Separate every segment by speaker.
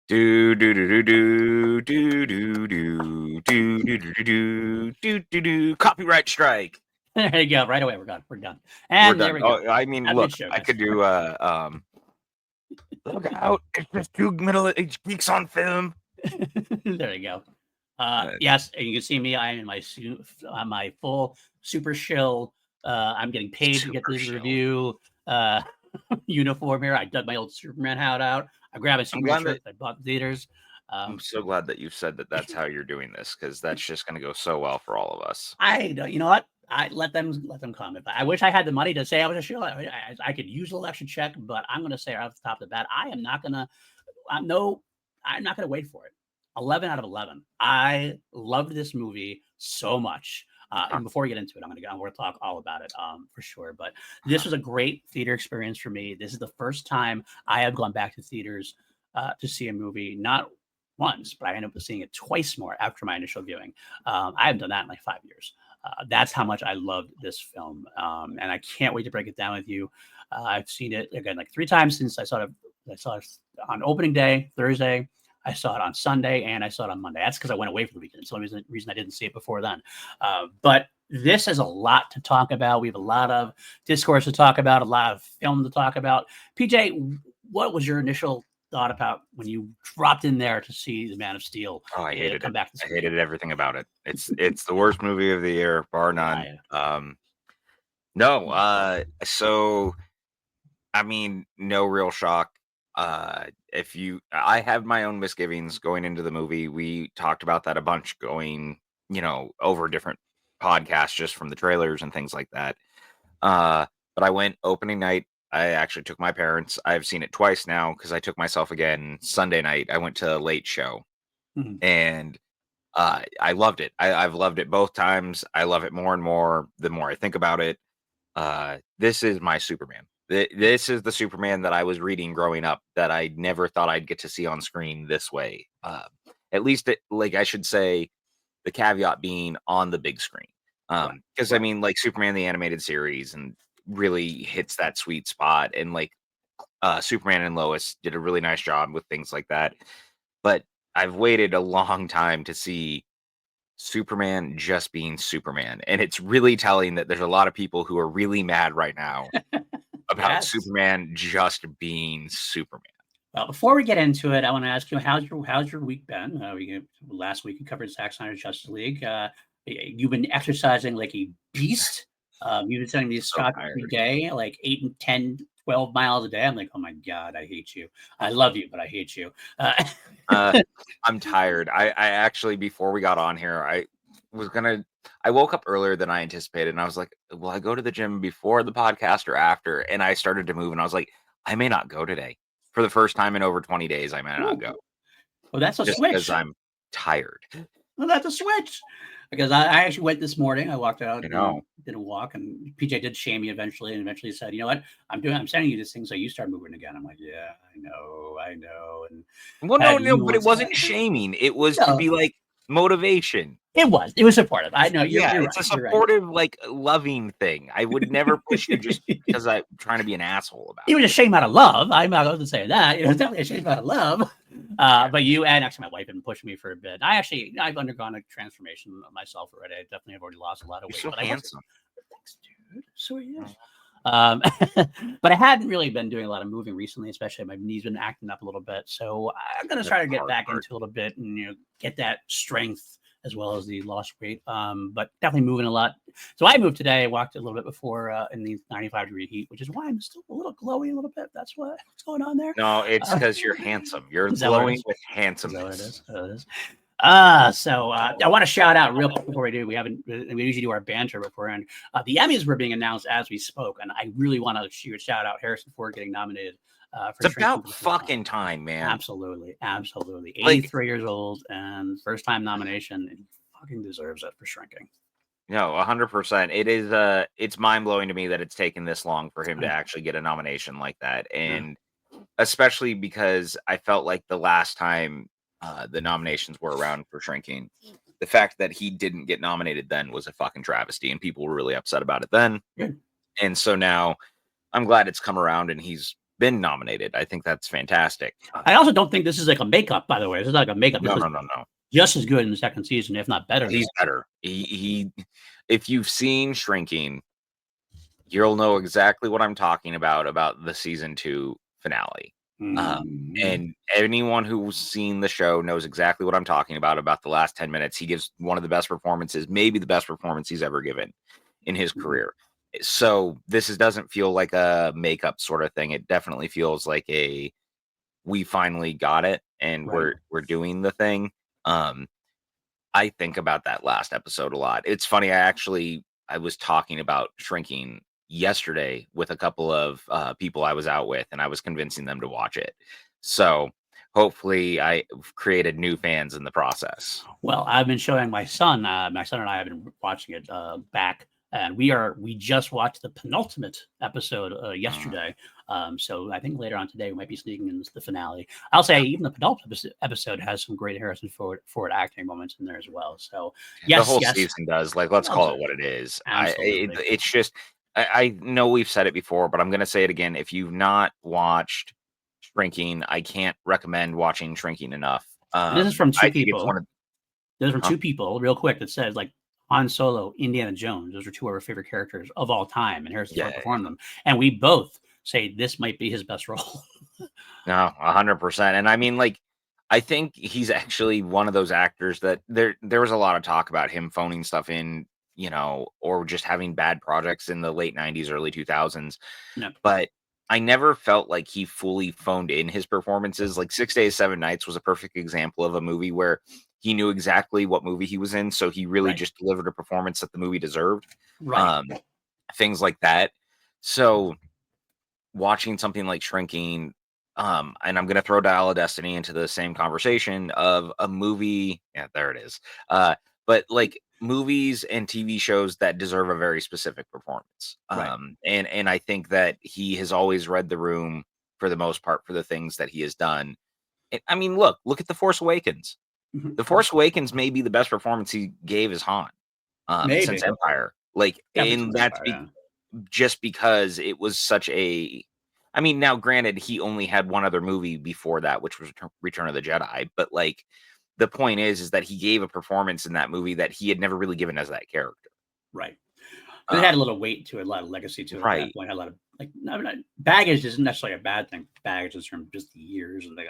Speaker 1: Do do do do do do do do do do do do do do do. Copyright strike.
Speaker 2: There you go. Right away, we're done. We're done.
Speaker 1: We're
Speaker 2: And there
Speaker 1: done.
Speaker 2: we go.
Speaker 1: Oh, I mean,
Speaker 2: Have a good
Speaker 1: look,
Speaker 2: show,
Speaker 1: I
Speaker 2: guys.
Speaker 1: could do look out! It's just two middle-aged geeks on film.
Speaker 2: There you go. Yes, and you can see me. I am in my full super shill. I'm getting paid to get
Speaker 1: Super
Speaker 2: this
Speaker 1: shill.
Speaker 2: review uniform here. I dug my old Superman hat out. I grabbed a Superman shirt that I bought in theaters.
Speaker 1: I'm so glad that you said that that's how you're doing this, because that's just going to go so well for all of us.
Speaker 2: I don't. You know what? I let them comment. I wish I had the money to say I was a shill. I could use a little extra check, but I'm going to say right off the top of the bat, I am not going to. I'm not going to wait for it. 11 out of 11. I loved this movie so much. And before we get into it, I'm going to talk all about it for sure. But this was a great theater experience for me. This is the first time I have gone back to theaters to see a movie, not once, but I ended up seeing it twice more after my initial viewing. I haven't done that in like 5 years. That's how much I loved this film. And I can't wait to break it down with you. I've seen it again like 3 times since I saw it on opening day, Thursday. I saw it on Sunday and I saw it on Monday. That's because I went away for the weekend. It's the only reason I didn't see it before then. But this has a lot to talk about. We have a lot of discourse to talk about, a lot of film to talk about. PJ, what was your initial thought about when you dropped in there to see The Man of Steel?
Speaker 1: Oh, I hated
Speaker 2: come
Speaker 1: it.
Speaker 2: Back
Speaker 1: I hated everything about it. It's the worst movie of the year, bar none. So I mean, no real shock. I have my own misgivings going into the movie. We talked about that a bunch going, over different podcasts just from the trailers and things like that. But I went opening night. I actually took my parents. I've seen it twice now because I took myself again Sunday night. I went to a late show, and I loved it. I've loved it both times. I love it more and more the more I think about it. This is my Superman. This is the Superman that I was reading growing up that I never thought I'd get to see on screen this way. At least, I should say, the caveat being on the big screen. Because I mean, like Superman the animated series and really hits that sweet spot, and Superman and Lois did a really nice job with things like that. But I've waited a long time to see Superman just being Superman. And it's really telling that there's a lot of people who are really mad right now about Superman just being Superman.
Speaker 2: Well, before we get into it, I want to ask you, how's your week been? Last week you covered Zack Snyder's Justice League. You've been exercising like a beast. You've been sending these shots every day, like 8 and 10, 12 miles a day. I'm like, oh my God, I hate you. I love you, but I hate you.
Speaker 1: I'm tired. I actually, before we got on here, I woke up earlier than I anticipated, and I was like, will I go to the gym before the podcast or after? And I started to move, and I was like, I may not go today. For the first time in over 20 days, I may not go.
Speaker 2: Well, that's a
Speaker 1: just
Speaker 2: switch.
Speaker 1: Because I'm tired.
Speaker 2: Well, that's a switch. Because I actually went this morning. I walked out, did a walk, and PJ did shame me eventually, and eventually said, "You know what? I'm sending you this thing so you start moving again." I'm like, "Yeah, I know." And
Speaker 1: well, no, but it wasn't shaming. It was to be like motivation.
Speaker 2: It was supportive. I know you're right.
Speaker 1: It's a supportive, like loving thing. I would never push you just because I'm trying to be an asshole about it.
Speaker 2: It was a shame out of love. I'm not going to say that. It was definitely a shame out of love. But you and actually my wife have been pushing me for a bit. I've undergone a transformation myself already. I definitely have already lost a lot of weight.
Speaker 1: You're so handsome.
Speaker 2: Thanks, dude. So he is. But I hadn't really been doing a lot of moving recently, especially my knees been acting up a little bit. So I'm going to try to get back into a little bit and get that strength as well as the lost weight. But definitely moving a lot. So I moved today. I walked a little bit before in the 95-degree heat, which is why I'm still a little glowy a little bit. That's what's going on there.
Speaker 1: No, it's because you're handsome. You're glowing with handsomeness.
Speaker 2: Is that what it is? So I want to shout out real quick before we do. We usually do our banter beforehand. The Emmys were being announced as we spoke, and I really want to shout out Harrison Ford getting nominated.
Speaker 1: It's about fucking time, man.
Speaker 2: Absolutely. 83 years old and first time nomination. And he fucking deserves it for Shrinking.
Speaker 1: No, 100%. It is. It's mind blowing to me that it's taken this long for him to actually get a nomination like that, and especially because I felt like the last time the nominations were around for Shrinking, the fact that he didn't get nominated then was a fucking travesty, and people were really upset about it then. And so now I'm glad it's come around and he's been nominated. I think that's fantastic.
Speaker 2: I also don't think this is like a makeup, by the way. This is not like a makeup. This
Speaker 1: No,
Speaker 2: was
Speaker 1: no, no, no.
Speaker 2: just as good in the second season, if not better.
Speaker 1: He's better. If you've seen Shrinking, you'll know exactly what I'm talking about the season 2 finale. And anyone who's seen the show knows exactly what I'm talking about the last 10 minutes. He gives one of the best performances, maybe the best performance he's ever given in his career. So doesn't feel like a makeup sort of thing. It definitely feels like we finally got it and
Speaker 2: Right.
Speaker 1: we're doing the thing. I think about that last episode a lot. It's funny. I was talking about Shrinking yesterday with a couple of people I was out with, and I was convincing them to watch it. So hopefully I created new fans in the process.
Speaker 2: Well, I've been showing my son. My son and I have been watching it back, and we just watched the penultimate episode yesterday. So I think later on today we might be sneaking into the finale. I'll say even the penultimate episode has some great Harrison Ford acting moments in there as well. So yes,
Speaker 1: the whole season does. Like, let's call it what it is. It's just I know we've said it before, but I'm going to say it again. If you've not watched Shrinking, I can't recommend watching Shrinking enough.
Speaker 2: This is from two
Speaker 1: I think it's
Speaker 2: people.
Speaker 1: one of
Speaker 2: This is from two people, real quick, that says like Han Solo, Indiana Jones. Those are two of our favorite characters of all time, and Harrison Ford performed them. And we both say this might be his best role.
Speaker 1: No, 100%. And I mean, like, I think he's actually one of those actors that there was a lot of talk about him phoning stuff in, or just having bad projects in the late 90s, early 2000s.
Speaker 2: No.
Speaker 1: But I never felt like he fully phoned in his performances. Like 6 Days, 7 Nights was a perfect example of a movie where he knew exactly what movie he was in. So he really just delivered a performance that the movie deserved.
Speaker 2: Right.
Speaker 1: Things like that. So watching something like Shrinking, and I'm gonna throw Dial of Destiny into the same conversation of a movie. Yeah, there it is. But like movies and TV shows that deserve a very specific performance. And I think that he has always read the room for the most part for the things that he has done. I mean, look at The Force Awakens. The Force Awakens may be the best performance he gave as Han since Empire. Like, and that's just because it was such a. I mean, now granted, he only had one other movie before that, which was Return of the Jedi. But like, the point is that he gave a performance in that movie that he had never really given as that character.
Speaker 2: Right. It had a little weight to it, a lot of legacy to it. At that point, had a lot of baggage isn't necessarily a bad thing. Baggage is from just the years and the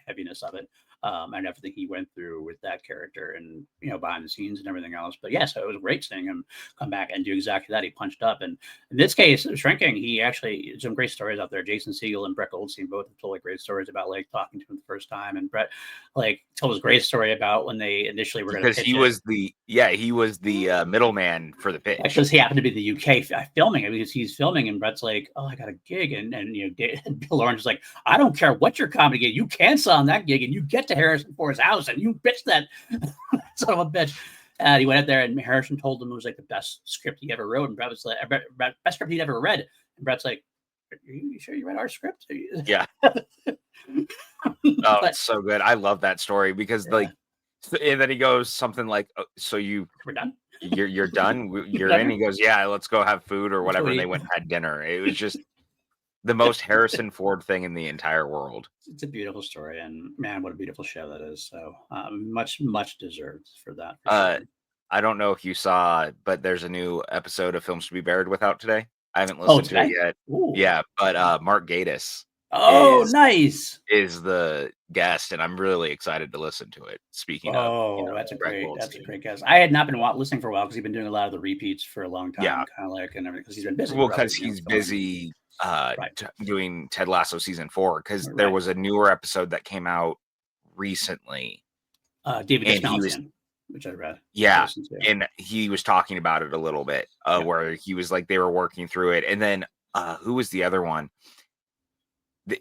Speaker 2: heaviness of it, and everything he went through with that character, and behind the scenes and everything else. But yeah, so it was great seeing him come back and do exactly that. He punched up, and in this case, Shrinking, he actually some great stories out there. Jason Segel and Brett Goldstein both have told great stories about like talking to him the first time, and Brett told his great story about when they initially were going to pitch
Speaker 1: he was the middleman for the pitch.
Speaker 2: Because he happened to be the UK filming it, because he's filming, and Brett's like, "Oh, I got a gig," and Bill Lawrence is like, "I don't care what your comedy gig, you cancel on that gig, and you get to Harrison Ford's house, and you bitch that son of a bitch." And he went out there, and Harrison told him it was like the best script he ever wrote, and Brett was like, "Best script he'd ever read." And Brett's like, "Are you sure you read our script?"
Speaker 1: Yeah. Oh, it's so good. I love that story because and then he goes something like, "Oh, so
Speaker 2: we're done.
Speaker 1: You're done. You're in." He goes, "Yeah, let's go have food or whatever." And they went and had dinner. It was just the most Harrison Ford thing in the entire world.
Speaker 2: It's a beautiful story, and man, what a beautiful show that is. So much deserved for that. For sure.
Speaker 1: I don't know if you saw, but there's a new episode of Films to Be Buried Without today. I haven't listened to it yet.
Speaker 2: Ooh.
Speaker 1: Yeah, but Mark Gatiss.
Speaker 2: Nice.
Speaker 1: Is the guest, and I'm really excited to listen to it. Speaking of,
Speaker 2: that's a great guest. I had not been listening for a while because he's been doing a lot of the repeats for a long time.
Speaker 1: Yeah,
Speaker 2: kind of like, and everything, because he's been busy.
Speaker 1: Well, because he's busy doing Ted Lasso season 4. Because there was a newer episode that came out recently.
Speaker 2: David Dastmalchian, which I read.
Speaker 1: Yeah, and he was talking about it a little bit, where he was like they were working through it, and then who was the other one?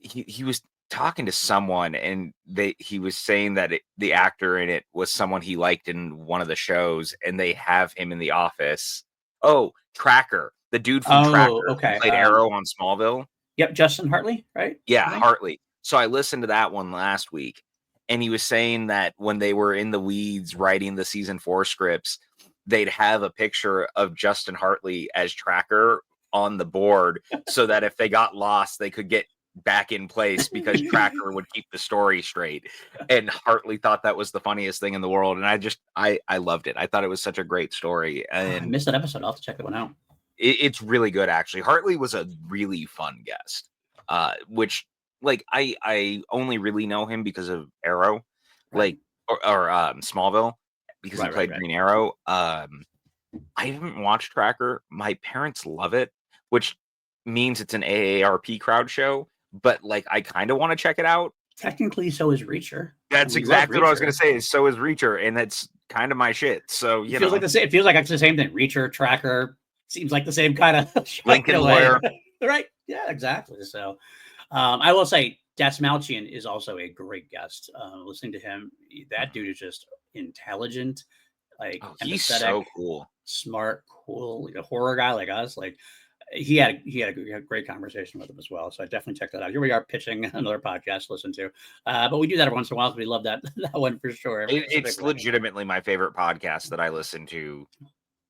Speaker 1: He was talking to someone, and he was saying that the actor in it was someone he liked in one of the shows, and they have him in the office. Oh, Tracker, the dude from Tracker,
Speaker 2: okay,
Speaker 1: who played Arrow on Smallville.
Speaker 2: Yep, Justin Hartley, right?
Speaker 1: Yeah, Hartley. So I listened to that one last week, and he was saying that when they were in the weeds writing the season 4 scripts, they'd have a picture of Justin Hartley as Tracker on the board so that if they got lost, they could get back in place because Tracker would keep the story straight. And Hartley thought that was the funniest thing in the world. And I loved it. I thought it was such a great story.
Speaker 2: I
Speaker 1: And
Speaker 2: missed that episode. I'll have to check that one out.
Speaker 1: it's really good, actually. Hartley was a really fun guest, which like I only really know him because of Arrow,
Speaker 2: Right.
Speaker 1: like or Smallville, because he played
Speaker 2: Right.
Speaker 1: Green Arrow. I haven't watched Tracker. My parents love it, which means it's an AARP crowd show, but like I kind of want to check it out.
Speaker 2: Technically, so is Reacher.
Speaker 1: That's
Speaker 2: We love
Speaker 1: exactly what I was going
Speaker 2: Reacher.
Speaker 1: to say. Is so is Reacher, and that's kind of my shit. So
Speaker 2: It feels like the same. It feels like it's the same thing. Reacher, Tracker seems like the same kind of
Speaker 1: Lincoln Lawyer,
Speaker 2: right? Yeah, exactly. So, I will say, Des Malchian is also a great guest. Listening to him, that dude is just intelligent, like
Speaker 1: he's
Speaker 2: empathetic,
Speaker 1: so cool,
Speaker 2: smart, cool, like a horror guy like us. Like he had a great conversation with him as well. So I definitely check that out. Here we are pitching another podcast to listen to, but we do that every once in a while. So we love that one for sure.
Speaker 1: it's legitimately my favorite podcast that I listen to.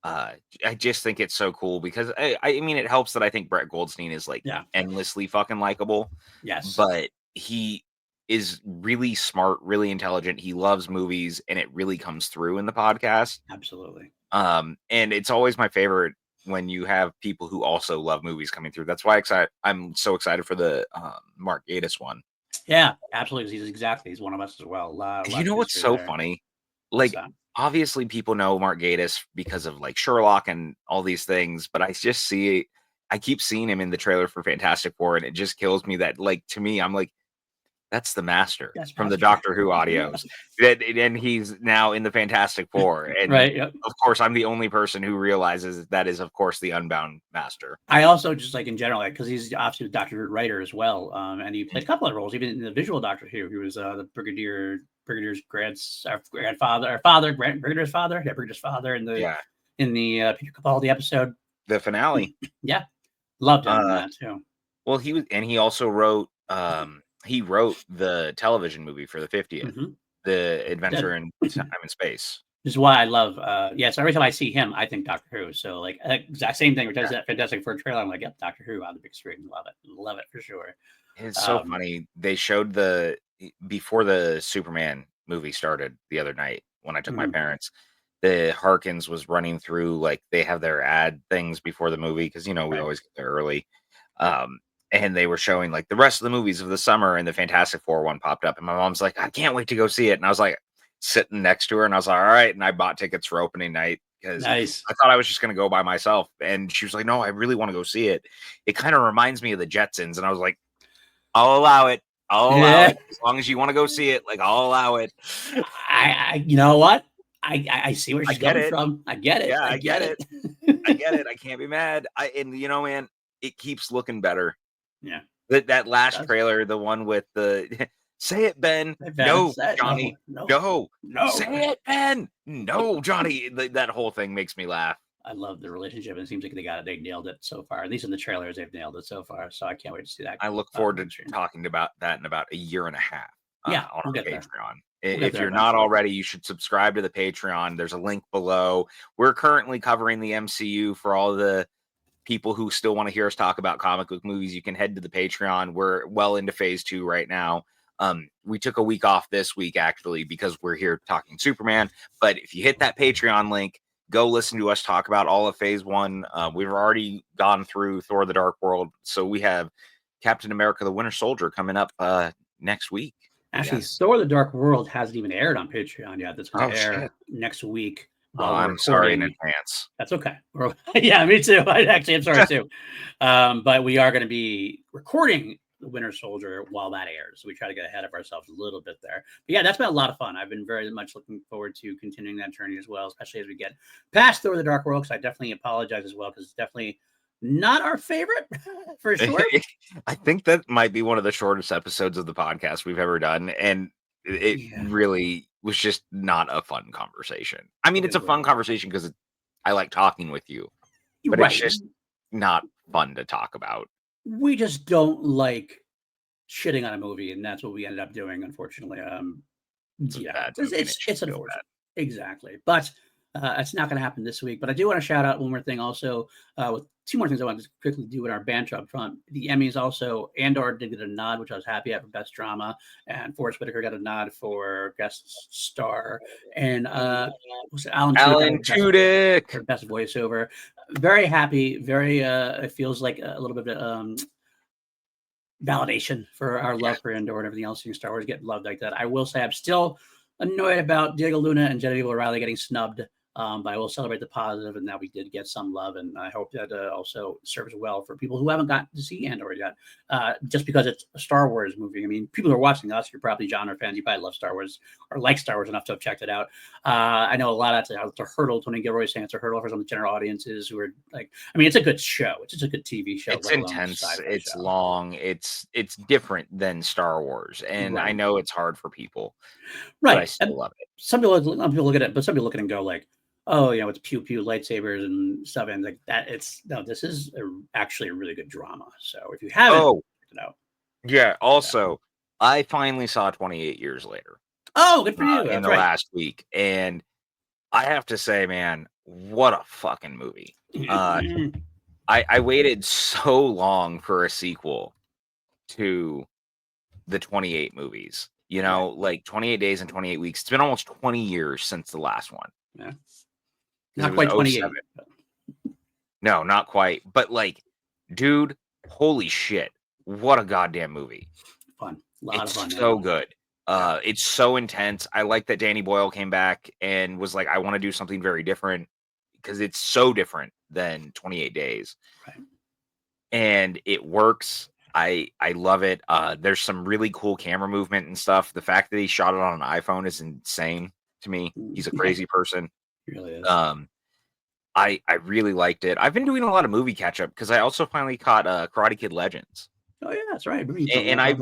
Speaker 1: I just think it's so cool because I mean, it helps that I think Brett Goldstein is like endlessly fucking likable.
Speaker 2: Yes,
Speaker 1: but he is really smart, really intelligent. He loves movies, and it really comes through in the podcast.
Speaker 2: Absolutely.
Speaker 1: And it's always my favorite when you have people who also love movies coming through. That's why I'm so excited for the Mark Gatiss one.
Speaker 2: Yeah, absolutely. He's one of us as well.
Speaker 1: You know what's so funny? Like, obviously people know Mark Gatiss because of like Sherlock and all these things, but I keep seeing him in the trailer for Fantastic Four, and it just kills me that, like, to me, I'm like, that's the Master from the Doctor Who audios. And he's now in the Fantastic Four. And of course, I'm the only person who realizes that is, of course, the Unbound Master.
Speaker 2: I also just like in general, like, because he's obviously a Doctor Who writer as well. And he played a couple of roles, even in the visual Doctor Who. He was the Brigadier's grandfather, Brigadier's father. Yeah, Brigadier's father in the Peter Capaldi episode.
Speaker 1: The finale.
Speaker 2: Yeah. Loved him in that too.
Speaker 1: Well, he also wrote he wrote the television movie for the 50th, The Adventure in Time and Space.
Speaker 2: This is why I love so every time I see him, I think Doctor Who. So like exact same thing, which does that Fantastic Four trailer. I'm like, yep, Doctor Who on the big screen. Love it for sure.
Speaker 1: It's so funny. They showed before the Superman movie started the other night when I took my parents, the Harkins was running through, like, they have their ad things before the movie because we always get there early. And they were showing like the rest of the movies of the summer, and the Fantastic Four one popped up, and my mom's like, I can't wait to go see it. And I was like sitting next to her, and I was like, all right. And I bought tickets for opening night because I thought I was just going to go by myself. And she was like, no, I really want to go see it. It kind of reminds me of the Jetsons. And I was like, I'll allow it. I'll allow it. As long as you want to go see it, like, I'll allow it.
Speaker 2: I you know what? I see where she's coming from. I get it.
Speaker 1: Yeah, I get it. I get it. I can't be mad. Man, it keeps looking better.
Speaker 2: Yeah.
Speaker 1: That last trailer, the one with the say it, Ben. No, Johnny. No. Say it, Ben. No, Johnny. That whole thing makes me laugh.
Speaker 2: I love the relationship, and it seems like they nailed it so far. At least in the trailers, they've nailed it so far. So I can't wait to see that.
Speaker 1: I look forward to talking about that in about a year and a half. On our Patreon. If you're not already, you should subscribe to the Patreon. There's a link below. We're currently covering the MCU for all the people who still want to hear us talk about comic book movies. You can head to the Patreon. We're well into phase 2 right now. We took a week off this week, actually, because we're here talking Superman. But if you hit that Patreon link, go listen to us talk about all of phase 1. We've already gone through Thor: The Dark World. So we have Captain America: The Winter Soldier coming up next week.
Speaker 2: Actually, Thor: The Dark World hasn't even aired on Patreon yet. That's going to air next week.
Speaker 1: I'm sorry in advance.
Speaker 2: That's okay. Yeah, me too. I'm sorry too. But we are going to be recording The Winter Soldier while that airs. So we try to get ahead of ourselves a little bit there. But yeah, that's been a lot of fun. I've been very much looking forward to continuing that journey as well, especially as we get past Thor: The Dark World. Because I definitely apologize as well, because it's definitely not our favorite for sure.
Speaker 1: I think that might be one of the shortest episodes of the podcast we've ever done. And it really was just not a fun conversation. I mean, it's a fun conversation because I like talking with you, but it's just not fun to talk about.
Speaker 2: We just don't like shitting on a movie, and that's what we ended up doing, unfortunately. It's unfortunate. Exactly. But it's not going to happen this week. But I do want to shout out one more thing also with two more things I want to quickly do in our banter up front. The Emmys also, Andor did get a nod, which I was happy at for Best Drama, and Forrest Whitaker got a nod for Guest Star, and was it Alan
Speaker 1: Alan
Speaker 2: Tudyk
Speaker 1: Tudyk.
Speaker 2: for Best Voiceover. Very happy. Very. It feels like a little bit of validation for our love for Andor and everything else in Star Wars getting loved like that. I will say I'm still annoyed about Diego Luna and Genevieve O'Reilly getting snubbed. But I will celebrate the positive, and that we did get some love, and I hope that also serves well for people who haven't gotten to see Andor yet. Just because it's a Star Wars movie, I mean, people who are watching us, you're probably genre fans. You probably love Star Wars or like Star Wars enough to have checked it out. I know a lot of it's a hurdle. Tony Gilroy saying it's a hurdle for some of the general audiences who are like, I mean, it's a good show. It's just a good TV show.
Speaker 1: It's intense. It's long. It's different than Star Wars, and I know it's hard for people.
Speaker 2: Right.
Speaker 1: But I still love it.
Speaker 2: Some people look at it, but some people look at it and go like, oh, you know, it's pew pew lightsabers and stuff, and like that. This is actually a really good drama. So if you haven't,
Speaker 1: yeah. Also, I finally saw 28 Years Later.
Speaker 2: Oh, good for you!
Speaker 1: In the last week, and I have to say, man, what a fucking movie! I waited so long for a sequel to the 28 movies. You know, like 28 days and 28 weeks. It's been almost 20 years since the last one.
Speaker 2: Yeah. Not quite 28.
Speaker 1: No, not quite. But like, dude, holy shit. What a goddamn movie.
Speaker 2: Fun. A lot of fun.
Speaker 1: So good. It's so intense. I like that Danny Boyle came back and was like, I want to do something very different because it's so different than 28 Days.
Speaker 2: Right.
Speaker 1: And it works. I love it. There's some really cool camera movement and stuff. The fact that he shot it on an iPhone is insane to me. He's a crazy person.
Speaker 2: He really is.
Speaker 1: I really liked it. I've been doing a lot of movie catch up because I also finally caught Karate Kid Legends.
Speaker 2: Oh yeah, that's right.
Speaker 1: And I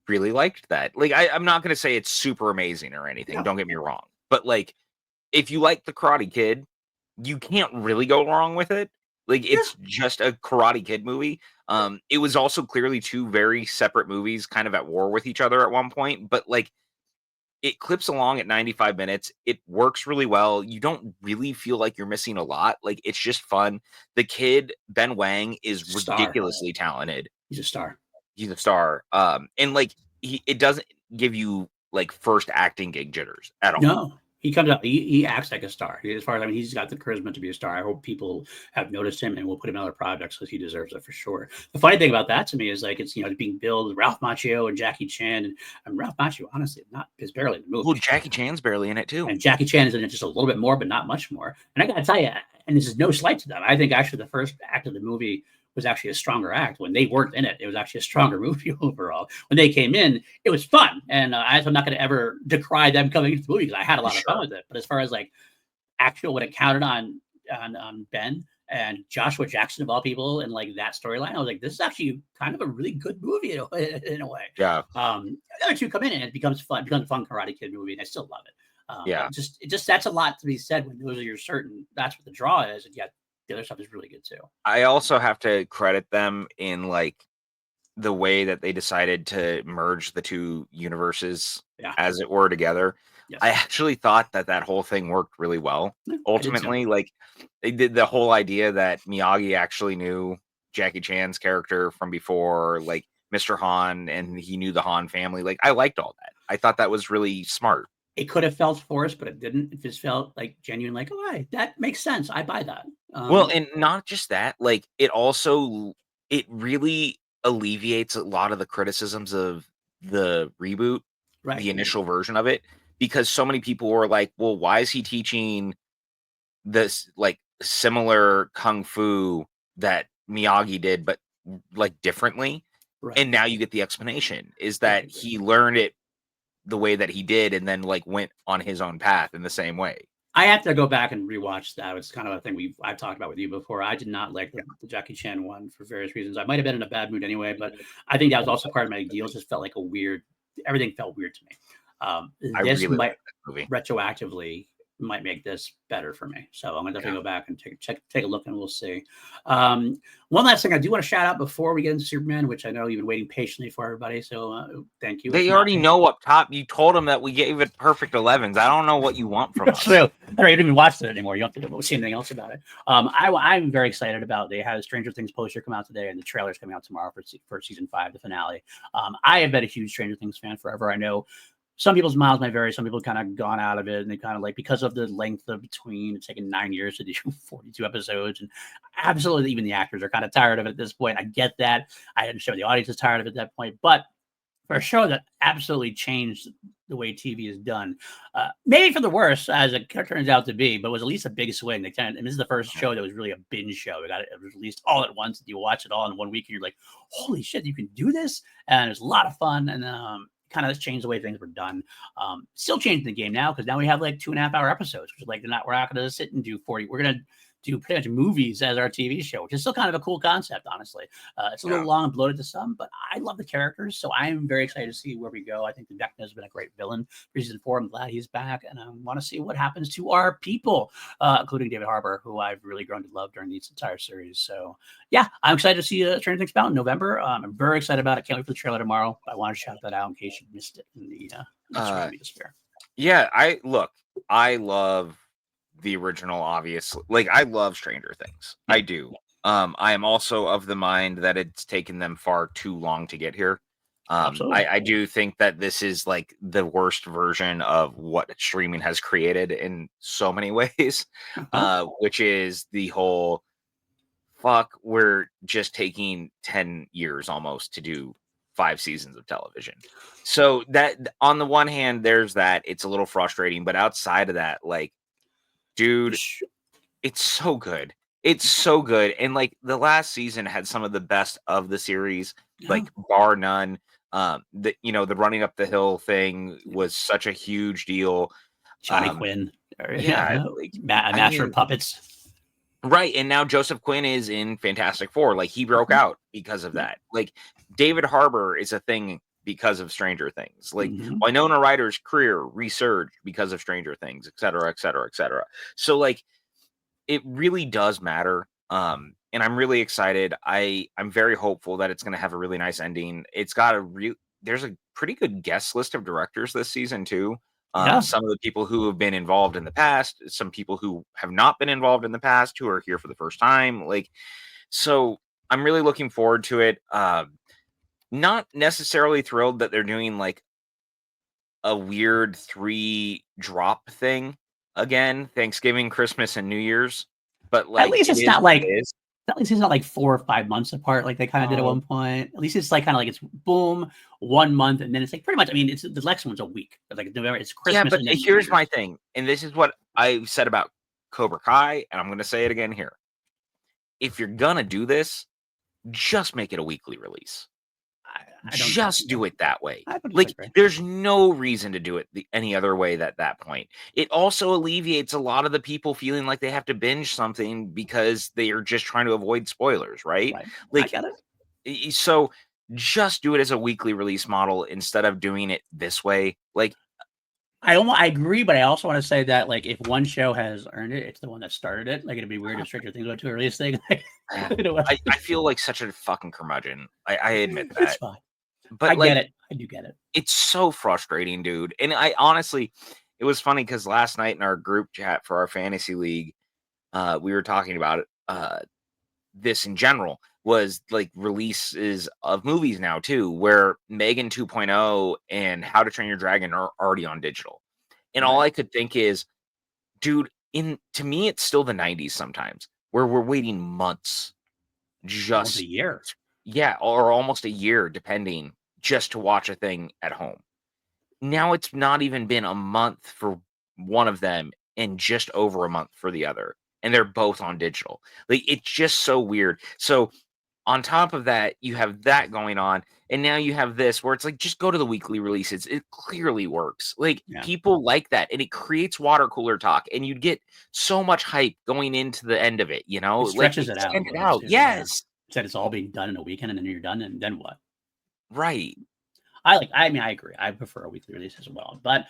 Speaker 1: really liked that. Like I'm not gonna say it's super amazing or anything. Don't get me wrong. But like, if you like the Karate Kid, you can't really go wrong with it. Like it's just a Karate Kid movie. It was also clearly two very separate movies, kind of at war with each other at one point. But like, it clips along at 95 minutes. It works really well. You don't really feel like you're missing a lot. Like it's just fun. The kid, Ben Wang, is ridiculously talented.
Speaker 2: He's a star.
Speaker 1: He's a star. And like it doesn't give you like first acting gig jitters at all.
Speaker 2: No. He comes up. He acts like a star. As far as I mean, he's got the charisma to be a star. I hope people have noticed him and will put him in other projects because he deserves it for sure. The funny thing about that to me is like it's being billed with Ralph Macchio and Jackie Chan, and Ralph Macchio honestly is barely in the movie.
Speaker 1: Well, Jackie Chan's barely in it too,
Speaker 2: and Jackie Chan is in it just a little bit more, but not much more. And I gotta tell you, and this is no slight to them, I think actually the first act of the movie was actually a stronger act. When they weren't in it, it was actually a stronger movie overall. When they came in, it was fun. And I'm not going to ever decry them coming into the movie because I had a lot of fun with it. But as far as like actual what it counted on Ben and Joshua Jackson of all people and like that storyline, I was like, this is actually kind of a really good movie in a way.
Speaker 1: Yeah.
Speaker 2: The other two come in and it becomes fun. It becomes a fun Karate Kid movie, and I still love it. It just that's a lot to be said when those are your certain. That's what the draw is, and yet the other stuff is really good too.
Speaker 1: I also have to credit them in like the way that they decided to merge the two universes as it were together. Yes. I actually thought that whole thing worked really well. Ultimately, like they did the whole idea that Miyagi actually knew Jackie Chan's character from before, like Mr. Han, and he knew the Han family. Like I liked all that. I thought that was really smart.
Speaker 2: It could have felt forced, but it didn't. It just felt like genuine, like, oh, hey, that makes sense. I buy that.
Speaker 1: Well, and not just that, like it really alleviates a lot of the criticisms of the reboot, the initial version of it, because so many people were like, well, why is he teaching this like similar kung fu that Miyagi did, but like differently? Right. And now you get the explanation is that he learned it the way that he did and then like went on his own path in the same way.
Speaker 2: I have to go back and rewatch that. It's kind of a thing I've talked about with you before. I did not like the Jackie Chan one for various reasons. I might have been in a bad mood anyway, but I think that was also part of my deal. It just felt like everything felt weird to me. This really might retroactively might make this better for me. So I'm gonna definitely
Speaker 1: Yeah.
Speaker 2: go back and take a look, and we'll see. One last thing I do want to shout out before we get into Superman, which I know you've been waiting patiently for, everybody. So thank you.
Speaker 1: They already know up top. You told them that we gave it perfect 11s. I don't know what you want from us.
Speaker 2: True. I don't even watch it anymore. You don't have to see anything else about it. I'm very excited about. They had a Stranger Things poster come out today, and the trailer's coming out tomorrow for season 5, the finale. I have been a huge Stranger Things fan forever. I know some people's miles may vary. Some people kind of gone out of it, and they kind of like, because of the length of between, it's taken 9 years to do 42 episodes, and absolutely even the actors are kind of tired of it at this point. I get that. I understand the audience is tired of it at that point, but for a show that absolutely changed the way TV is done, maybe for the worse, as it turns out to be, but was at least a big swing. And this is the first show that was really a binge show. It was released all at once. You watch it all in 1 week, and you're like, "Holy shit, you can do this!" And it was a lot of fun, and kind of changed the way things were done. Still changing the game now, because now we have like 2.5-hour episodes, which is like we're not going to sit and do 40. We're going to do pretty much movies as our TV show, which is still kind of a cool concept, honestly. It's a little long and bloated to some, but I love the characters, so I am very excited to see where we go. I think the Vecna has been a great villain for season 4. I'm glad he's back, and I want to see what happens to our people, including David Harbour, who I've really grown to love during this entire series. So, yeah, I'm excited to see Stranger Things out in November. I'm very excited about it. Can't wait for the trailer tomorrow. I want to shout that out in case you missed it in the social media sphere.
Speaker 1: Yeah, I love the original, obviously. Like, I love Stranger Things. I do. I am also of the mind that it's taken them far too long to get here. I do think that this is like the worst version of what streaming has created in so many ways, which is the whole fuck, we're just taking 10 years almost to do 5 seasons of television. So that, on the one hand, there's that. It's a little frustrating, but outside of that, like, dude, it's so good. It's so good. And like, the last season had some of the best of the series, like bar none. The running up the hill thing was such a huge deal.
Speaker 2: Johnny Quinn.
Speaker 1: Yeah, like,
Speaker 2: Master of Puppets.
Speaker 1: Right, and now Joseph Quinn is in Fantastic Four. Like, he broke out because of that. Like, David Harbour is a thing because of Stranger Things. Like, Winona Ryder's career resurged because of Stranger Things, et cetera, et cetera, et cetera. So, like, it really does matter. And I'm really excited. I'm very hopeful that it's going to have a really nice ending. It's got there's a pretty good guest list of directors this season too. Some of the people who have been involved in the past, some people who have not been involved in the past, who are here for the first time. Like, so I'm really looking forward to it. Not necessarily thrilled that they're doing like a weird 3 drop thing again, Thanksgiving, Christmas, and New Year's. But like,
Speaker 2: at least it's not like 4 or 5 months apart, like they kind of did at one point. At least it's like kind of like it's boom, 1 month, and then it's like pretty much. I mean, it's the next one's a week. Like November, it's Christmas.
Speaker 1: Yeah, but here's my thing, and this is what I said about Cobra Kai, and I'm going to say it again here. If you're gonna do this, just make it a weekly release. Just do it that way. Like, there's no reason to do it any other way at that point. It also alleviates a lot of the people feeling like they have to binge something because they are just trying to avoid spoilers, right? Like,
Speaker 2: I get
Speaker 1: it. So just do it as a weekly release model instead of doing it this way. Like,
Speaker 2: I agree, but I also want to say that, like, if one show has earned it, it's the one that started it. Like, it'd be weird if Stranger Things went to a release thing.
Speaker 1: I feel like such a fucking curmudgeon. I admit that.
Speaker 2: It's fine.
Speaker 1: But
Speaker 2: I get it. I do get it.
Speaker 1: It's so frustrating, dude. And I honestly, it was funny because last night in our group chat for our fantasy league, we were talking about this in general, was like releases of movies now too, where Megan 2.0 and How to Train Your Dragon are already on digital. And all I could think is, dude, to me, it's still the 90s sometimes, where we're waiting months,
Speaker 2: almost a year.
Speaker 1: Yeah, or almost a year, depending, just to watch a thing at home. Now it's not even been a month for one of them and just over a month for the other. And they're both on digital. Like, it's just so weird. So on top of that, you have that going on. And now you have this where it's like, just go to the weekly releases. It clearly works. Like, people like that. And it creates water cooler talk. And you'd get so much hype going into the end of it, you know?
Speaker 2: It stretches it out.
Speaker 1: Yes.
Speaker 2: Said it's all being done in a weekend, and then you're done, and then what?
Speaker 1: Right.
Speaker 2: I agree. I prefer a weekly release as well. But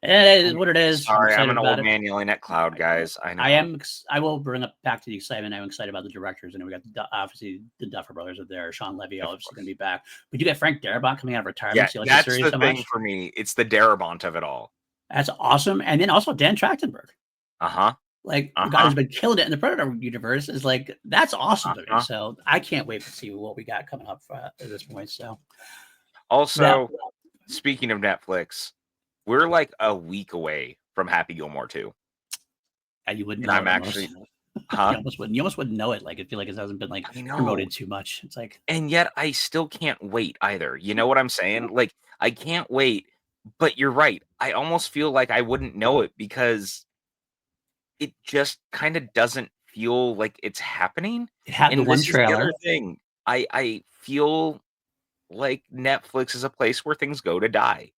Speaker 2: It is what it is. I'm
Speaker 1: Sorry, I'm
Speaker 2: excited
Speaker 1: an
Speaker 2: about
Speaker 1: old
Speaker 2: it.
Speaker 1: man yelling at cloud, guys. I
Speaker 2: I
Speaker 1: know.
Speaker 2: am. I will bring up back to the excitement. I'm excited about the directors, and we got obviously the Duffer Brothers are there. Sean Levy
Speaker 1: Of
Speaker 2: obviously going to
Speaker 1: course.
Speaker 2: be back, but you got Frank Darabont coming out of
Speaker 1: Yeah,
Speaker 2: retirement. So you like the
Speaker 1: that's
Speaker 2: series
Speaker 1: the
Speaker 2: so
Speaker 1: thing
Speaker 2: much.
Speaker 1: for me. It's the Darabont of it all.
Speaker 2: That's awesome. And then also Dan Trachtenberg,
Speaker 1: Uh-huh.
Speaker 2: like the guy
Speaker 1: Uh-huh.
Speaker 2: who's been killing it in the Predator universe, is like that's awesome to me.
Speaker 1: Uh-huh.
Speaker 2: So I can't wait to see what we got coming up at this point. So that
Speaker 1: Also, speaking of Netflix, we're like a week away from Happy Gilmore 2.
Speaker 2: you wouldn't
Speaker 1: And
Speaker 2: know
Speaker 1: I'm
Speaker 2: it almost.
Speaker 1: actually, huh?
Speaker 2: You almost wouldn't. You almost wouldn't know it. Like I feel like it hasn't been like
Speaker 1: I know.
Speaker 2: promoted too much. It's like
Speaker 1: And yet I still can't wait either. You know what I'm saying? Like, I can't wait, but you're right. I almost feel like I wouldn't know it because it just kind of doesn't feel like it's happening.
Speaker 2: it had the
Speaker 1: And
Speaker 2: one
Speaker 1: this is the other
Speaker 2: trailer.
Speaker 1: thing. I feel like Netflix is a place where things go to die.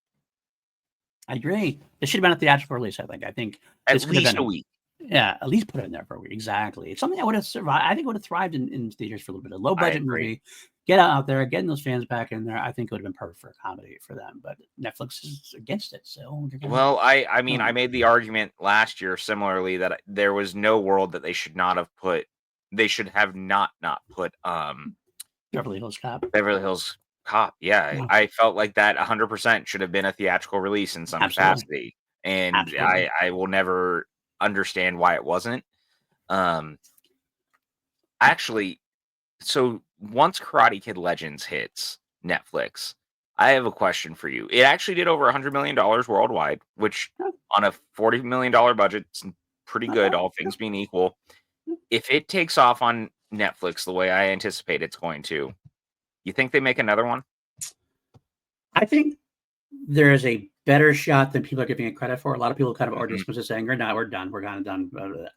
Speaker 2: I agree. This should have been a theatrical release. I think
Speaker 1: At
Speaker 2: this could have
Speaker 1: least
Speaker 2: been
Speaker 1: a week.
Speaker 2: yeah, at least put it in there for a week. Exactly. It's something that would have survived. I think it would have thrived in theaters for a little bit. A low
Speaker 1: I
Speaker 2: budget
Speaker 1: agree.
Speaker 2: movie, get out there, getting those fans back in there. I think it would have been perfect for a comedy for them. But Netflix is against it, so they're gonna.
Speaker 1: Well, I mean, I made the argument last year similarly that there was no world that they should not have put. They should have not put
Speaker 2: Beverly Hills Cop.
Speaker 1: Beverly Hills Cop. Yeah,
Speaker 2: Yeah,
Speaker 1: I felt like that 100% should have been a theatrical release in some
Speaker 2: absolutely,
Speaker 1: capacity, and
Speaker 2: absolutely.
Speaker 1: I will never understand why it wasn't. Um, actually, so once Karate Kid Legends hits Netflix, I have a question for you. It actually did over $100 million worldwide, which
Speaker 2: Yeah,
Speaker 1: on a $40 million budget is pretty
Speaker 2: not
Speaker 1: good,
Speaker 2: bad.
Speaker 1: all things being equal. If it takes off on Netflix the way I anticipate it's going to, you think they make another one?
Speaker 2: I think there is a better shot than people are giving it credit for. A lot of people kind of are
Speaker 1: Mhm.
Speaker 2: dismissive, saying, "No, we're done. We're kind of done."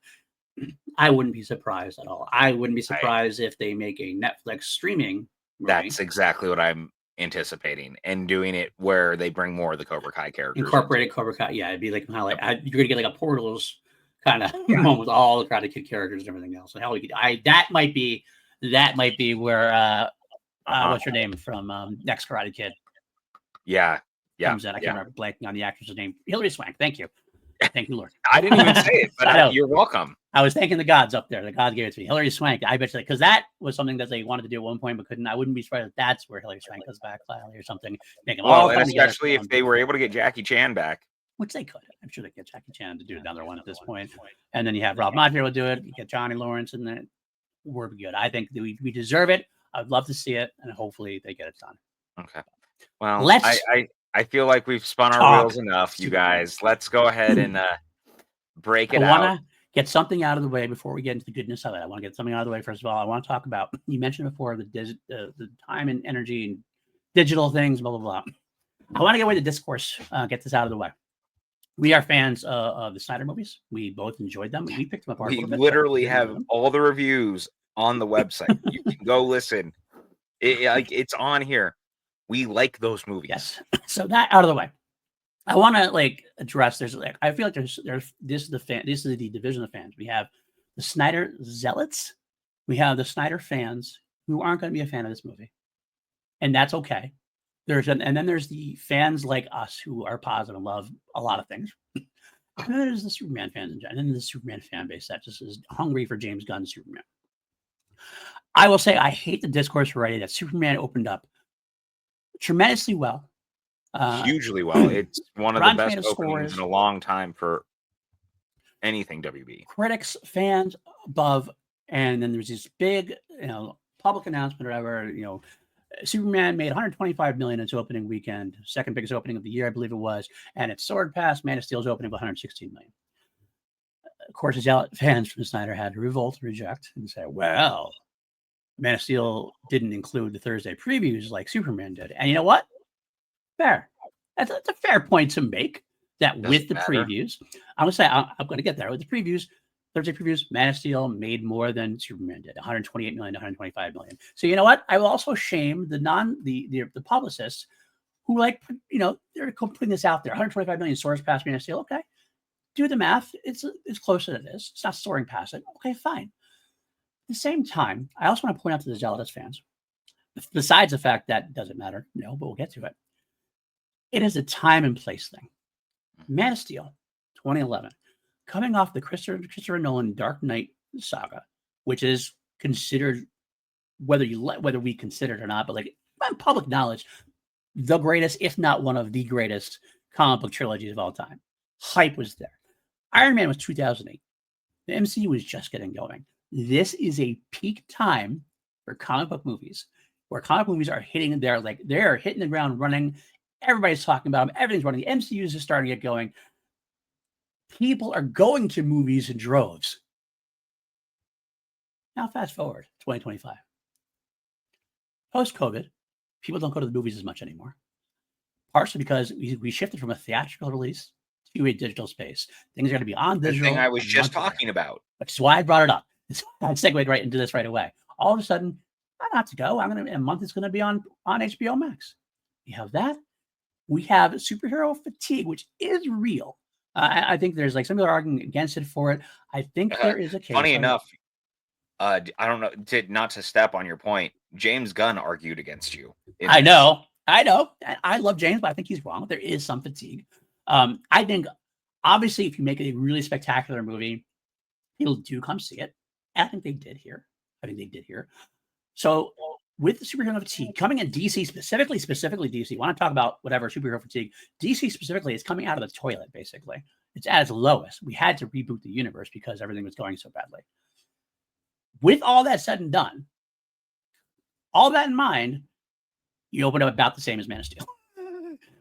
Speaker 2: I wouldn't be surprised at all. I wouldn't be
Speaker 1: I
Speaker 2: surprised if they make a Netflix streaming movie
Speaker 1: That's exactly what I'm anticipating, and doing it where they bring more of the Cobra Kai characters into
Speaker 2: incorporated
Speaker 1: it.
Speaker 2: Cobra Kai. Yeah, it'd be like kind of like
Speaker 1: Yep.
Speaker 2: you're gonna get like a Portals kind of
Speaker 1: Yeah.
Speaker 2: moment with all the Karate Kid characters and everything else. And hell, we could, that might be where
Speaker 1: Uh-huh.
Speaker 2: what's her name from Next Karate Kid
Speaker 1: Yeah. Yeah.
Speaker 2: comes in. I can't
Speaker 1: Yeah.
Speaker 2: remember blanking on the actress's name. Hilary Swank. Thank you, Lord.
Speaker 1: I didn't even say it, but
Speaker 2: I know.
Speaker 1: you're welcome.
Speaker 2: I was thanking the gods up there. The gods gave it to me. Hilary Swank. I bet you because that was something that they wanted to do at one point but couldn't. I wouldn't be surprised if that's where Hilary Swank comes back finally or something. Make them all
Speaker 1: Well, and
Speaker 2: come together.
Speaker 1: especially if they were able to get Jackie Chan back.
Speaker 2: Which they could. I'm sure they get Jackie Chan to do another one at this point. And then you have Rob Macchio will do it. You get Johnny Lawrence, and then we're good. I think we deserve it. I'd love to see it, and hopefully they get it done.
Speaker 1: Okay. Well,
Speaker 2: Let's
Speaker 1: I feel like we've spun our
Speaker 2: talk
Speaker 1: wheels enough, you
Speaker 2: Superman.
Speaker 1: guys. Let's go ahead and break
Speaker 2: I
Speaker 1: it
Speaker 2: want
Speaker 1: out.
Speaker 2: to get something out of the way before we get into the goodness of it. I want to get something out of the way. First of all, I want to talk about, you mentioned before, the time and energy and digital things, blah, blah, blah. I want to get away the discourse, get this out of the way. We are fans of the Snyder movies. We both enjoyed them. We picked them apart a
Speaker 1: We
Speaker 2: little bit.
Speaker 1: literally have all the reviews on the website. You can go listen. It's on here. We like those movies.
Speaker 2: Yes. So that out of the way. I want to address. I feel like there's this is the division of fans. We have the Snyder zealots. We have the Snyder fans who aren't going to be a fan of this movie, and that's okay. And then there's the fans like us who are positive and love a lot of things. And then there's the Superman fans and then the Superman fan base that just is hungry for James Gunn's Superman. I will say I hate the discourse already that Superman opened up tremendously well.
Speaker 1: Hugely well. It's one of the
Speaker 2: Rotten
Speaker 1: best
Speaker 2: Tomatoes
Speaker 1: openings in
Speaker 2: scores,
Speaker 1: a long time for anything WB.
Speaker 2: critics, fans above, and then there's this big, public announcement or whatever. Superman made 125 million in its opening weekend, second biggest opening of the year, I believe it was, and it soared past Man of Steel's opening of 116 million. Of course, the fans from Snyder had to revolt, reject, and say, "Well, Man of Steel didn't include the Thursday previews like Superman did," and you know what? Fair. That's a fair point to make. That
Speaker 1: Doesn't
Speaker 2: with the
Speaker 1: matter.
Speaker 2: previews, I'm going to get there with the previews. Thursday previews, Man of Steel made more than Superman did, 128 million to 125 million. So you know what? I will also shame the publicists who they're putting this out there. 125 million soars past Man of Steel. Okay, do the math. It's closer to this. It's not soaring past it. Okay, fine. At the same time, I also want to point out to the zealous fans, besides the fact that doesn't matter. No, but we'll get to it. It is a time and place thing. Man of Steel, 2011, coming off the Christopher Nolan Dark Knight saga, which is considered, whether we consider it or not, but like public knowledge, the greatest, if not one of the greatest comic book trilogies of all time. Hype was there. Iron Man was 2008. The MCU was just getting going. This is a peak time for comic book movies, where comic movies are hitting they're hitting the ground running. Everybody's talking about them. Everything's running. The MCU is just starting to get going. People are going to movies in droves. Now, fast forward 2025. Post-COVID, people don't go to the movies as much anymore. Partially because we shifted from a theatrical release to a digital space. Things are going to be on digital.
Speaker 1: The thing I was just talking about.
Speaker 2: Which is why I brought it up. I segued right into this right away. All of a sudden, I got to go. In a month, it's going to be on HBO Max. We have that. We have superhero fatigue, which is real. I think there's like some people are arguing against it for it. I think there is a case.
Speaker 1: Funny enough, I don't know, not to step on your point, James Gunn argued against you.
Speaker 2: I know. I love James, but I think he's wrong. There is some fatigue. I think, obviously, if you make a really spectacular movie, people do come see it. I think they did here. So with the superhero fatigue coming in DC, specifically DC, want to talk about whatever superhero fatigue, DC specifically is coming out of the toilet, basically. It's at its lowest. We had to reboot the universe because everything was going so badly. With all that said and done, all that in mind, you open up about the same as Man of Steel.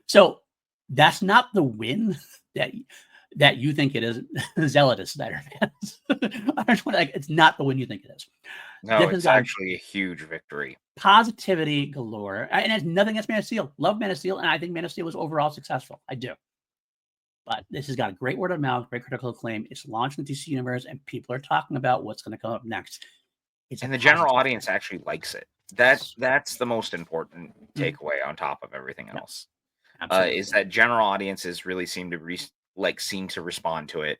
Speaker 2: So that's not the win that you think it is, zealotous Snyder fans. It's not the win you think it is.
Speaker 1: No, it's actually a huge victory.
Speaker 2: Positivity galore. And it's nothing against Man of Steel. Love Man of Steel, and I think Man of Steel was overall successful. I do. But this has got a great word of mouth, great critical acclaim. It's launched in the DC universe, and people are talking about what's going to come up next.
Speaker 1: And the general audience actually likes it. That's the most important takeaway on top of everything else. Is that general audiences really seem to respond to it.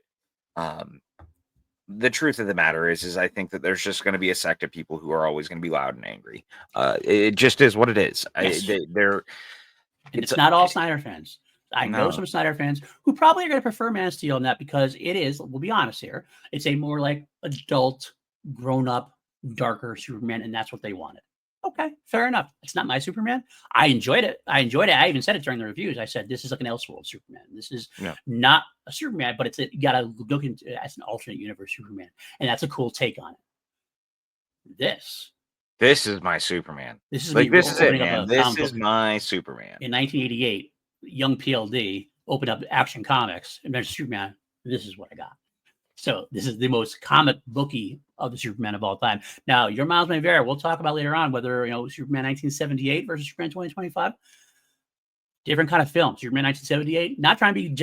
Speaker 1: The truth of the matter is I think that there's just going to be a sect of people who are always going to be loud and angry. It just is what it is.
Speaker 2: Yes. It's not all Snyder fans. I know some Snyder fans who probably are going to prefer Man of Steel in that, because it is, we'll be honest here, it's a more like adult, grown-up, darker Superman, and that's what they wanted. Okay, fair enough. It's not my Superman. I enjoyed it. I even said it during the reviews. I said, this is like an Elseworld Superman. This is not a Superman, but you got to look into it as an alternate universe Superman. And that's a cool take on it. This is my Superman. This is it, man.
Speaker 1: This is my Superman.
Speaker 2: In 1988, young PLD opened up Action Comics and there's Superman. This is what I got. So this is the most comic booky of the Superman of all time. Now, your miles may vary. We'll talk about later on whether, Superman 1978 versus Superman 2025. Different kind of film. Superman 1978, not trying to be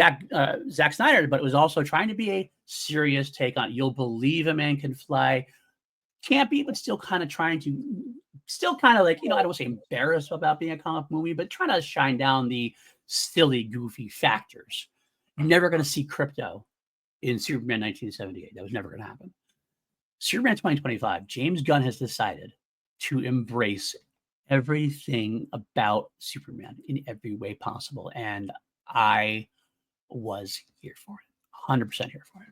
Speaker 2: Zack Snyder, but it was also trying to be a serious take on You'll Believe a Man Can Fly. Campy, but still kind of trying to, I don't want to say embarrassed about being a comic movie, but trying to shine down the silly, goofy factors. You're never going to see Crypto in Superman 1978. That was never going to happen. Superman 2025, James Gunn has decided to embrace everything about Superman in every way possible. And I was here for it. 100% here for it.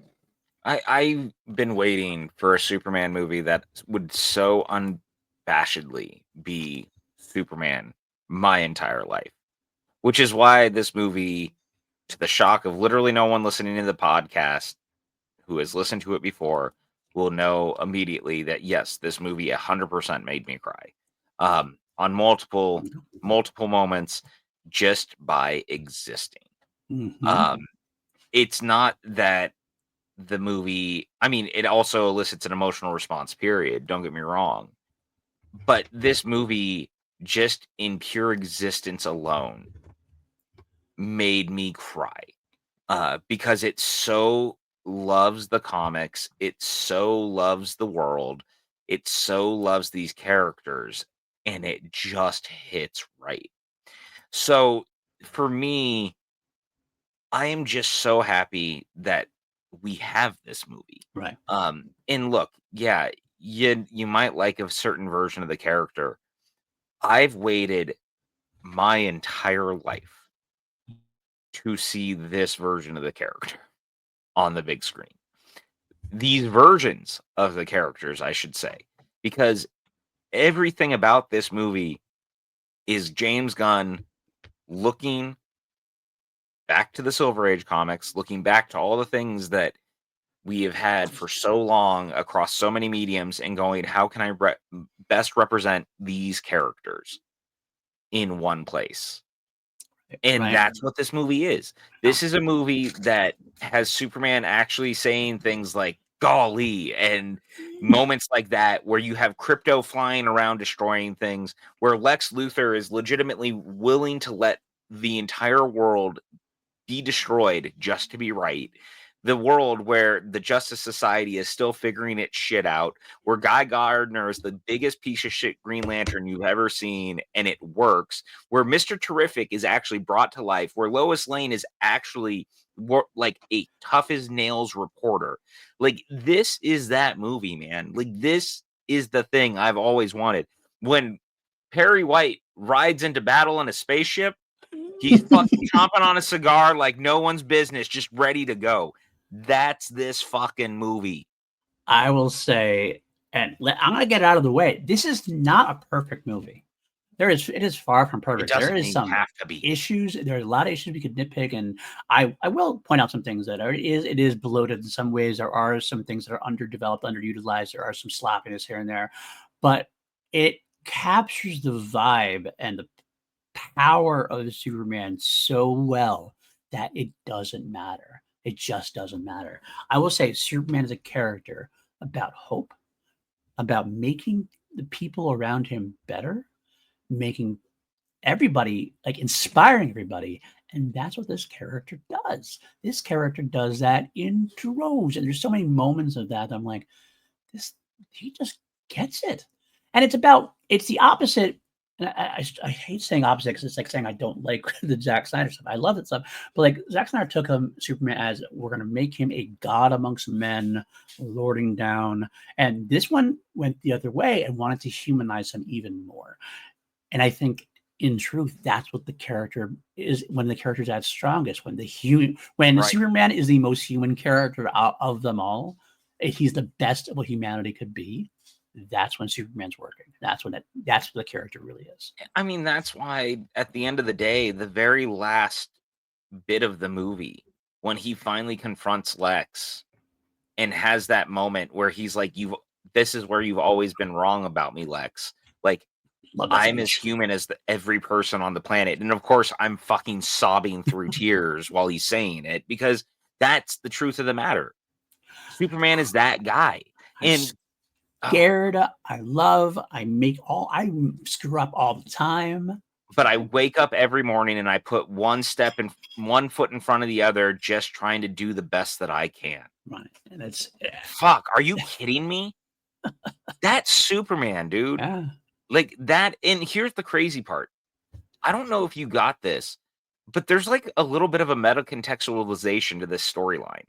Speaker 1: I've been waiting for a Superman movie that would so unabashedly be Superman my entire life, which is why this movie, to the shock of literally no one listening to the podcast who has listened to it before, will know immediately that, yes, this movie 100% made me cry on multiple moments just by existing.
Speaker 2: Mm-hmm.
Speaker 1: It's not that the movie, it also elicits an emotional response, period. Don't get me wrong. But this movie, just in pure existence alone, made me cry because it so loves the comics. It so loves the world. It so loves these characters, and it just hits right. So for me, I am just so happy that we have this movie.
Speaker 2: Right.
Speaker 1: And look, yeah, you might like a certain version of the character. I've waited my entire life to see this version of the character on the big screen. These versions of the characters, I should say, because everything about this movie is James Gunn looking back to the Silver Age comics, looking back to all the things that we have had for so long across so many mediums and going, how can I best represent these characters in one place? And
Speaker 2: Right.
Speaker 1: that's what this movie is.
Speaker 2: Oh.
Speaker 1: This is a movie that has Superman actually saying things like golly and moments like that where you have crypto flying around destroying things, where Lex Luthor is legitimately willing to let the entire world be destroyed just to be right. The world where the Justice Society is still figuring its shit out, where Guy Gardner is the biggest piece of shit Green Lantern you've ever seen, and it works, where Mr. Terrific is actually brought to life, where Lois Lane is actually like a tough as nails reporter. Like, this is that movie, man. Like, this is the thing I've always wanted. When Perry White rides into battle in a spaceship, he's fucking chomping on a cigar like no one's business, just ready to go. That's this fucking movie.
Speaker 2: I will say, and I'm gonna get it out of the way. This is not a perfect movie. It is far from
Speaker 1: It
Speaker 2: perfect. There
Speaker 1: doesn't
Speaker 2: is
Speaker 1: even
Speaker 2: some
Speaker 1: have to be.
Speaker 2: issues. There are a lot of issues we could nitpick, and I will point out some things that it is bloated in some ways. There are some things that are underdeveloped, underutilized. There are some sloppiness here and there, but it captures the vibe and the power of Superman so well that it doesn't matter. It just doesn't matter. I will say Superman is a character about hope, about making the people around him better, making everybody, like, inspiring everybody. And that's what this character does. This character does that in droves. And there's so many moments of that. I'm like, this, he just gets it. And it's the opposite. And I hate saying opposite because it's like saying I don't like the Zack Snyder stuff. I love that stuff. But like Zack Snyder took him, Superman, as we're going to make him a god amongst men, lording down. And this one went the other way and wanted to humanize him even more. And I think in truth, that's what the character is when the character's at strongest, when
Speaker 1: Right.
Speaker 2: Superman is the most human character of them all, he's the best of what humanity could be. That's when Superman's working. That's what the character really is.
Speaker 1: I mean, that's why at the end of the day, the very last bit of the movie, when he finally confronts Lex and has that moment where he's like, this is where you've always been wrong about me, Lex. Like,
Speaker 2: Love that so
Speaker 1: I'm as
Speaker 2: much.
Speaker 1: human as every person on the planet. And of course, I'm fucking sobbing through tears while he's saying it because that's the truth of the matter. Superman is that guy.
Speaker 2: I'm
Speaker 1: And oh,
Speaker 2: scared. I screw up all the time.
Speaker 1: but I wake up every morning and I put one foot in front of the other, just trying to do the best that I can.
Speaker 2: Right. And
Speaker 1: Fuck, are you kidding me? That's Superman, dude.
Speaker 2: yeah.
Speaker 1: Like that. And here's the crazy part. I don't know if you got this, but there's like a little bit of a meta contextualization to this storyline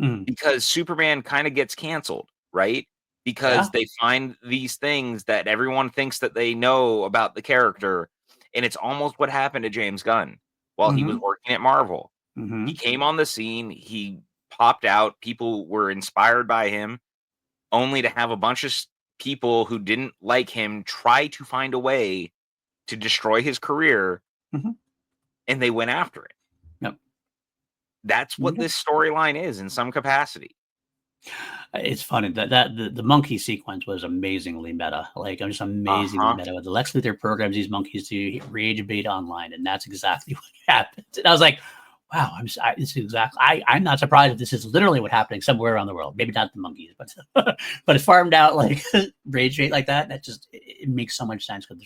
Speaker 2: Mhm.
Speaker 1: because Superman kind of gets canceled, right? Because
Speaker 2: Yeah.
Speaker 1: they find these things that everyone thinks that they know about the character. And it's almost what happened to James Gunn while he was
Speaker 2: Mhm.
Speaker 1: working at Marvel. He
Speaker 2: Mhm.
Speaker 1: came on the scene, he popped out, people were inspired by him, only to have a bunch of people who didn't like him try to find a way to destroy his career,
Speaker 2: Mhm.
Speaker 1: and they went after it.
Speaker 2: Yep.
Speaker 1: That's what
Speaker 2: Okay.
Speaker 1: this storyline is in some capacity.
Speaker 2: It's funny that the monkey sequence was amazingly meta. Like, I'm just amazingly
Speaker 1: Uh-huh.
Speaker 2: meta. With the Lex Luthor programs these monkeys to rage bait online, and that's exactly what happened. And I was like, wow, this is exactly. I'm not surprised if this is literally what happening somewhere around the world. Maybe not the monkeys, but but it's farmed out like rage bait like that. That just it makes so much sense because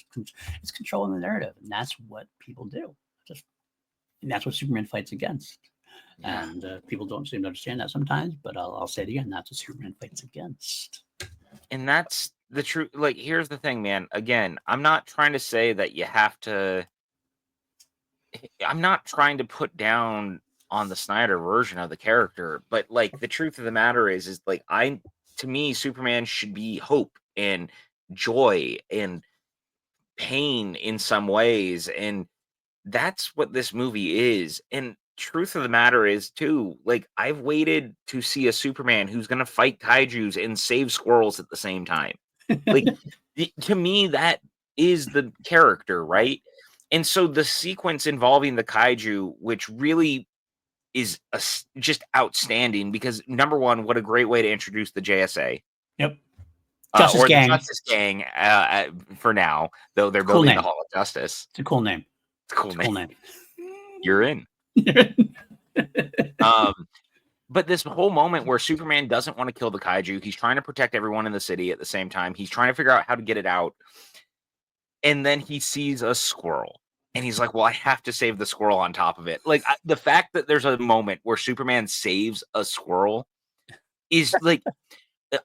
Speaker 2: it's controlling the narrative, and that's what people do. Just and that's what Superman fights against.
Speaker 1: Yeah.
Speaker 2: And people don't seem to understand that sometimes, but I'll say it again. That's what Superman fights against.
Speaker 1: And that's the truth. Like, here's the thing, man. Again, I'm not trying to say that you have to I'm not trying to put down on the Snyder version of the character, but like the truth of the matter is like to me, Superman should be hope and joy and pain in some ways. And that's what this movie is. And truth of the matter is too, like, I've waited to see a Superman who's gonna fight kaijus and save squirrels at the same time. Like, to me, that is the character, right? And so the sequence involving the kaiju, which really is just outstanding because number one, what a great way to introduce the JSA.
Speaker 2: Yep. Justice
Speaker 1: Or the
Speaker 2: Gang.
Speaker 1: Justice Gang, for now, though they're
Speaker 2: Cool
Speaker 1: building the
Speaker 2: name.
Speaker 1: Hall of Justice.
Speaker 2: It's a cool name.
Speaker 1: It's a cool
Speaker 2: It's a cool
Speaker 1: name.
Speaker 2: name.
Speaker 1: You're in. But this whole moment where Superman doesn't want to kill the kaiju, he's trying to protect everyone in the city at the same time. He's trying to figure out how to get it out. And then he sees a squirrel. And he's like, well, I have to save the squirrel on top of it. Like, the fact that there's a moment where Superman saves a squirrel is like,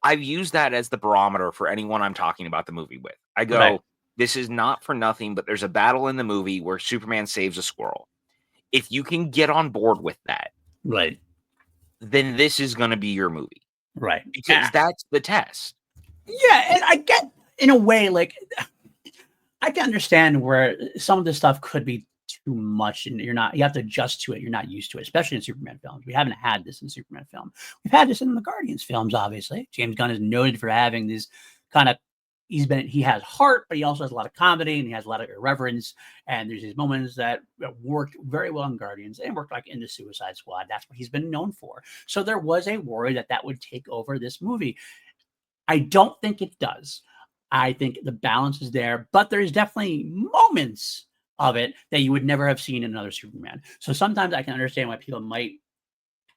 Speaker 1: I've used that as the barometer for anyone I'm talking about the movie with. I go,
Speaker 2: Right.
Speaker 1: this is not for nothing, but there's a battle in the movie where Superman saves a squirrel. If you can get on board with that,
Speaker 2: Right.
Speaker 1: then this is going to be your movie.
Speaker 2: Right.
Speaker 1: Because that's the test.
Speaker 2: Yeah, and I get, in a way, like, I can understand where some of this stuff could be too much, and you have to adjust to it. You're not used to it, especially in Superman films. We haven't had this in Superman film. We've had this in the Guardians films, obviously. James Gunn is noted for having these kind of, he has heart, but he also has a lot of comedy and he has a lot of irreverence. And there's these moments that worked very well in Guardians and worked like in the Suicide Squad. That's what he's been known for. So there was a worry that that would take over this movie. I don't think it does. I think the balance is there, but there's definitely moments of it that you would never have seen in another Superman. So sometimes I can understand why people might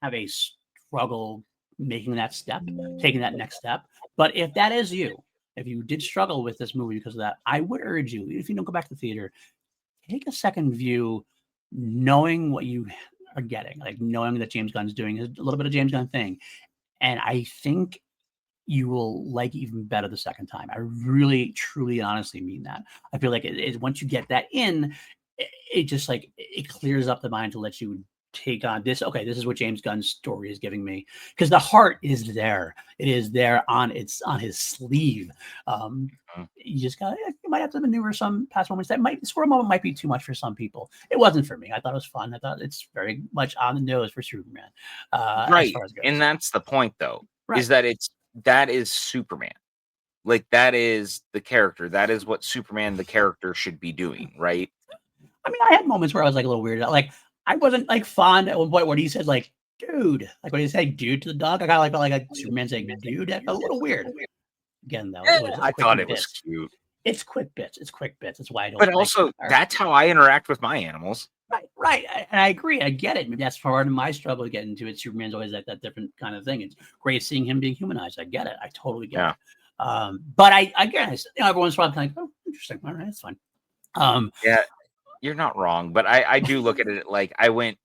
Speaker 2: have a struggle making that step, taking that next step. But if that is you, if you did struggle with this movie because of that, I would urge you, if you don't go back to the theater, take a second view, knowing what you are getting, like knowing that James Gunn's doing a little bit of James Gunn thing. And I think you will like even better the second time. I really, truly, honestly mean that. I feel like it once you get that in, it just like it clears up the mind to let you take on this. Okay, this is what James Gunn's story is giving me because the heart is there. It is there on his sleeve. You just got you might have to maneuver some past moments that might the squirrel moment might be too much for some people. It wasn't for me. I thought it was fun. I thought it's very much on the nose for Superman.
Speaker 1: Right.
Speaker 2: As far as it goes.
Speaker 1: And that's the point though,
Speaker 2: Right.
Speaker 1: is that that is Superman. Like that is the character. That is what Superman, the character, should be doing, right?
Speaker 2: I mean, I had moments where I was like a little weirded out. Like I wasn't like fond at one point when he said like dude, like when he said dude to the dog. I kind of like felt like a Superman saying dude. That felt a little weird. Again, though, it was
Speaker 1: I thought it was cute.
Speaker 2: It's quick bits. It's quick bits. That's why I don't.
Speaker 1: But also, that's how I interact with my animals.
Speaker 2: Right. And I agree. I get it. Maybe that's part of my struggle to get into it. Superman's always like that different kind of thing. It's great seeing him being humanized. I get it. I totally get it. But I guess every once in a while, I'm kind of like, oh, interesting. All right, that's fine.
Speaker 1: Yeah, you're not wrong. But I do look at it like I went,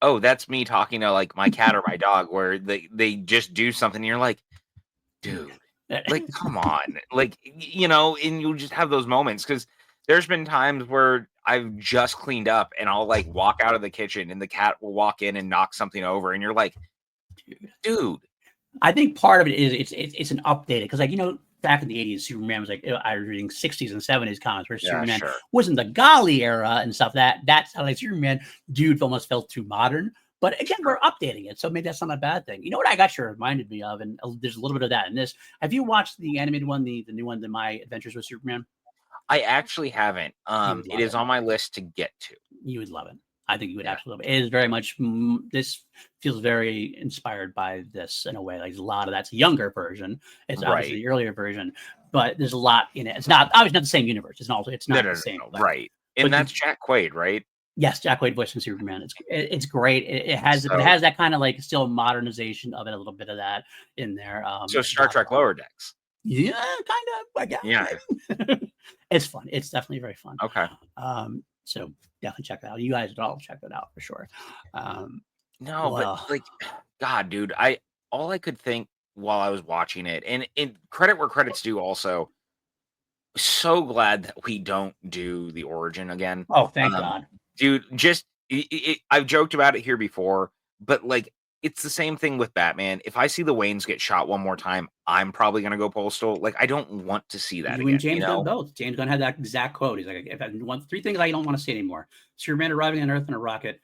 Speaker 1: oh, that's me talking to like my cat or my dog, where they just do something. And you're like, dude, like, come on, like, and you'll just have those moments because there's been times where I've just cleaned up and I'll like walk out of the kitchen and the cat will walk in and knock something over, and you're like, dude.
Speaker 2: I think part of it is it's an updated because like back in the 80s, Superman was like I was reading 60s and 70s comics where Superman wasn't the golly era and stuff. That's how like Superman dude almost felt too modern. But again, we're updating it, so maybe that's not a bad thing. You know what I got you reminded me of, and there's a little bit of that in this. Have you watched the animated one, the new one, My Adventures with Superman?
Speaker 1: I actually haven't. It is on my list to get to.
Speaker 2: You would love it. I think you would absolutely love it. It is very much, this feels very inspired by this in a way. Like a lot of that's a younger version. It's obviously the earlier version, but there's a lot in it. It's not obviously not the same universe. It's not the same.
Speaker 1: Right. And that's Jack Quaid, right?
Speaker 2: Yes, Jack Quaid voicing Superman. It's great. It has that kind of like still modernization of it, a little bit of that in there.
Speaker 1: So Star Trek Lower Decks.
Speaker 2: Yeah, kind of. I guess.
Speaker 1: Yeah.
Speaker 2: It's fun. It's definitely very fun.
Speaker 1: Okay.
Speaker 2: So definitely check that out. You guys would all check that out for sure.
Speaker 1: But like, God, dude, all I could think while I was watching it, and credit where credit's due also, so glad that we don't do the origin again.
Speaker 2: Oh, thank God.
Speaker 1: Dude, just I've joked about it here before, but like it's the same thing with Batman. If I see the Waynes get shot one more time, I'm probably gonna go postal. Like I don't want to see that.
Speaker 2: You and James Gunn both. James Gunn had that exact quote. He's like, if I want 3 things I don't want to see anymore: Superman arriving on Earth in a rocket,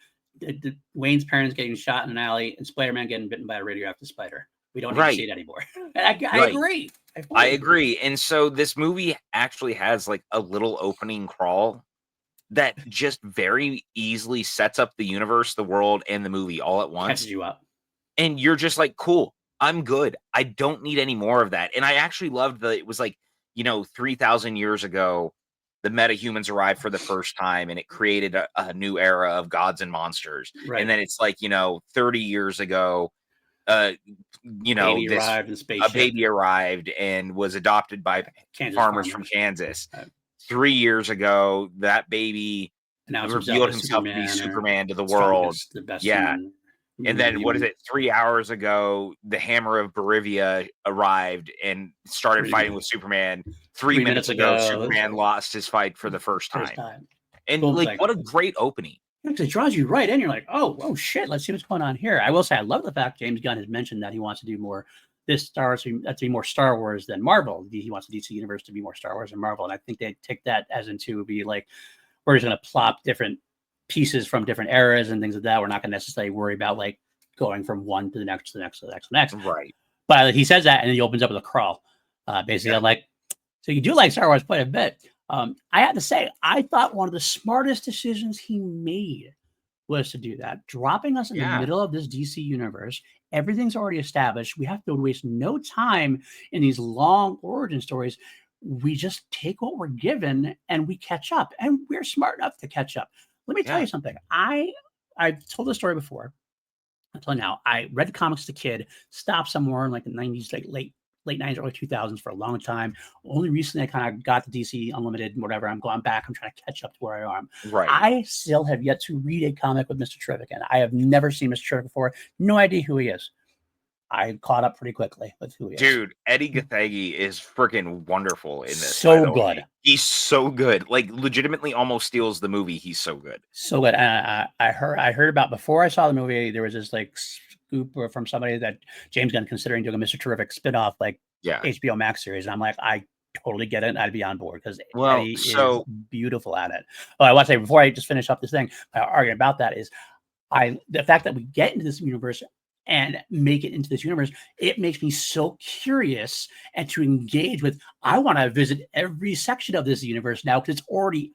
Speaker 2: Wayne's parents getting shot in an alley and Spider-Man getting bitten by a radioactive spider. We don't need to see
Speaker 1: Right.
Speaker 2: it anymore. I
Speaker 1: Right.
Speaker 2: agree.
Speaker 1: I agree. And so this movie actually has like a little opening crawl that just very easily sets up the universe, the world, and the movie all at once.
Speaker 2: Catches you up.
Speaker 1: And you're just like, cool, I'm good. I don't need any more of that. And I actually loved that it was like, 3,000 years ago, the metahumans arrived for the first time and it created a new era of gods and monsters.
Speaker 2: Right.
Speaker 1: And then it's like, 30 years ago,
Speaker 2: Baby arrived in
Speaker 1: a
Speaker 2: spaceship.
Speaker 1: baby arrived and was adopted by farmers from Kansas. 3 years ago, that baby revealed himself to be Superman to the world.
Speaker 2: The best
Speaker 1: Yeah. And then what is it? 3 hours ago, the Hammer of Barivia arrived and started fighting with Superman. 3 minutes ago, Superman lost his fight for the first time. And like, what a great opening.
Speaker 2: It draws you right in. You're like, oh shit, let's see what's going on here. I will say I love the fact James Gunn has mentioned that he wants to do more to be more Star Wars than Marvel. He wants the DC universe to be more Star Wars than Marvel. And I think they take that as into be like, we're just gonna plop different pieces from different eras and things like that. We're not gonna necessarily worry about like going from one to the next to the next to the next to the next.
Speaker 1: Right.
Speaker 2: But he says that and then he opens up with a crawl. Basically, I'm like, so you do like Star Wars quite a bit. I have to say, I thought one of the smartest decisions he made was to do that, dropping us in the middle of this DC universe. Everything's already established. We have to waste no time in these long origin stories. We just take what we're given and we catch up, and we're smart enough to catch up. Let me tell you something. I've told the story before. Until now, I read the comics as a kid, stopped somewhere in like the 90s, like late 90s, early 2000s for a long time. Only recently I kind of got the DC Unlimited and whatever. I'm going back. I'm trying to catch up to where I am.
Speaker 1: Right.
Speaker 2: I still have yet to read a comic with Mr. Terrific, and I have never seen Mr. Terrific before. No idea who he is. I caught up pretty quickly with who he is.
Speaker 1: Dude, Eddie Gathegi is freaking wonderful in this.
Speaker 2: So good.
Speaker 1: He's so good. Like, legitimately almost steals the movie. He's so good.
Speaker 2: So good. I heard about, before I saw the movie, there was this like scoop from somebody that James Gunn considering doing a Mr. Terrific spinoff, like HBO Max series. And I'm like, I totally get it. I'd be on board because Eddie is beautiful at it. Oh, I want to say before I just finish up this thing, my argument about that is the fact that we get into this universe and make it into this universe, it makes me so curious and to engage with. I want to visit every section of this universe now because it's already.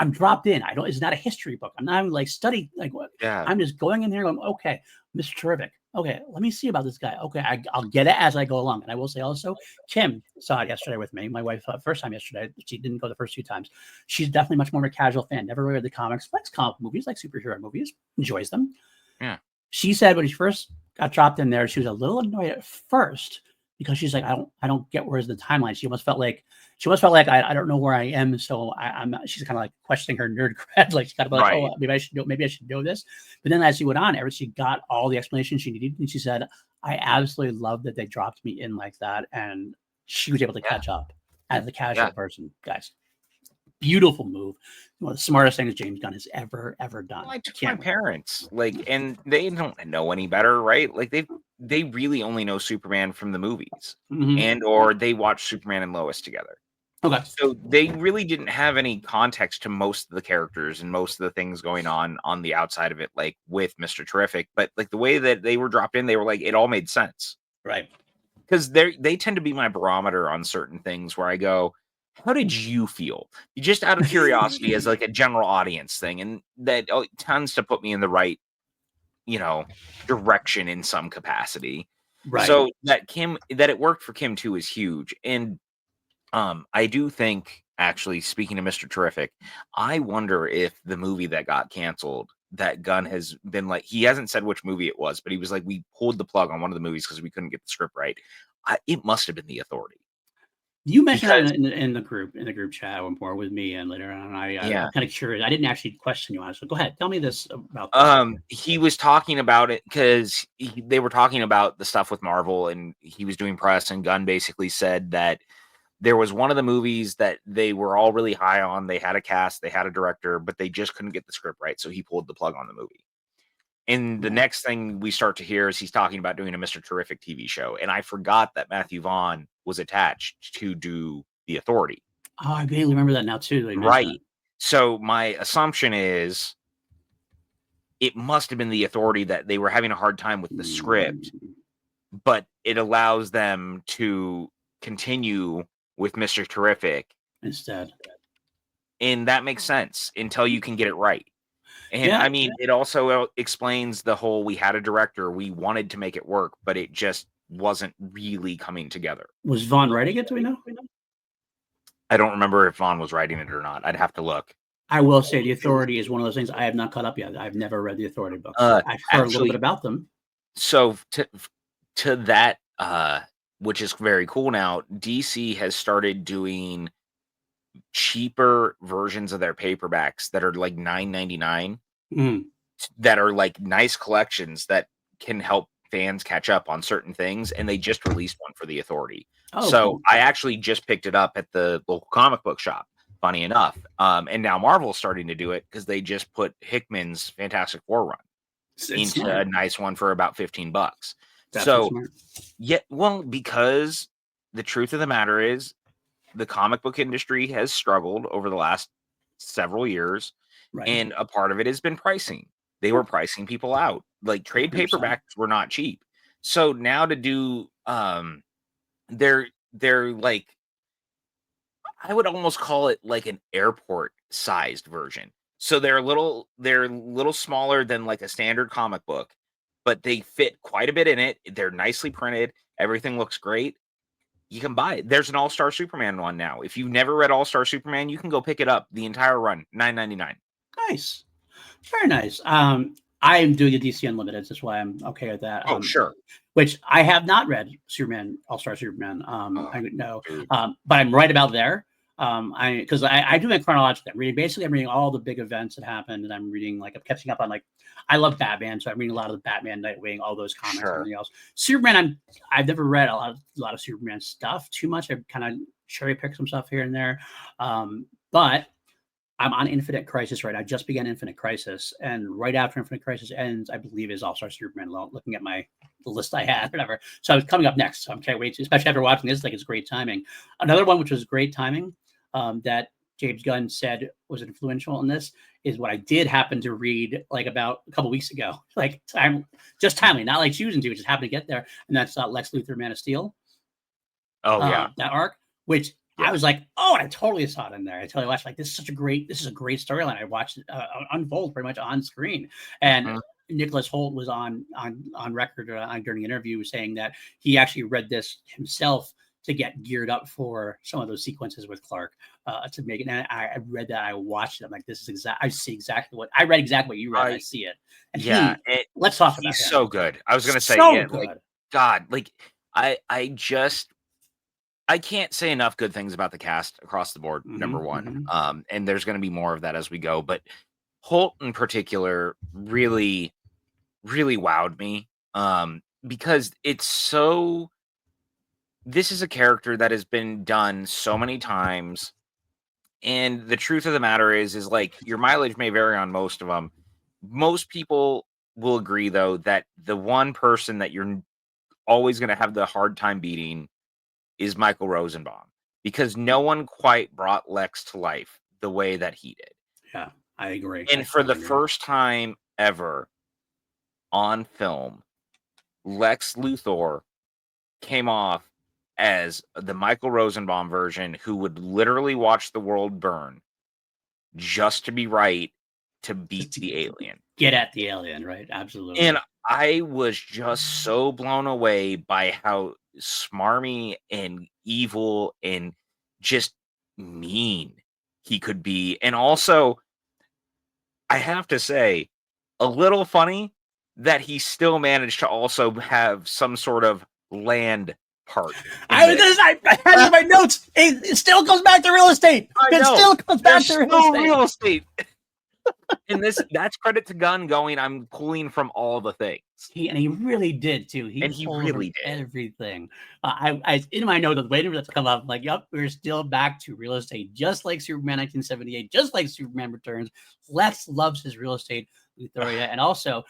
Speaker 2: I'm dropped in. It's not a history book. I'm not even like studying like what.
Speaker 1: Yeah.
Speaker 2: I'm just going in there going, okay, Mr. Terrific. Okay, let me see about this guy. Okay, I'll get it as I go along. And I will say also, Kim saw it yesterday with me. My wife saw it first time yesterday. She didn't go the first 2 times. She's definitely much more of a casual fan. Never read the comics. Likes comic movies, like superhero movies. Enjoys them.
Speaker 1: Yeah.
Speaker 2: She said when she first got dropped in there, she was a little annoyed at first because she's like, I don't get where's the timeline. She almost felt like I don't know where I am. So I'm not, she's kind of like questioning her nerd cred. Like she got about, oh, maybe I should know this. But then as she went on, she got all the explanations she needed. And she said, I absolutely love that they dropped me in like that. And she was able to catch up as a casual person, guys. Beautiful move. One of the smartest things James Gunn has ever done.
Speaker 1: Well, I took my parents, and they don't know any better, right? Like they really only know Superman from the movies, and or they watch Superman and Lois together.
Speaker 2: Okay.
Speaker 1: So they really didn't have any context to most of the characters and most of the things going on the outside of it, like with Mr. Terrific. But like the way that they were dropped in, they were like, it all made sense.
Speaker 2: Right.
Speaker 1: Because they tend to be my barometer on certain things where I go, how did you feel? Just out of curiosity as like a general audience thing. And that tends to put me in the right, direction in some capacity.
Speaker 2: Right.
Speaker 1: So that it worked for Kim too is huge. And I do think, actually, speaking of Mr. Terrific, I wonder if the movie that got canceled, that Gunn has been like, he hasn't said which movie it was, but he was like, we pulled the plug on one of the movies because we couldn't get the script right. It must have been The Authority.
Speaker 2: You mentioned that in the group chat one more with me and later on. I'm kind of curious. I didn't actually question you on it. So go ahead. Tell me this about this.
Speaker 1: He was talking about it because they were talking about the stuff with Marvel and he was doing press, and Gunn basically said that there was one of the movies that they were all really high on. They had a cast, they had a director, but they just couldn't get the script right. So he pulled the plug on the movie. And the next thing we start to hear is he's talking about doing a Mr. Terrific TV show. And I forgot that Matthew Vaughn was attached to do The Authority.
Speaker 2: Oh, I vaguely remember that now too.
Speaker 1: Right. So my assumption is it must have been the Authority that they were having a hard time with the script, but it allows them to continue with Mr. Terrific
Speaker 2: instead.
Speaker 1: and that makes sense until you can get it right. And
Speaker 2: Yeah.
Speaker 1: I mean, it also explains the whole, we had a director, we wanted to make it work, but it just wasn't really coming together.
Speaker 2: Was Vaughn writing it? Do we know?
Speaker 1: I don't remember if Vaughn was writing it or not. I'd have to look.
Speaker 2: I will say The Authority is one of those things I have not caught up yet. I've never read The Authority books. I've heard a little bit about them.
Speaker 1: So to that, which is very cool now, DC has started doing cheaper versions of their paperbacks that are like $9.99 that are like nice collections that can help fans catch up on certain things, and they just released one for The Authority. So cool. I actually just picked it up at the local comic book shop, funny enough. And now Marvel's starting to do it because they just put Hickman's Fantastic Four run into a nice one for about $15. That's so yeah, well, because the truth of the matter is the comic book industry has struggled over the last several years, and a part of it has been pricing. They were pricing people out. Like trade 100%. Paperbacks were not cheap. So now to do they're like, I would almost call it like an airport sized version. So they're a little smaller than like a standard comic book, but they fit quite a bit in it. They're nicely printed. Everything looks great. You can buy it. There's an All-Star Superman one now. If you've never read All-Star Superman, you can go pick it up. The entire run, $9.99.
Speaker 2: Nice. Very nice. I am doing a DC Unlimited. That's why I'm okay with that.
Speaker 1: Oh, sure.
Speaker 2: Which I have not read Superman, All-Star Superman. I know, but I'm right about there. Because I do it chronologically. I'm reading all the big events that happened, and I'm reading I'm catching up on I love Batman, so I'm reading a lot of the Batman, Nightwing, all those comics, and everything else. Superman, I've never read a lot of Superman stuff too much. I've kind of cherry picked some stuff here and there, but I'm on Infinite Crisis right now. I just began Infinite Crisis, and right after Infinite Crisis ends, I believe is All-Star Superman. Looking at the list I had, whatever. So it's coming up next. So I can't wait to, especially after watching this. It's great timing. Another one which was great timing that James Gunn said was influential in this is what I did happen to read about a couple weeks ago. Just timely, not like choosing to, just happened to get there, and that's Lex Luthor, Man of Steel.
Speaker 1: Oh yeah,
Speaker 2: that arc, which. Yeah. I was like, oh, and I totally saw it in there. I totally watched this is a great storyline. I watched it unfold pretty much on screen. And Nicholas Hoult was on record during an interview saying that he actually read this himself to get geared up for some of those sequences with Clark to make it. And I read that, I watched it. I'm like, this is I see exactly what I read, exactly what you read. I see it. And let's talk about that.
Speaker 1: He's so good. I was gonna say, God, I can't say enough good things about the cast across the board, number one. And there's going to be more of that as we go. But Holt in particular really, really wowed me because this is a character that has been done so many times. And the truth of the matter is your mileage may vary on most of them. Most people will agree, though, that the one person that you're always going to have the hard time beating is Michael Rosenbaum, because no one quite brought Lex to life the way that he did.
Speaker 2: Yeah, I agree.
Speaker 1: And for the first time ever on film, Lex Luthor came off as the Michael Rosenbaum version who would literally watch the world burn just to be right to beat the alien.
Speaker 2: Get at the alien, right? Absolutely.
Speaker 1: And I was just so blown away by how smarmy and evil and just mean he could be. And also, I have to say, a little funny that he still managed to also have some sort of land part.
Speaker 2: I had it in my notes. It still comes back to real estate. Still comes back to real estate.
Speaker 1: And that's credit to Gunn going, I'm pulling from all the things.
Speaker 2: He really did too. He really did everything. I in my note, waiting for that to come up. I'm like, yep, we're still back to real estate, just like Superman 1978, just like Superman Returns. Lex loves his real estate, Luthor, and also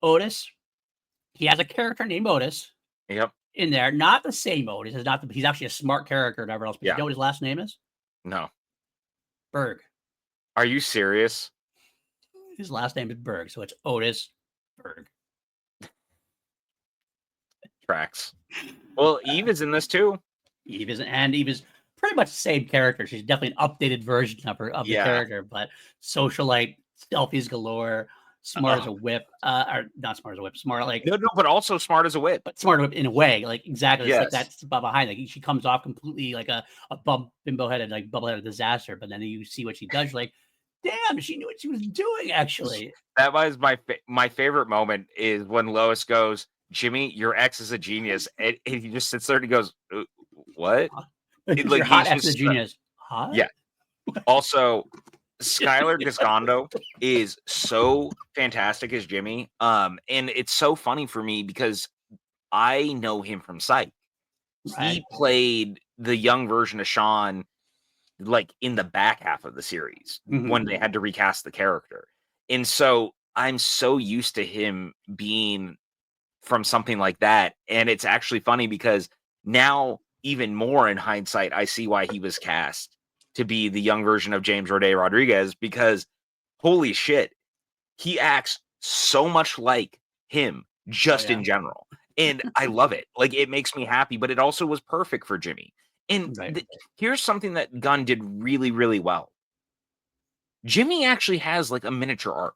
Speaker 2: Otis. He has a character named Otis.
Speaker 1: Yep.
Speaker 2: In there, not the same Otis. He's actually a smart character and everyone else. But you know what his last name is?
Speaker 1: No.
Speaker 2: Berg.
Speaker 1: Are you serious?
Speaker 2: His last name is Berg, so it's Otis Berg.
Speaker 1: Tracks. Well, Eve is in this too.
Speaker 2: Eve is pretty much the same character. She's definitely an updated version of the
Speaker 1: Yeah.
Speaker 2: character, but socialite, stealthies galore, smart as a whip, or not smart as a whip, smart like
Speaker 1: No, but also smart as a whip.
Speaker 2: but smart in a way, like exactly. It's like
Speaker 1: Yes.
Speaker 2: that's behind. Like she comes off completely like a bimbo headed, like bubble headed disaster, but then you see what she does, you're like, damn, she knew what she was doing. Actually,
Speaker 1: That was my favorite moment is when Lois goes, "Jimmy, your ex is a genius," and he just sits there and he goes, "What?"
Speaker 2: your hot ex is a genius. Hot?
Speaker 1: Yeah. Also, Skylar Giscondo is so fantastic as Jimmy. And it's so funny for me because I know him from Psych.
Speaker 2: Right.
Speaker 1: He played the young version of Sean like in the back half of the series when they had to recast the character. And so I'm so used to him being from something like that. And it's actually funny because now, even more in hindsight, I see why he was cast to be the young version of James Roday Rodriguez, because holy shit, he acts so much like him just in general. And I love it. Like, it makes me happy, but it also was perfect for Jimmy. And here's something that Gunn did really, really well. Jimmy actually has like a miniature arc.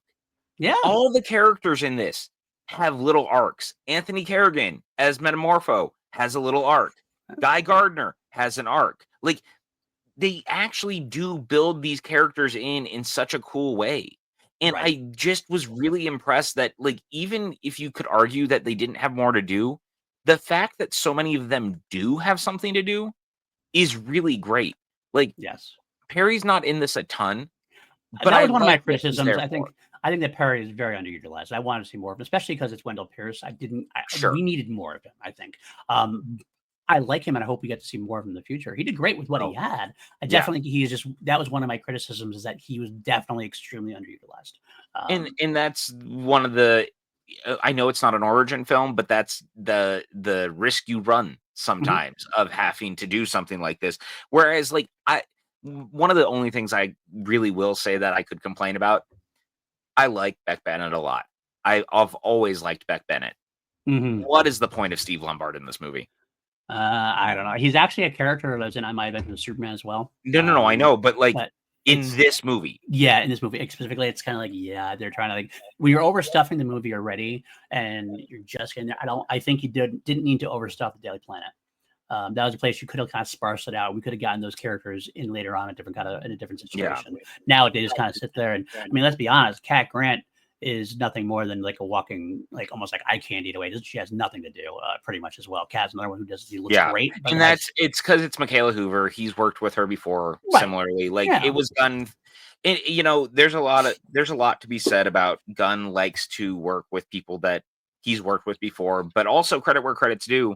Speaker 2: Yeah.
Speaker 1: All the characters in this have little arcs. Anthony Kerrigan as Metamorpho has a little arc. Guy Gardner has an arc. Like, they actually do build these characters in such a cool way. And I just was really impressed that, like, even if you could argue that they didn't have more to do, the fact that so many of them do have something to do is really great. Like,
Speaker 2: yes,
Speaker 1: Perry's not in this a ton, but
Speaker 2: that
Speaker 1: I
Speaker 2: was one of my
Speaker 1: like what he's
Speaker 2: criticisms.
Speaker 1: there
Speaker 2: I
Speaker 1: for.
Speaker 2: think that Perry is very underutilized. I wanted to see more of him, especially because it's Wendell Pierce.
Speaker 1: Sure.
Speaker 2: We needed more of him. I think. I like him, and I hope we get to see more of him in the future. He did great with what he had. I definitely that was one of my criticisms, is that he was definitely extremely underutilized.
Speaker 1: And that's one of the. I know it's not an origin film, but that's the risk you run sometimes of having to do something like this. Whereas, like, one of the only things I really will say that I could complain about, I like Beck Bennett a lot. I've always liked Beck Bennett. What is the point of Steve Lombard in this movie?
Speaker 2: I don't know. He's actually a character that was in I Might Have Been from Superman as well.
Speaker 1: No, I know, but like in this movie.
Speaker 2: Yeah, in this movie specifically, it's kind of like, they're trying to, like, we were overstuffing the movie already, and you're just getting there. I think you didn't need to overstuff the Daily Planet. That was a place you could have kind of sparsed it out. We could have gotten those characters in later on in a different situation. Now they just kind of sit there, and I mean, let's be honest, Cat Grant is nothing more than like a walking, like almost like eye candy in a way. She has nothing to do, pretty much as well. Cat's another one who does. He looks great, but
Speaker 1: and it's because it's Michaela Hoover. He's worked with her before, similarly. Like it was Gunn. And, you know, there's a lot to be said about Gunn likes to work with people that he's worked with before, but also credit where credit's due.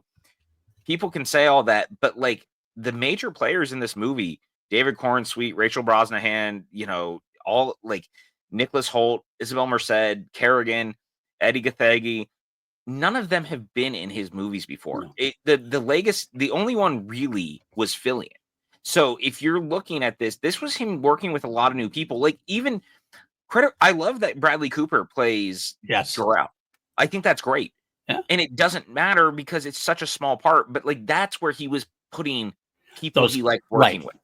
Speaker 1: People can say all that, but like the major players in this movie, David Cornsweet, Rachel Brosnahan, you know, all like Nicholas Hoult, Isabel Merced, Kerrigan, Eddie Gathegi, none of them have been in his movies before. The only one really was Fillion. So if you're looking at this was him working with a lot of new people. Like, even credit, I love that Bradley Cooper plays Jor-El. I think that's great.
Speaker 2: Yeah.
Speaker 1: And it doesn't matter because it's such a small part, but like that's where he was putting people he liked working with.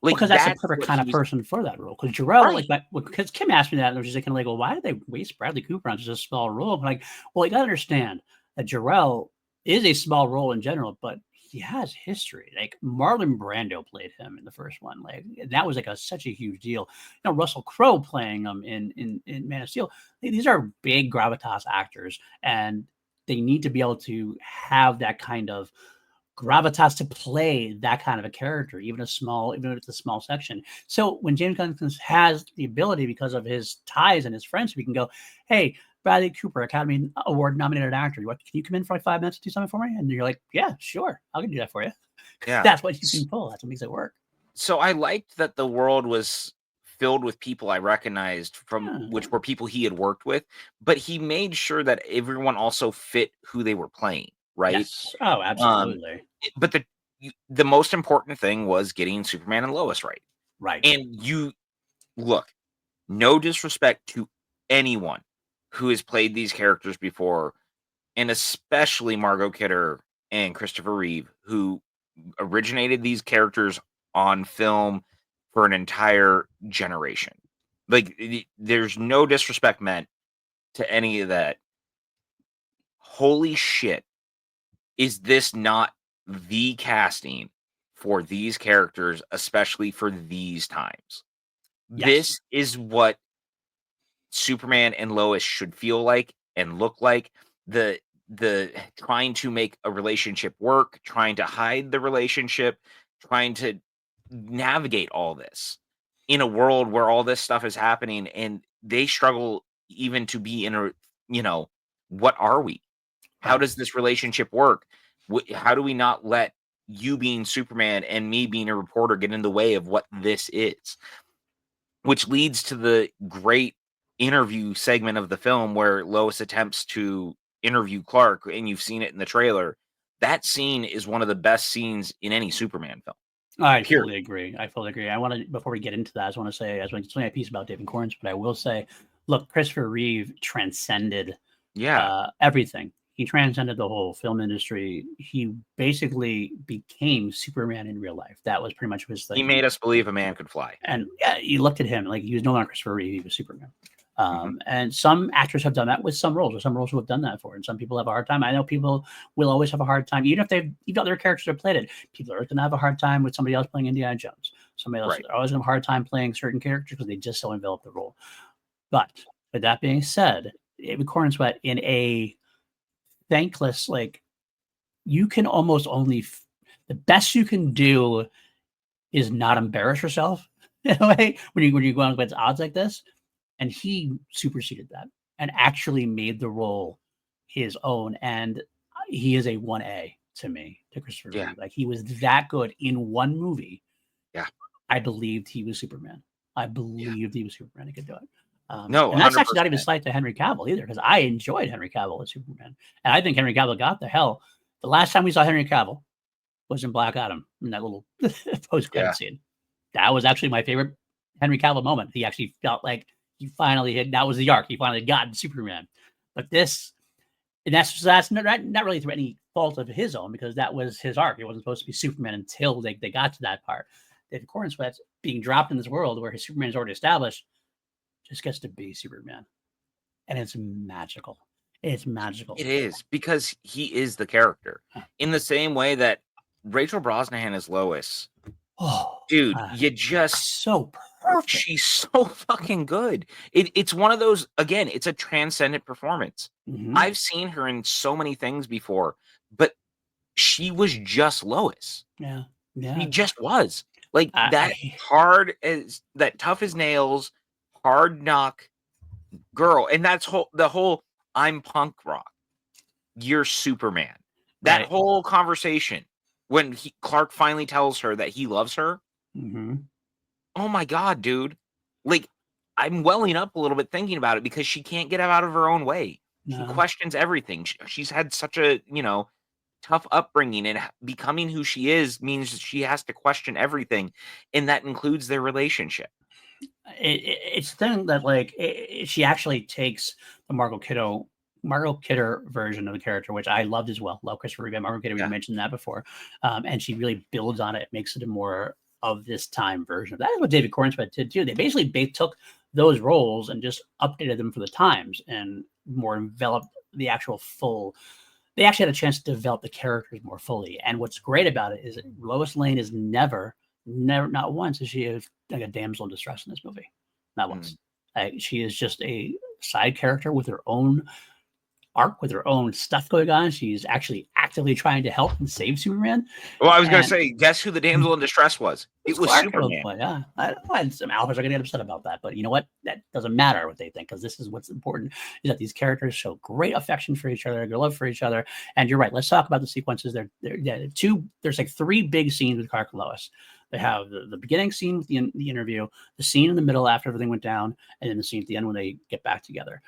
Speaker 1: Like,
Speaker 2: because that's the perfect kind of person for that role. Because Jor-El, because Kim asked me that, and I was just kind of like, well, why did they waste Bradley Cooper on just a small role? I'm like, well, you got to understand that Jor-El is a small role in general, but he has history. Like Marlon Brando played him in the first one. Like that was like such a huge deal. You know, Russell Crowe playing him in Man of Steel. These are big gravitas actors, and they need to be able to have that kind of gravitas to play that kind of a character, even if it's a small section. So when James Gunn has the ability, because of his ties and his friends, we can go, hey, Bradley Cooper, Academy Award nominated actor, can you come in for like 5 minutes and do something for me? And you're like, yeah, sure, I can do that for you.
Speaker 1: Yeah,
Speaker 2: that's what you can pull. That's what makes it work.
Speaker 1: So I liked that the world was filled with people I recognized from which were people he had worked with, but he made sure that everyone also fit who they were playing, right?
Speaker 2: Yes. Oh, absolutely.
Speaker 1: But the most important thing was getting Superman and Lois right.
Speaker 2: Right.
Speaker 1: And you look, no disrespect to anyone who has played these characters before, and especially Margot Kidder and Christopher Reeve, who originated these characters on film for an entire generation. Like, there's no disrespect meant to any of that. Holy shit. Is this not the casting for these characters, especially for these times?
Speaker 2: Yes.
Speaker 1: This is what Superman and Lois should feel like and look like. The trying to make a relationship work, trying to hide the relationship, trying to navigate all this in a world where all this stuff is happening, and they struggle even to be in a, what are we? How
Speaker 2: Right.
Speaker 1: does this relationship work? How do we not let you being Superman and me being a reporter get in the way of what this is? Which leads to the great interview segment of the film where Lois attempts to interview Clark, and you've seen it in the trailer. That scene is one of the best scenes in any Superman film.
Speaker 2: I
Speaker 1: Period.
Speaker 2: fully agree. I fully agree. I want to, before we get into that, I just want to say, as it's only a piece about David Corns, but I will say, look, Christopher Reeve transcended
Speaker 1: Yeah.
Speaker 2: everything. He transcended the whole film industry. He basically became Superman in real life. That was pretty much his
Speaker 1: He
Speaker 2: thing.
Speaker 1: made us believe a man could fly.
Speaker 2: And yeah, you looked at him like he was no longer Christopher Reeve, he was Superman.
Speaker 1: Mhm.
Speaker 2: And some actors have done that with some roles, or some roles who have done that for, and some people have a hard time. I know people will always have a hard time, even if even other characters have played it. People are going to have a hard time with somebody else playing Indiana Jones. Somebody else
Speaker 1: Right.
Speaker 2: are always going to have a hard time playing certain characters because they just don't envelop the role. But with that being said, David Cornsweet in a thankless, like you can almost only the best you can do is not embarrass yourself in a way when you go on against odds like this. And he superseded that and actually made the role his own. And he is a 1A to me, to Christopher
Speaker 1: Yeah.
Speaker 2: Reeve. Like he was that good in one movie.
Speaker 1: Yeah.
Speaker 2: I believed he was Superman. I
Speaker 1: Yeah.
Speaker 2: believed he was Superman. He could do it.
Speaker 1: No,
Speaker 2: And that's actually not
Speaker 1: 100%.
Speaker 2: even slight to Henry Cavill either, because I enjoyed Henry Cavill as Superman. And I think Henry Cavill got the hell. The last time we saw Henry Cavill was in Black Adam, in that little post-credit
Speaker 1: Yeah.
Speaker 2: scene. That was actually my favorite Henry Cavill moment. He actually felt like he finally had, that was the arc. He finally had gotten Superman. But this, and that's not really through any fault of his own, because that was his arc. He wasn't supposed to be Superman until they got to that part. David Cornsweet's being dropped in this world where his Superman is already established, just gets to be Superman. And it's magical. It's magical.
Speaker 1: It is, because he is the character. In the same way that Rachel Brosnahan is Lois.
Speaker 2: Oh,
Speaker 1: dude, you just
Speaker 2: so perfect.
Speaker 1: She's so fucking good. It's one of those, again, it's a transcendent performance.
Speaker 2: Mhm.
Speaker 1: I've seen her in so many things before, but she was just Lois.
Speaker 2: Yeah.
Speaker 1: She
Speaker 2: Yeah.
Speaker 1: just was. Like that that tough as nails, hard knock girl. And that's the whole I'm punk rock. You're Superman. That
Speaker 2: Right.
Speaker 1: whole conversation when Clark finally tells her that he loves her.
Speaker 2: Mhm.
Speaker 1: Oh my god, dude. Like, I'm welling up a little bit thinking about it because she can't get out of her own way. She
Speaker 2: No.
Speaker 1: questions everything. She's had such a, tough upbringing, and becoming who she is means that she has to question everything, and that includes their relationship.
Speaker 2: It's the thing that like she actually takes the Margot Kidder version of the character, which I loved as well. Love Christopher Reeve, Margot Kidder. We
Speaker 1: Yeah.
Speaker 2: mentioned that before, and she really builds on it, makes it a more of this time version. That is what David Cornsweet did too. They basically took those roles and just updated them for the times and more enveloped the actual full. They actually had a chance to develop the characters more fully. And what's great about it is that Lois Lane is never, not once is she like a damsel in distress in this movie. Not once. She is just a side character with her own arc, with her own stuff going on. She's actually actively trying to help and save Superman.
Speaker 1: Well, I was going to say, guess who the damsel in distress was? It was
Speaker 2: Clark
Speaker 1: Superman.
Speaker 2: Yeah, I know, and some alphas are going to get upset about that, but you know what? That doesn't matter what they think, because this is what's important: is that these characters show great affection for each other, great love for each other. And you're right. Let's talk about the sequences. There's like three big scenes with Clark and Lois. They have the beginning scene with the interview, the scene in the middle after everything went down, and then the scene at the end when they get back together.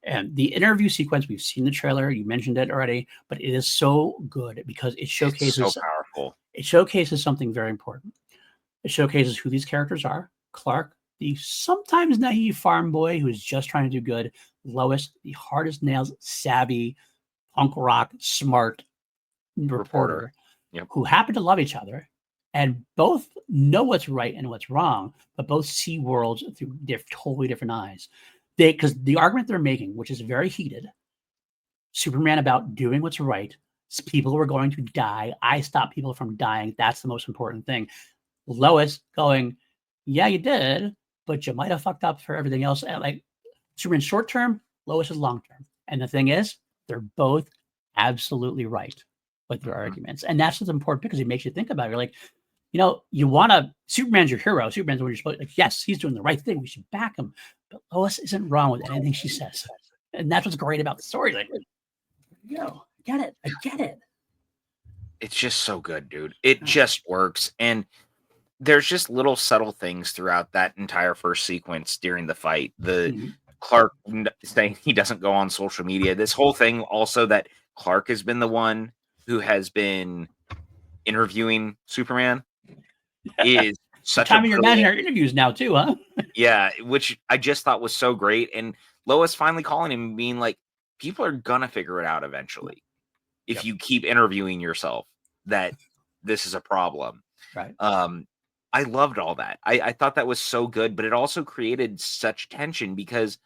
Speaker 2: And the interview sequence, we've seen the trailer, you mentioned it already, but it is so good because it showcases
Speaker 1: It's so powerful.
Speaker 2: It showcases something very important. It showcases who these characters are: Clark, the sometimes naive farm boy who is just trying to do good. Lois, the hardest nails, savvy, punk rock, smart reporter
Speaker 1: Yep.
Speaker 2: who happen to love each other and both know what's right and what's wrong, but both see worlds through totally different eyes. Because the argument they're making, which is very heated, Superman about doing what's right. People were going to die. I stop people from dying. That's the most important thing. Lois going, yeah, you did, but you might have fucked up for everything else. And like Superman short term, Lois is long term. And the thing is, they're both absolutely right with their arguments. And that's what's important because it makes you think about it. You're like, you want to, Superman's your hero. Superman's what you're supposed to, like, yes, he's doing the right thing. We should back him. But Lois isn't wrong with anything she says. And that's what's great about the story. Like, I get it.
Speaker 1: It's just so good, dude. It just works. And there's just little subtle things throughout that entire first sequence during the fight. The Clark saying he doesn't go on social media. This whole thing also that Clark has been the one who has been interviewing Superman is such
Speaker 2: time of your imaginary interviews now too, huh?
Speaker 1: Yeah, which I just thought was so great. And Lois finally calling him, being like, people are gonna figure it out eventually if you keep interviewing yourself that this is a problem.
Speaker 2: Right.
Speaker 1: I loved all that. I thought that was so good, but it also created such tension because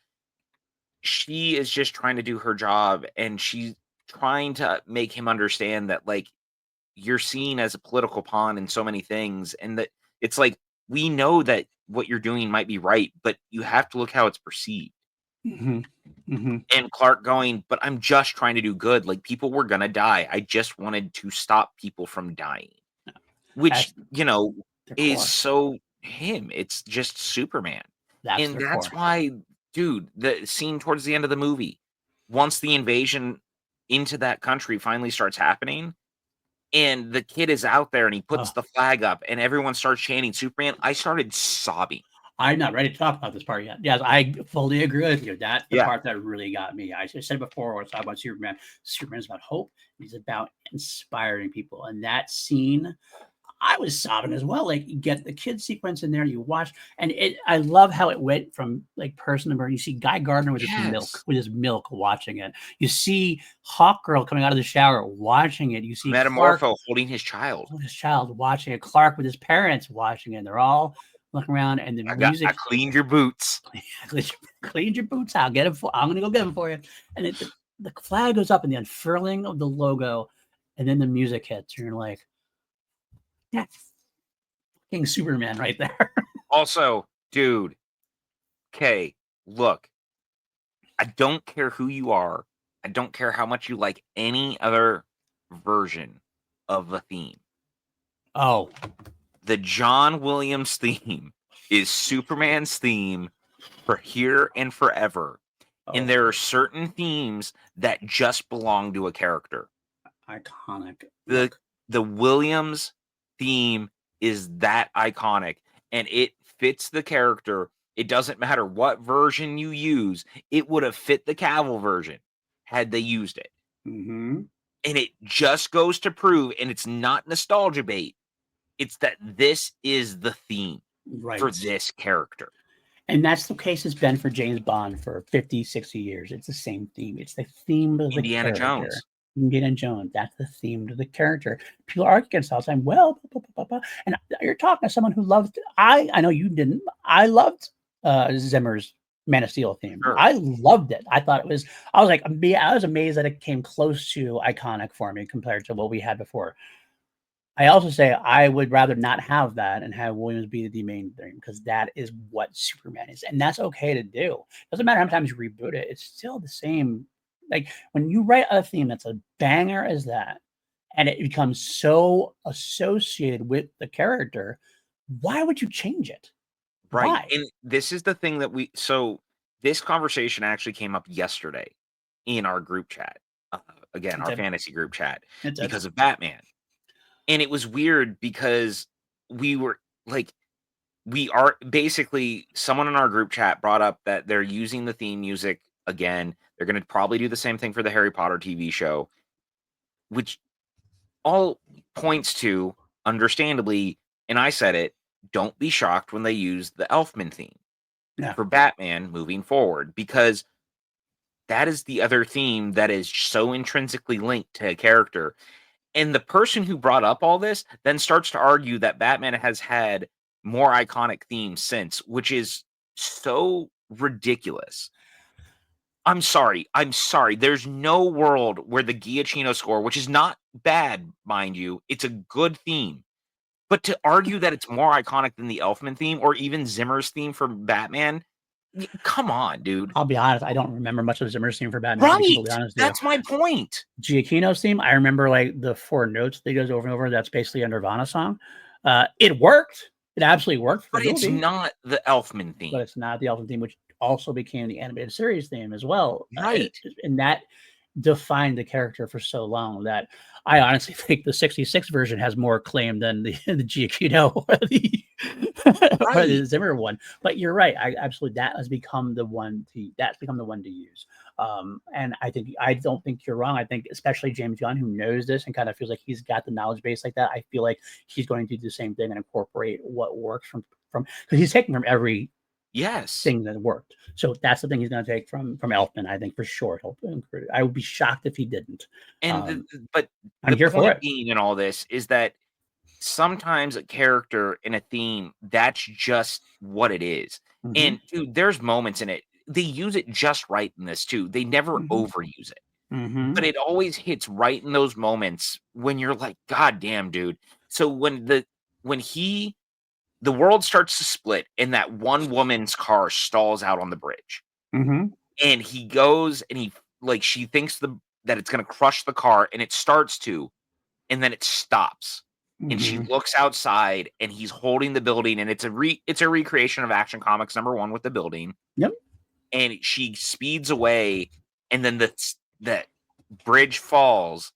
Speaker 1: she is just trying to do her job and she's trying to make him understand that, like, you're seen as a political pawn in so many things, and that it's like, we know that what you're doing might be right, but you have to look how it's perceived. And Clark going, but I'm just trying to do good. Like, people were gonna die. I just wanted to stop people from dying. Which, is so him. It's just Superman. And that's why, dude, the scene towards the end of the movie, once the invasion into that country finally starts happening, and the kid is out there and he puts the flag up and everyone starts chanting Superman, I started sobbing.
Speaker 2: I'm not ready to talk about this part yet. Yes, I fully agree with you. That's the part that really got me. I said before when I was talking about Superman, Superman's about hope. He's about inspiring people. And that scene, I was sobbing as well. Like, you get the kid sequence in there, you watch, and I love how it went from like person to person. You see Guy Gardner with his milk watching it. You see Hawkgirl coming out of the shower watching it. You see
Speaker 1: Metamorpho
Speaker 2: Clark
Speaker 1: holding his child
Speaker 2: watching it. Clark with his parents watching it. They're all looking around, and the music.
Speaker 1: I cleaned your boots.
Speaker 2: Cleaned your boots. I'm gonna go get them for you. And the flag goes up and the unfurling of the logo, and then the music hits. And you're like, that's fucking Superman right there.
Speaker 1: Also, dude, okay, look, I don't care who you are. I don't care how much you like any other version of the theme.
Speaker 2: Oh,
Speaker 1: the John Williams theme is Superman's theme for here and forever. And there are certain themes that just belong to a character.
Speaker 2: Iconic.
Speaker 1: The Williams theme is that iconic, and it fits the character. It doesn't matter what version you use. It would have fit the Cavill version had they used it. And it just goes to prove, and it's not nostalgia bait, it's that this is the theme for this character.
Speaker 2: And that's the case it's been for James Bond for 50, 60 years. It's the same theme. It's the theme of the
Speaker 1: Indiana
Speaker 2: character.
Speaker 1: Jones.
Speaker 2: Indiana Jones. That's the theme of the character. People argue against all the time. Well, and you're talking to someone who loved. I know you didn't. I loved Zimmer's Man of Steel theme.
Speaker 1: Sure.
Speaker 2: I loved it. I thought it was. I was amazed that it came close to iconic for me compared to what we had before. I also say I would rather not have that and have Williams be the main thing, because that is what Superman is. And that's okay to do. Doesn't matter how many times you reboot it. It's still the same. Like, when you write a theme that's a banger as that, and it becomes so associated with the character, why would you change it?
Speaker 1: Right.
Speaker 2: Why?
Speaker 1: And this is the thing that this conversation actually came up yesterday in our group chat. Again, our fantasy group chat, because of Batman. And it was weird because we are basically, someone in our group chat brought up that they're using the theme music again. They're going to probably do the same thing for the Harry Potter TV show, which all points to, understandably, and I said it, don't be shocked when they use the Elfman theme.
Speaker 2: Yeah.
Speaker 1: for Batman moving forward, because that is the other theme that is so intrinsically linked to a character. And the person who brought up all this then starts to argue that Batman has had more iconic themes since, which is so ridiculous. I'm sorry. I'm sorry. There's no world where the Giacchino score, which is not bad, mind you, it's a good theme. But to argue that it's more iconic than the Elfman theme or even Zimmer's theme for Batman, come on, dude.
Speaker 2: I'll be honest, I don't remember much of Zimmer's theme for Batman, to be
Speaker 1: Right.
Speaker 2: completely honest with you.
Speaker 1: That's my point.
Speaker 2: Giacchino's theme, I remember like the 4 notes that he goes over and over. That's basically a Nirvana song. It worked. It absolutely worked for
Speaker 1: But
Speaker 2: the
Speaker 1: it's
Speaker 2: movie,
Speaker 1: not the Elfman
Speaker 2: but
Speaker 1: theme.
Speaker 2: it's not the Elfman theme, which also became the animated series theme as well.
Speaker 1: Right.
Speaker 2: And that defined the character for so long that I honestly think the 66 version has more claim than the Giacchino or
Speaker 1: Right.
Speaker 2: the Zimmer one. But you're right. I absolutely, that has become the one to use. And I don't think you're wrong. I think especially James Gunn, who knows this and kind of feels like he's got the knowledge base like that. I feel like he's going to do the same thing and incorporate what works from because he's taking from every
Speaker 1: Yes.
Speaker 2: thing that worked. So that's the thing he's going to take from Elfman, I think, for sure. I would be shocked if he didn't.
Speaker 1: And but
Speaker 2: I'm
Speaker 1: the
Speaker 2: here for
Speaker 1: point
Speaker 2: it.
Speaker 1: being in all this is that sometimes a character in a theme, that's just what it is.
Speaker 2: Mhm,
Speaker 1: And dude, there's moments in it. They use it just right in this too. They never
Speaker 2: mhm,
Speaker 1: overuse it. But
Speaker 2: mhm,
Speaker 1: it always hits right in those moments when you're like, God damn, dude. So when the world starts to split and that one woman's car stalls out on the bridge,
Speaker 2: mhm,
Speaker 1: and he goes and he like she thinks that it's gonna crush the car, and it starts to, and then it stops. And she
Speaker 2: mhm.
Speaker 1: looks outside and he's holding the building, and it's a recreation of Action Comics #1 with the building.
Speaker 2: Yep.
Speaker 1: And she speeds away, and then the bridge falls,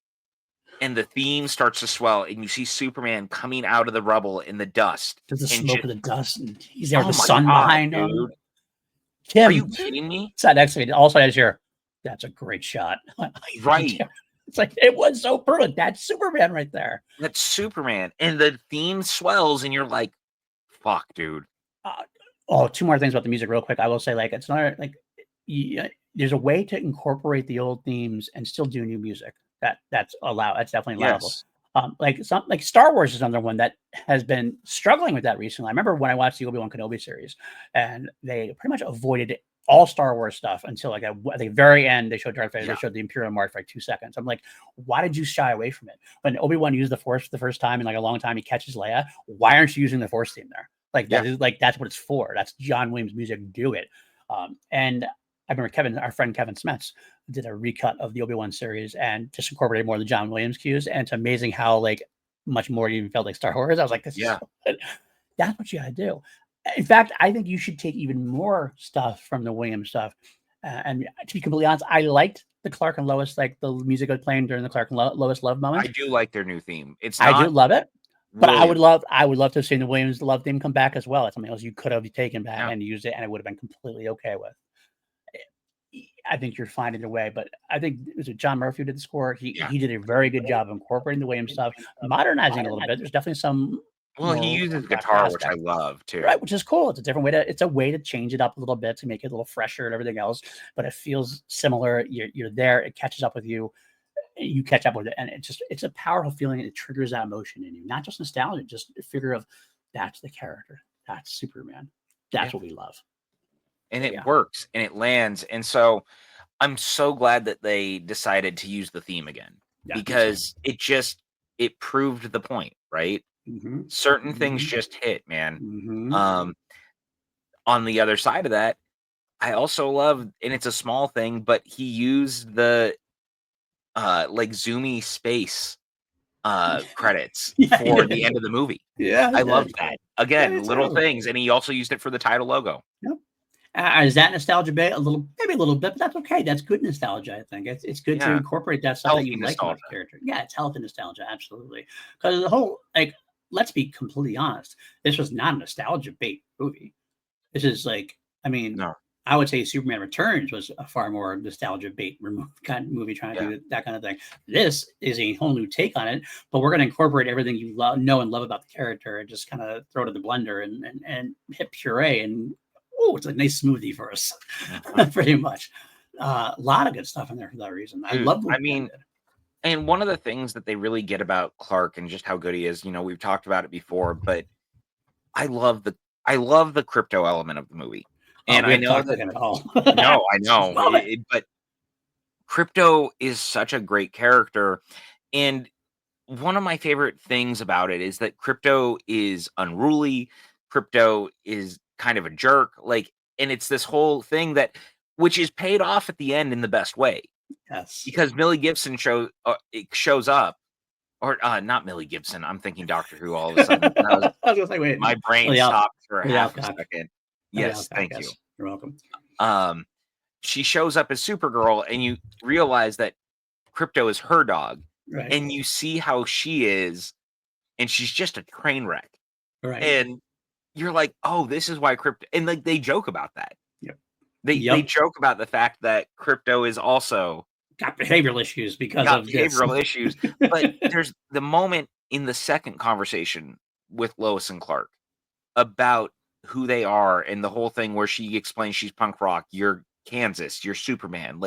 Speaker 1: and the theme starts to swell, and you see Superman coming out of the rubble in the dust,
Speaker 2: There's the
Speaker 1: and
Speaker 2: smoke
Speaker 1: just,
Speaker 2: of the dust, and he's there with
Speaker 1: oh
Speaker 2: the
Speaker 1: my
Speaker 2: sun
Speaker 1: god,
Speaker 2: behind him.
Speaker 1: dude. Are you
Speaker 2: Kim
Speaker 1: kidding me?
Speaker 2: sat next to me. Also, as your, that's a great shot.
Speaker 1: Right.
Speaker 2: It's like it was so perfect. That's Superman right there.
Speaker 1: That's Superman. And the theme swells, and you're like, fuck, dude.
Speaker 2: Uh, oh, 2 more things about the music real quick. I will say, like, it's not like there's a way to incorporate the old themes and still do new music. That's allowed. That's definitely allowable.
Speaker 1: Yes.
Speaker 2: Like Star Wars is another one that has been struggling with that recently. I remember when I watched the Obi-Wan Kenobi series, and they pretty much avoided all Star Wars stuff until like at the very end. They showed Darth Vader.
Speaker 1: Yeah.
Speaker 2: They showed the Imperial March for like 2 seconds. I'm like, why did you shy away from it? When Obi-Wan used the Force for the first time in like a long time, he catches Leia. Why aren't you using the Force theme there? Like that
Speaker 1: Yeah.
Speaker 2: is like that's what it's for. That's John Williams music. Do it. And I remember our friend Kevin Smets did a recut of the Obi-Wan series and just incorporated more of the John Williams cues. And it's amazing how like much more it even felt like Star Wars. I was like, this is
Speaker 1: Yeah.
Speaker 2: so good. That's what you gotta do. In fact, I think you should take even more stuff from the Williams stuff. And to be completely honest, I liked the Clark and Lois, like the music I was playing during the Clark and Lois love
Speaker 1: I
Speaker 2: moments.
Speaker 1: do like their new theme. It's
Speaker 2: I do
Speaker 1: not
Speaker 2: love it. But
Speaker 1: William.
Speaker 2: I would love to have seen the Williams love theme come back as well. It's something else you could have taken back
Speaker 1: Yeah.
Speaker 2: and used it, and it would have been completely okay with. I think you're finding a way, but I think it was John Murphy who did the score.
Speaker 1: Yeah.
Speaker 2: He did a very good job of incorporating the Williams stuff, modernizing it a little bit. There's definitely some
Speaker 1: Well, he
Speaker 2: more
Speaker 1: uses
Speaker 2: rough
Speaker 1: guitar, which I
Speaker 2: aspects,
Speaker 1: love too.
Speaker 2: right? Which is cool. It's a different way to. It's a way to change it up a little bit to make it a little fresher and everything else. But it feels similar. You're there. It catches up with you. You catch up with it, and it's a powerful feeling. It triggers that emotion in you, not just nostalgia, just a figure of that's the character. That's Superman.
Speaker 1: Yeah.
Speaker 2: That's what we love.
Speaker 1: And
Speaker 2: So,
Speaker 1: it
Speaker 2: yeah,
Speaker 1: works and it lands. And so I'm so glad that they decided to use the theme again,
Speaker 2: yeah, me too.
Speaker 1: because it proved the point, right?
Speaker 2: Mm-hmm.
Speaker 1: Certain things
Speaker 2: Mm-hmm.
Speaker 1: just hit, man.
Speaker 2: Mm-hmm.
Speaker 1: Um, on the other side of that, I also love, and it's a small thing, but he used the like zoomy space credits
Speaker 2: Yeah, he
Speaker 1: for the
Speaker 2: did.
Speaker 1: end of the movie.
Speaker 2: Yeah, he
Speaker 1: I love
Speaker 2: did.
Speaker 1: that.
Speaker 2: Yeah,
Speaker 1: Again,
Speaker 2: me
Speaker 1: little
Speaker 2: too.
Speaker 1: things, and he also used it for the title logo.
Speaker 2: Yep. Is that nostalgia bait? A little, maybe a little bit, but that's okay. That's good nostalgia. I think it's good to
Speaker 1: Yeah,
Speaker 2: incorporate that stuff that
Speaker 1: healthy
Speaker 2: you like about
Speaker 1: nostalgia.
Speaker 2: the character. Yeah, it's healthy nostalgia, absolutely. Because the whole like, let's be completely honest. This was not a nostalgia bait movie. This is like, I mean,
Speaker 1: No,
Speaker 2: I would say Superman Returns was a far more nostalgia bait kind of movie trying to
Speaker 1: yeah,
Speaker 2: do that kind of thing. This is a whole new take on it, but we're going to incorporate everything you know and love about the character and just kind of throw it in the blender and hit puree and oh, it's a nice smoothie for us,
Speaker 1: Mhm.
Speaker 2: pretty much. A lot of good stuff in there for that reason. I
Speaker 1: Dude,
Speaker 2: love the way
Speaker 1: I
Speaker 2: it
Speaker 1: mean,
Speaker 2: ended.
Speaker 1: and one of the things that they really get about Clark and just how good he is, we've talked about it before, but I love the I love the crypto element of the movie.
Speaker 2: Oh,
Speaker 1: And
Speaker 2: we
Speaker 1: I
Speaker 2: haven't
Speaker 1: know
Speaker 2: talked about
Speaker 1: that
Speaker 2: him at all.
Speaker 1: no, I know,
Speaker 2: Love it.
Speaker 1: but Crypto is such a great character, and one of my favorite things about it is that Crypto is unruly, Crypto is kind of a jerk, and it's this whole thing that which is paid off at the end in the best way,
Speaker 2: Yes.
Speaker 1: because Millie Gibson it shows up, or, not Millie Gibson, I'm thinking Doctor Who all of a sudden. That was
Speaker 2: I was gonna say, wait,
Speaker 1: my brain
Speaker 2: Billy Al
Speaker 1: stopped for
Speaker 2: Billy
Speaker 1: half a
Speaker 2: Alcock.
Speaker 1: second.
Speaker 2: Billy
Speaker 1: Yes,
Speaker 2: Alcock,
Speaker 1: thank you.
Speaker 2: yes. You're welcome.
Speaker 1: Um, she shows up as Supergirl, and you realize that Crypto is her dog,
Speaker 2: Right,
Speaker 1: and you see how she is, and she's just a train wreck,
Speaker 2: right.
Speaker 1: and you're like, "Oh, this is why Crypto," and, they joke about that.
Speaker 2: Yep.
Speaker 1: They
Speaker 2: Yep.
Speaker 1: joke about the fact that Crypto is also
Speaker 2: Got behavioral issues because
Speaker 1: got
Speaker 2: of this.
Speaker 1: behavioral issues, but there's the moment in the second conversation with Lois and Clark about who they are and the whole thing where she explains she's punk rock, you're Kansas, you're Superman.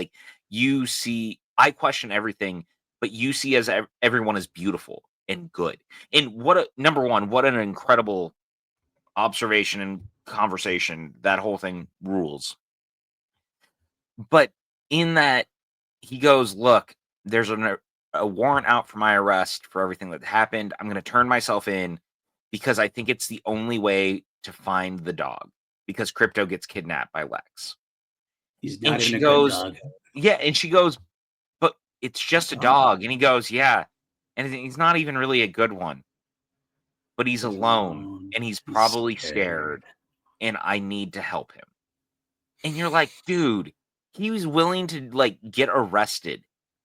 Speaker 1: You see, I question everything, but you see as everyone is beautiful and good. And what a number one, what an incredible observation and conversation. That whole thing rules. But in that, he goes, "Look, there's a warrant out for my arrest for everything that happened. I'm going to turn myself in because I think it's the only way to find the dog because Crypto gets kidnapped by Lex."
Speaker 2: He's
Speaker 1: And
Speaker 2: not even
Speaker 1: she
Speaker 2: a good
Speaker 1: goes,
Speaker 2: dog.
Speaker 1: "Yeah." And she goes, "But it's just a
Speaker 2: Dog.
Speaker 1: dog." And he goes, "Yeah." And he's not even really a good one, but he's
Speaker 2: He's
Speaker 1: alone
Speaker 2: alone.
Speaker 1: and he's
Speaker 2: He's
Speaker 1: probably
Speaker 2: scared.
Speaker 1: scared and I need to help him. And you're like, dude, he was willing to get arrested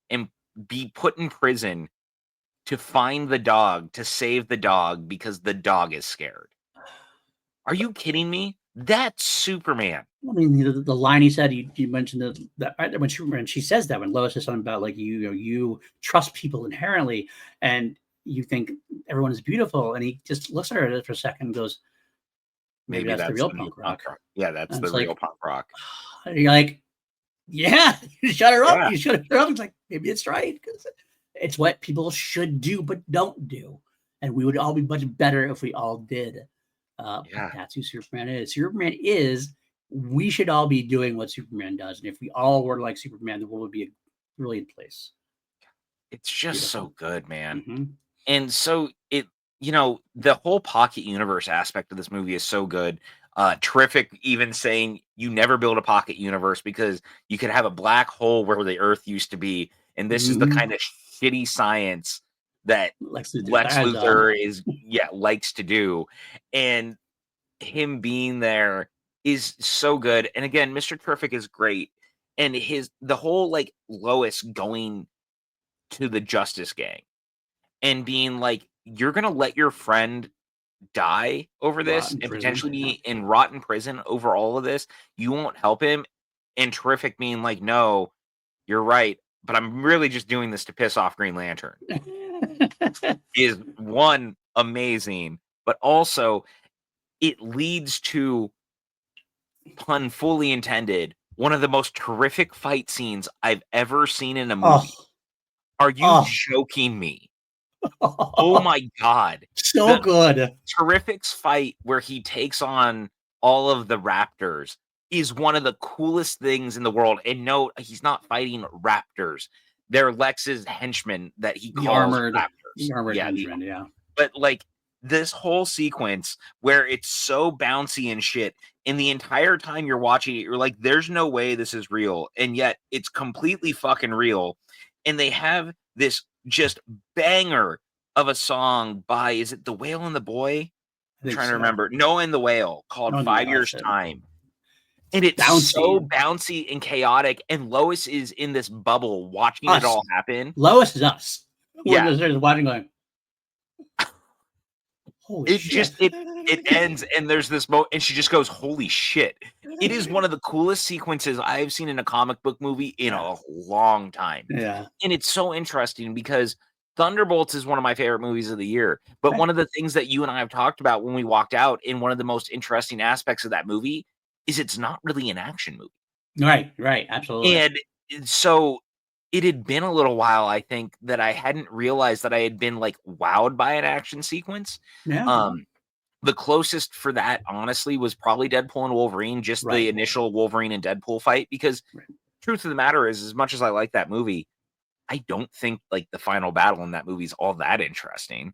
Speaker 1: and be put in prison to find the dog, to save the dog because the dog is scared. Are you kidding me? That's Superman.
Speaker 2: I mean, the line he said, you mentioned that when she says that, when Lois says something about like you trust people inherently, and you think everyone is beautiful, and he just looks at her for a second and goes, maybe
Speaker 1: Maybe
Speaker 2: that's the
Speaker 1: that's
Speaker 2: real
Speaker 1: the new
Speaker 2: punk
Speaker 1: punk
Speaker 2: rock.
Speaker 1: rock. Yeah, that's
Speaker 2: And
Speaker 1: the
Speaker 2: it's
Speaker 1: real
Speaker 2: like,
Speaker 1: punk rock.
Speaker 2: you're like, yeah, you shut her up.
Speaker 1: Yeah.
Speaker 2: You shut her up. It's like, maybe it's right. Because it's what people should do, but don't do. And we would all be much better if we all did. But
Speaker 1: Yeah.
Speaker 2: that's who Superman is. Superman is, we should all be doing what Superman does. And if we all were like Superman, the world would be a brilliant place.
Speaker 1: It's just so
Speaker 2: Beautiful.
Speaker 1: good, man.
Speaker 2: Mm-hmm.
Speaker 1: And so the whole pocket universe aspect of this movie is so good. Terrific, even saying you never build a pocket universe because you could have a black hole where the Earth used to be, and this is the
Speaker 2: Mm-hmm.
Speaker 1: kind of shitty science that
Speaker 2: Lex Luthor
Speaker 1: Lex
Speaker 2: thrives on.
Speaker 1: Luthor likes to do, and him being there is so good. And again, Mr. Terrific is great, and the whole Lois going to the Justice Gang and being like, "You're gonna let your friend die over this
Speaker 2: Rotten
Speaker 1: and
Speaker 2: prison.
Speaker 1: potentially
Speaker 2: Yeah.
Speaker 1: be in rotten prison over all of this. You won't help him." And Terrific being like, "No, you're right, but I'm really just doing this to piss off Green Lantern," is one amazing, but also it leads to, pun fully intended, one of the most terrific fight scenes I've ever seen in a
Speaker 2: Oh,
Speaker 1: movie. Are you
Speaker 2: oh,
Speaker 1: joking me? Oh my god.
Speaker 2: so
Speaker 1: The
Speaker 2: good.
Speaker 1: Terrific's fight where he takes on all of the raptors is one of the coolest things in the world, and no, he's not fighting raptors. They're Lex's henchmen that he
Speaker 2: The
Speaker 1: calls
Speaker 2: armored,
Speaker 1: raptors.
Speaker 2: the armored
Speaker 1: Yeah,
Speaker 2: henchman. Yeah.
Speaker 1: but, this whole sequence where it's so bouncy and shit, and the entire time you're watching it, you're like, "There's no way this is real," and yet it's completely fucking real, and they have this just banger of a song by, is it The Whale and the Boy?
Speaker 2: I
Speaker 1: I'm
Speaker 2: think
Speaker 1: trying to
Speaker 2: so.
Speaker 1: remember. Noah and the Whale, called
Speaker 2: No, no,
Speaker 1: 5
Speaker 2: that's
Speaker 1: Years
Speaker 2: it.
Speaker 1: Time, and it's so
Speaker 2: Bouncy.
Speaker 1: bouncy and chaotic, and Lois is in this bubble watching it
Speaker 2: Us.
Speaker 1: all happen.
Speaker 2: Lois is us. We're
Speaker 1: Yeah.
Speaker 2: just there watching, going, holy
Speaker 1: It
Speaker 2: shit.
Speaker 1: just it ends, and there's this and she just goes, "Holy shit." It is one of the coolest sequences I've seen in a comic book movie in
Speaker 2: Yeah.
Speaker 1: a long time.
Speaker 2: Yeah.
Speaker 1: And it's so interesting because Thunderbolts is one of my favorite movies of the year. But
Speaker 2: Okay.
Speaker 1: one of the things that you and I have talked about when we walked out, in one of the most interesting aspects of that movie, is it's not really an action movie.
Speaker 2: Right, absolutely.
Speaker 1: And so it had been a little while, I think, that I hadn't realized that I had been like wowed by an action sequence.
Speaker 2: Yeah,
Speaker 1: Um, the closest for that, honestly, was probably Deadpool and Wolverine, just the
Speaker 2: right.
Speaker 1: initial Wolverine and Deadpool fight. Because
Speaker 2: Right.
Speaker 1: truth of the matter is, as much as I like that movie, I don't think like the final battle in that movie is all that interesting.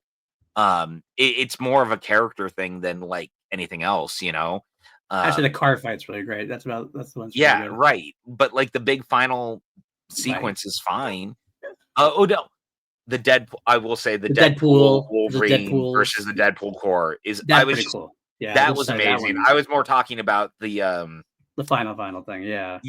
Speaker 1: It's more of a character thing than like anything else, you know.
Speaker 2: Actually,
Speaker 1: Um,
Speaker 2: the car fight's really great. That's the one that's really
Speaker 1: yeah,
Speaker 2: good.
Speaker 1: right. But like the big final
Speaker 2: Right.
Speaker 1: sequence is fine. Oh no, the Deadpool. I will say the
Speaker 2: The
Speaker 1: Deadpool
Speaker 2: Deadpool, the
Speaker 1: Wolverine versus
Speaker 2: Deadpools,
Speaker 1: the Deadpool core is. I
Speaker 2: that's
Speaker 1: was
Speaker 2: pretty
Speaker 1: just
Speaker 2: cool. Yeah, I
Speaker 1: that
Speaker 2: would
Speaker 1: was
Speaker 2: say that
Speaker 1: amazing.
Speaker 2: one,
Speaker 1: I was more talking about
Speaker 2: the final thing. Yeah,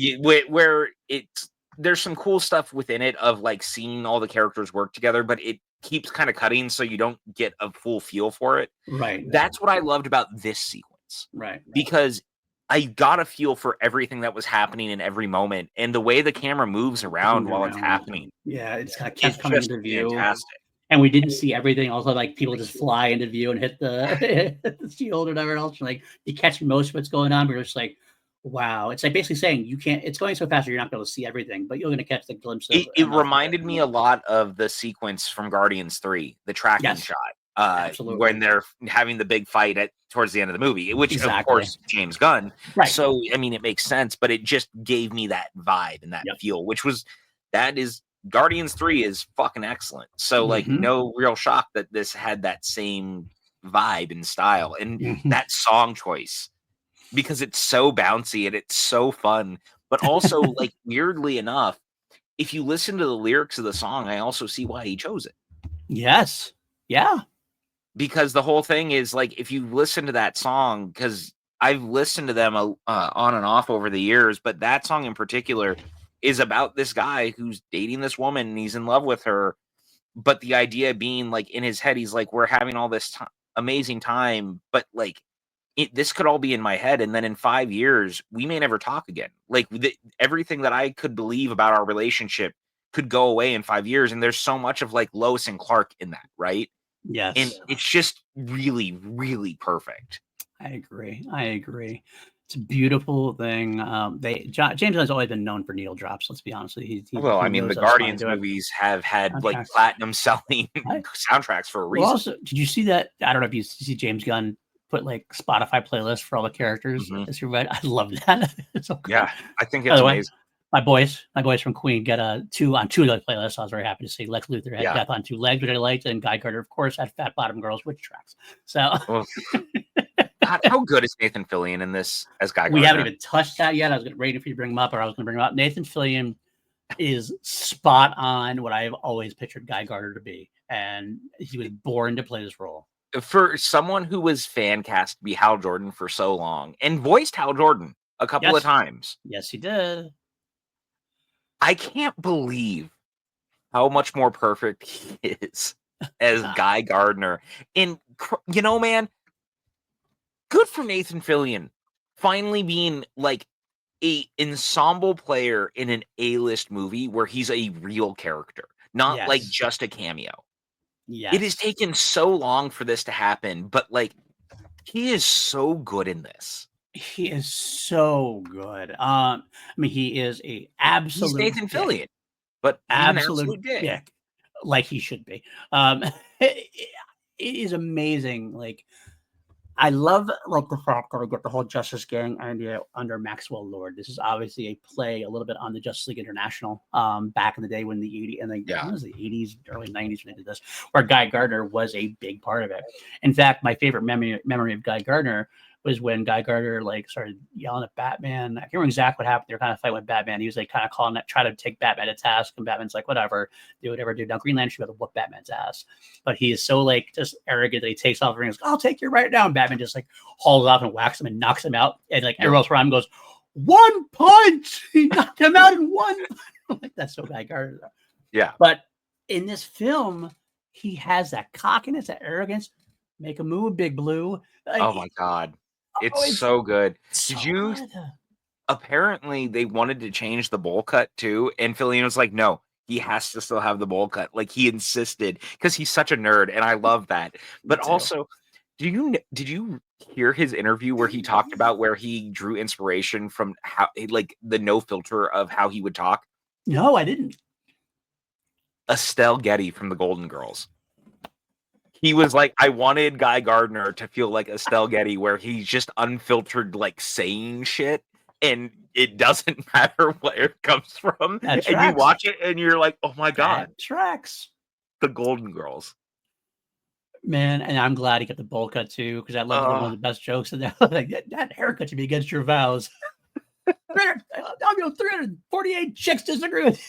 Speaker 1: where it's there's some cool stuff within it of like seeing all the characters work together, but it keeps kind of cutting so you don't get a full feel for it.
Speaker 2: right,
Speaker 1: That's what I loved about this sequence
Speaker 2: right.
Speaker 1: because I got a feel for everything that was happening in every moment, and the way the camera moves around
Speaker 2: Moved
Speaker 1: while it's
Speaker 2: around.
Speaker 1: happening
Speaker 2: Yeah, it's kind of
Speaker 1: is
Speaker 2: kept coming
Speaker 1: just
Speaker 2: into view,
Speaker 1: fantastic.
Speaker 2: and we didn't see everything. Also, like people just fly into view and hit the, hit the shield or whatever else. Like you catch most of what's going on, but you're just like, wow. It's like basically saying you can't. It's going so fast, you're not going to see everything, but you're going to catch the glimpse of
Speaker 1: It
Speaker 2: enough of it.
Speaker 1: reminded me a lot of the sequence from Guardians 3, the tracking
Speaker 2: Yes,
Speaker 1: shot,
Speaker 2: absolutely,
Speaker 1: when they're having the big fight at towards the end of the movie, which, of
Speaker 2: exactly.
Speaker 1: course, James Gunn.
Speaker 2: Right.
Speaker 1: So, I mean, it makes sense, but it just gave me that vibe and that
Speaker 2: Yep.
Speaker 1: feel, which was that is Guardians 3 is fucking excellent. So, like,
Speaker 2: Hmm.
Speaker 1: no real shock that this had that same vibe and style and
Speaker 2: Hmm.
Speaker 1: that song choice because it's so bouncy and it's so fun, but also, like, weirdly enough, if you listen to the lyrics of the song, I also see why he chose it.
Speaker 2: Yes. Yeah.
Speaker 1: Because the whole thing is like if you listen to that song, because I've listened to them on and off over the years, but that song in particular is about this guy who's dating this woman and he's in love with her. But the idea being like in his head, he's like, we're having all this amazing time, but like this could all be in my head. And then in 5 years, we may never talk again. Like everything that I could believe about our relationship could go away in 5 years. And there's so much of like Lois and Clark in that, right? And
Speaker 2: Yes.
Speaker 1: it's just really, really perfect.
Speaker 2: I agree. I agree. It's a beautiful thing. James has always been known for needle drops. Let's be honest with you.
Speaker 1: Well,
Speaker 2: He
Speaker 1: I mean, the
Speaker 2: knows how to
Speaker 1: Guardians
Speaker 2: do it.
Speaker 1: movies have had like
Speaker 2: Soundtracks.
Speaker 1: platinum selling
Speaker 2: Right.
Speaker 1: soundtracks for a
Speaker 2: Well,
Speaker 1: reason.
Speaker 2: also, did you see that? I don't know if you see James Gunn put like Spotify playlists for all the characters
Speaker 1: Mhm.
Speaker 2: as you read. I love that. It's so
Speaker 1: Yeah,
Speaker 2: great.
Speaker 1: I think
Speaker 2: By
Speaker 1: it's
Speaker 2: the way,
Speaker 1: amazing.
Speaker 2: my boys from Queen get two on two of the playlists. I was very happy to see Lex Luthor had
Speaker 1: Yeah.
Speaker 2: Death on Two Legs, which I liked, and Guy Carter, of course, had Fat Bottom Girls, which tracks. So
Speaker 1: Well, God, how good is Nathan Fillion in this as Guy
Speaker 2: we haven't
Speaker 1: Gardner?
Speaker 2: even touched that yet. I was waiting for you to bring him up, or I was going to bring him up. Nathan Fillion is spot on what I've always pictured Guy Gardner to be, and he was born to play this role.
Speaker 1: For someone who was fan cast to be Hal Jordan for so long and voiced Hal Jordan a couple of
Speaker 2: Yes,
Speaker 1: times,
Speaker 2: yes, he did.
Speaker 1: I can't believe how much more perfect he is as Guy Gardner. And you know, man, good for Nathan Fillion finally being like a ensemble player in an A-list movie where he's a real character, not like
Speaker 2: Yes,
Speaker 1: just a cameo. It has
Speaker 2: yes,
Speaker 1: taken so long for this to happen, but like he is so good in this.
Speaker 2: he is so good. I mean, he is a
Speaker 1: He's
Speaker 2: absolute
Speaker 1: Nathan
Speaker 2: dick,
Speaker 1: Fillion, but he's an
Speaker 2: absolute
Speaker 1: absolute dick.
Speaker 2: dick, like he should be. It, it is amazing. Like I love like the fact that I get the whole Justice Gang idea under Maxwell Lord. This is obviously a play a little bit on the Justice League International back in the day when the 80s and
Speaker 1: Yeah.
Speaker 2: when was the 80s, early 90s when they did this, where Guy Gardner was a big part of it. In fact, my favorite memory of Guy Gardner was when Guy Gardner like started yelling at Batman. I can't remember exactly what happened. They were kind of fighting with Batman. He was like kind of calling that, try to take Batman to task, and Batman's like, whatever, do whatever, do. Now Green Lantern should be able to whoop Batman's ass. But he is so like just arrogant that he takes off the ring and goes, I'll take you right now. And Batman just like hauls off and whacks him and knocks him out. And like everyone else around him goes, one punch. He knocked him out in one. Like that's so Guy Gardner.
Speaker 1: Yeah.
Speaker 2: But in this film, he has that cockiness, that arrogance. Make a move, Big Blue. Like,
Speaker 1: Oh my God. It's
Speaker 2: it's
Speaker 1: so good.
Speaker 2: so
Speaker 1: Did you
Speaker 2: good.
Speaker 1: apparently they wanted to change the bowl cut too, and Fillion was like, no, he has to still have the bowl cut. Like he insisted because he's such a nerd, and I love that.
Speaker 2: Me
Speaker 1: But
Speaker 2: too.
Speaker 1: also, did you hear his interview where he talked about where he drew inspiration from how like the no filter of how he would talk?
Speaker 2: No, I didn't.
Speaker 1: Estelle Getty from the Golden Girls. He was like, I wanted Guy Gardner to feel like Estelle Getty, where he's just unfiltered, like saying shit, and it doesn't matter where it comes from.
Speaker 2: That
Speaker 1: And you
Speaker 2: tracks.
Speaker 1: watch it, and you're like, oh my god,
Speaker 2: That tracks.
Speaker 1: the Golden Girls.
Speaker 2: Man, and I'm glad he got the bowl cut too, because I love one of the best jokes in there. Like that haircut should be against your vows. 348 chicks disagree with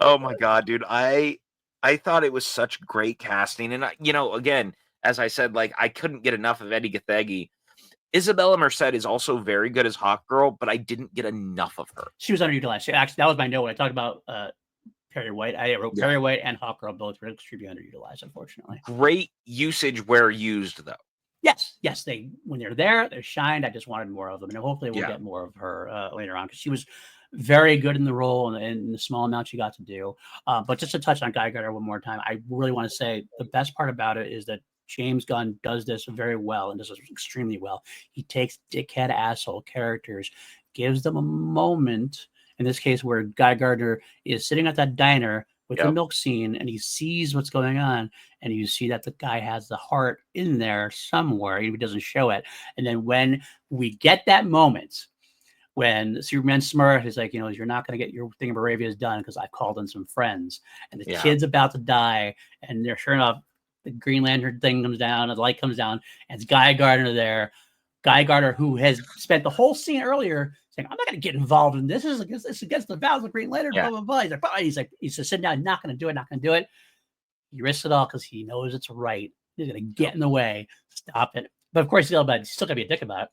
Speaker 1: Oh my god, dude. I thought it was such great casting. And again, as I said, like I couldn't get enough of Eddie Gathegi. Isabella Merced is also very good as Hawk Girl, but I didn't get enough of her.
Speaker 2: She was underutilized. Actually, that was my note when I talked about Perry White. I wrote Perry White and Hawk Girl both were extremely underutilized, unfortunately.
Speaker 1: Great usage where used, though.
Speaker 2: Yes, when they're there, they're shined. I just wanted more of them, and hopefully we'll get more of her later on, because she was very good in the role and in the small amount she got to do. But just to touch on Guy Gardner one more time, I really want to say the best part about it is that James Gunn does this very well and does this extremely well. He takes dickhead asshole characters, gives them a moment. In this case, where Guy Gardner is sitting at that diner with the milk scene, and he sees what's going on, and you see that the guy has the heart in there somewhere. He doesn't show it. And then when we get that moment, when Superman smirks, he's like, you're not going to get your thing of Arabia's done because I've called in some friends, and the kid's about to die, and they're sure enough, the Green Lantern thing comes down, the light comes down, and it's Guy Gardner there. Guy Gardner, who has spent the whole scene earlier saying, I'm not going to get involved in this. This is against the vows of Green Lantern, blah, blah, blah. He's just sitting down, not going to do it. He risks it all because he knows it's right. He's going to get in the way, stop it. But of course, he's still got to be a dick about it.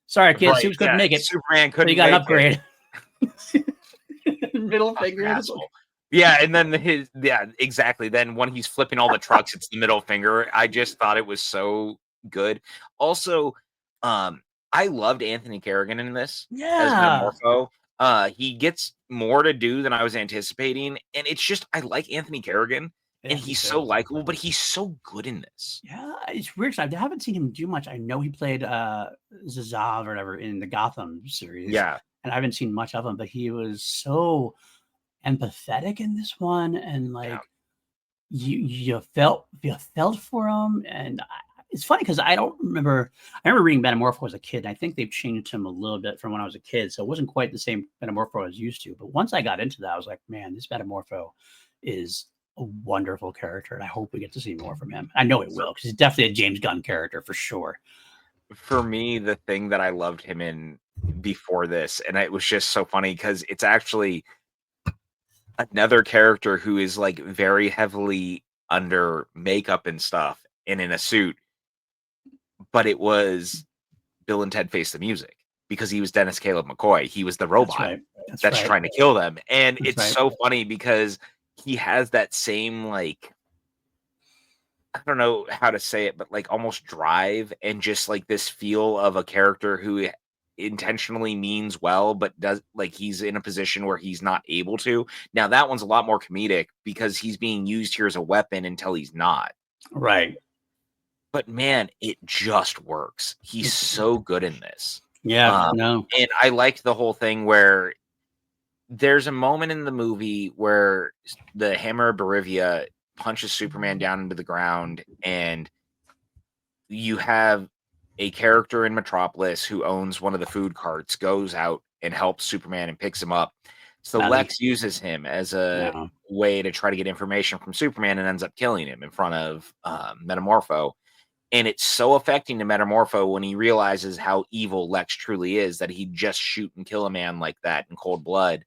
Speaker 2: Sorry, kids, Supes couldn't make it.
Speaker 1: Superman couldn't.
Speaker 2: But he got an upgrade. Middle finger.
Speaker 1: Yeah, and then exactly. Then when he's flipping all the trucks, it's the middle finger. I just thought it was so good. Also, I loved Anthony Carrigan in this as Metamorpho. He gets more to do than I was anticipating, and it's just I like Anthony Carrigan, and he's so likable, but he's so good in this.
Speaker 2: Yeah, it's weird. I haven't seen him do much. I know he played Zazav or whatever in the Gotham series.
Speaker 1: Yeah,
Speaker 2: and I haven't seen much of him, but he was so empathetic in this one, and like you felt for him. And it's funny because I remember reading Metamorpho as a kid, and I think they've changed him a little bit from when I was a kid, so it wasn't quite the same Metamorpho I was used to. But once I got into that, I was like, man, this Metamorpho is a wonderful character, and I hope we get to see more from him. I know it will, because he's definitely a James Gunn character for sure.
Speaker 1: For me, the thing that I loved him in before this, and it was just so funny because it's actually another character who is like very heavily under makeup and stuff and in a suit, but it was Bill and Ted Face the Music, because he was Dennis Caleb McCoy. He was the robot that's trying to kill them. And it's so funny because he has that same, like, I don't know how to say it, but like almost drive and just like this feel of a character who intentionally means well, but does like he's in a position where he's not able to. Now that one's a lot more comedic because he's being used here as a weapon until he's not.
Speaker 2: Right.
Speaker 1: But man, it just works. He's so good in this.
Speaker 2: Yeah,
Speaker 1: and I liked the whole thing where there's a moment in the movie where the Hammer of Barivia punches Superman down into the ground, and you have a character in Metropolis who owns one of the food carts goes out and helps Superman and picks him up. So Lex uses him as a way to try to get information from Superman and ends up killing him in front of Metamorpho. And it's so affecting to Metamorpho when he realizes how evil Lex truly is, that he'd just shoot and kill a man like that in cold blood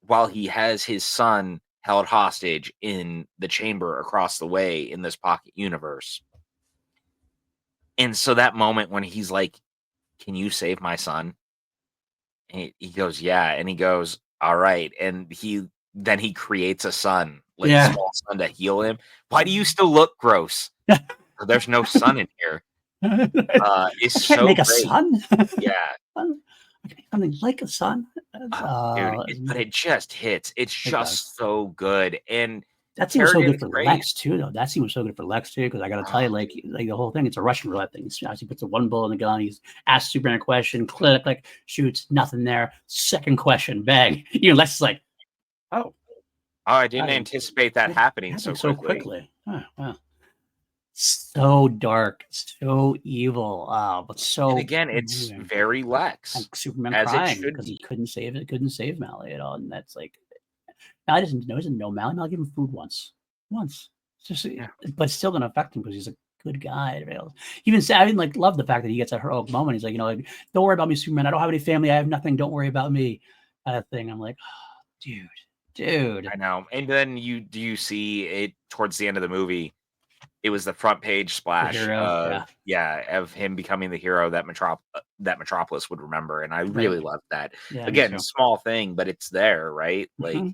Speaker 1: while he has his son held hostage in the chamber across the way in this pocket universe. And so that moment when he's like, can you save my son? And he goes, yeah. And he goes, all right. And then he creates a son, like a small son to heal him. Why do you still look gross? There's no sun in here. It's so
Speaker 2: make
Speaker 1: great.
Speaker 2: A sun.
Speaker 1: Yeah.
Speaker 2: Something like a sun.
Speaker 1: Dude, but it just hits. It's just so good. And
Speaker 2: That scene was so good
Speaker 1: Kerrigan's
Speaker 2: for
Speaker 1: great.
Speaker 2: Lex too, though. That scene was so good for Lex too, because I got to tell you, like the whole thing, it's a Russian roulette thing. He puts the one bullet in the gun. He's asked Superman a question, click, shoots, nothing there. Second question, bang. Lex is like, oh,
Speaker 1: I didn't anticipate that happening so quickly.
Speaker 2: Oh, wow. So dark, so evil, but so.
Speaker 1: And again, it's
Speaker 2: moving.
Speaker 1: very Lex,
Speaker 2: Like Superman
Speaker 1: as it
Speaker 2: crying
Speaker 1: should
Speaker 2: because he
Speaker 1: be.
Speaker 2: couldn't save Mally at all, and that's like, I doesn't know. He doesn't know Mally. I'll give him food once. Just,
Speaker 1: Yeah.
Speaker 2: but it's still gonna affect him because he's a good guy. Even say, I even love the fact that he gets a heroic moment. He's like, don't worry about me, Superman. I don't have any family. I have nothing. Don't worry about me, kind of thing. I'm like, oh, dude.
Speaker 1: I know. And then you see it towards the end of the movie. It was the front page splash
Speaker 2: hero,
Speaker 1: of of him becoming the hero that Metropolis would remember, and I really loved that.
Speaker 2: Yeah,
Speaker 1: Again, small thing, but it's there, right? Like,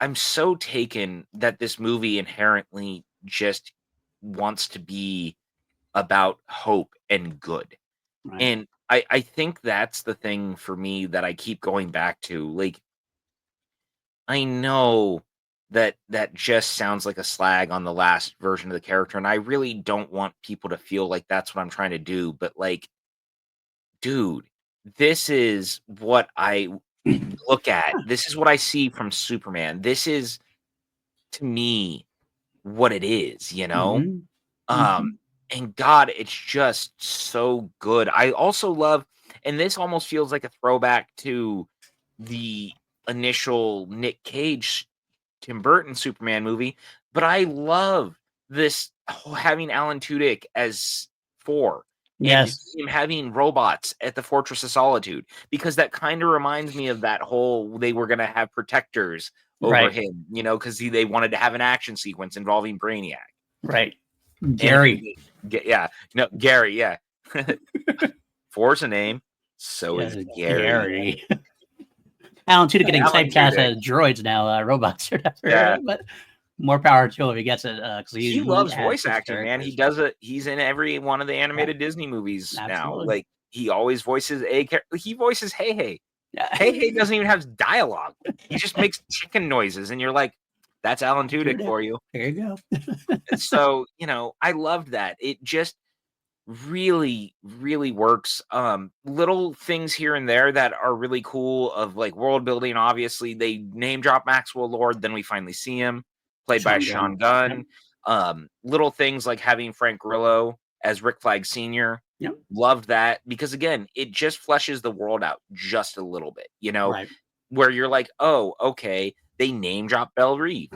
Speaker 1: I'm so taken that this movie inherently just wants to be about hope and good.
Speaker 2: Right.
Speaker 1: And I think that's the thing for me that I keep going back to. Like, I know that just sounds like a slag on the last version of the character, and I really don't want people to feel like that's what I'm trying to do, but, like, dude, this is what I look at. This is what I see from Superman. This is, to me, what it is, you know? And God, it's just so good. I also love, and this almost feels like a throwback to the initial Nick Cage Tim Burton Superman movie, but I love this having Alan Tudyk as 4 and
Speaker 2: Yes.
Speaker 1: him having robots at the Fortress of Solitude, because that kinda reminds me of that whole they were gonna have protectors over
Speaker 2: Right.
Speaker 1: him, because they wanted to have an action sequence involving Brainiac.
Speaker 2: Right.
Speaker 1: And
Speaker 2: Gary.
Speaker 1: no, Gary, yeah. 4's a name, so
Speaker 2: Yeah,
Speaker 1: is Gary.
Speaker 2: Gary. Alan Tudyk getting
Speaker 1: Alan
Speaker 2: typecast
Speaker 1: Tudyk.
Speaker 2: as droids now, robots or whatever.
Speaker 1: Yeah.
Speaker 2: But more power to him if he gets it, because
Speaker 1: He
Speaker 2: he
Speaker 1: loves
Speaker 2: has
Speaker 1: voice
Speaker 2: his
Speaker 1: acting, man.
Speaker 2: characters.
Speaker 1: He's in every one of the
Speaker 2: Yeah,
Speaker 1: animated Disney movies now.
Speaker 2: absolutely.
Speaker 1: Like, he always voices he voices Hey Hey.
Speaker 2: Yeah.
Speaker 1: Hey Hey doesn't even have dialogue. He just makes chicken noises, and you're like, "That's Alan Tudyk for you."
Speaker 2: There you go.
Speaker 1: So, I loved that. It just really, really works. Little things here and there that are really cool of, like, world building. Obviously, they name drop Maxwell Lord, then we finally see him, played by Sean Gunn. Little things like having Frank Grillo as Rick Flag Sr.
Speaker 2: Yep.
Speaker 1: Loved that, because again, it just fleshes the world out just a little bit,
Speaker 2: Right.
Speaker 1: where you're like, oh, okay, they name drop Belle Reeve.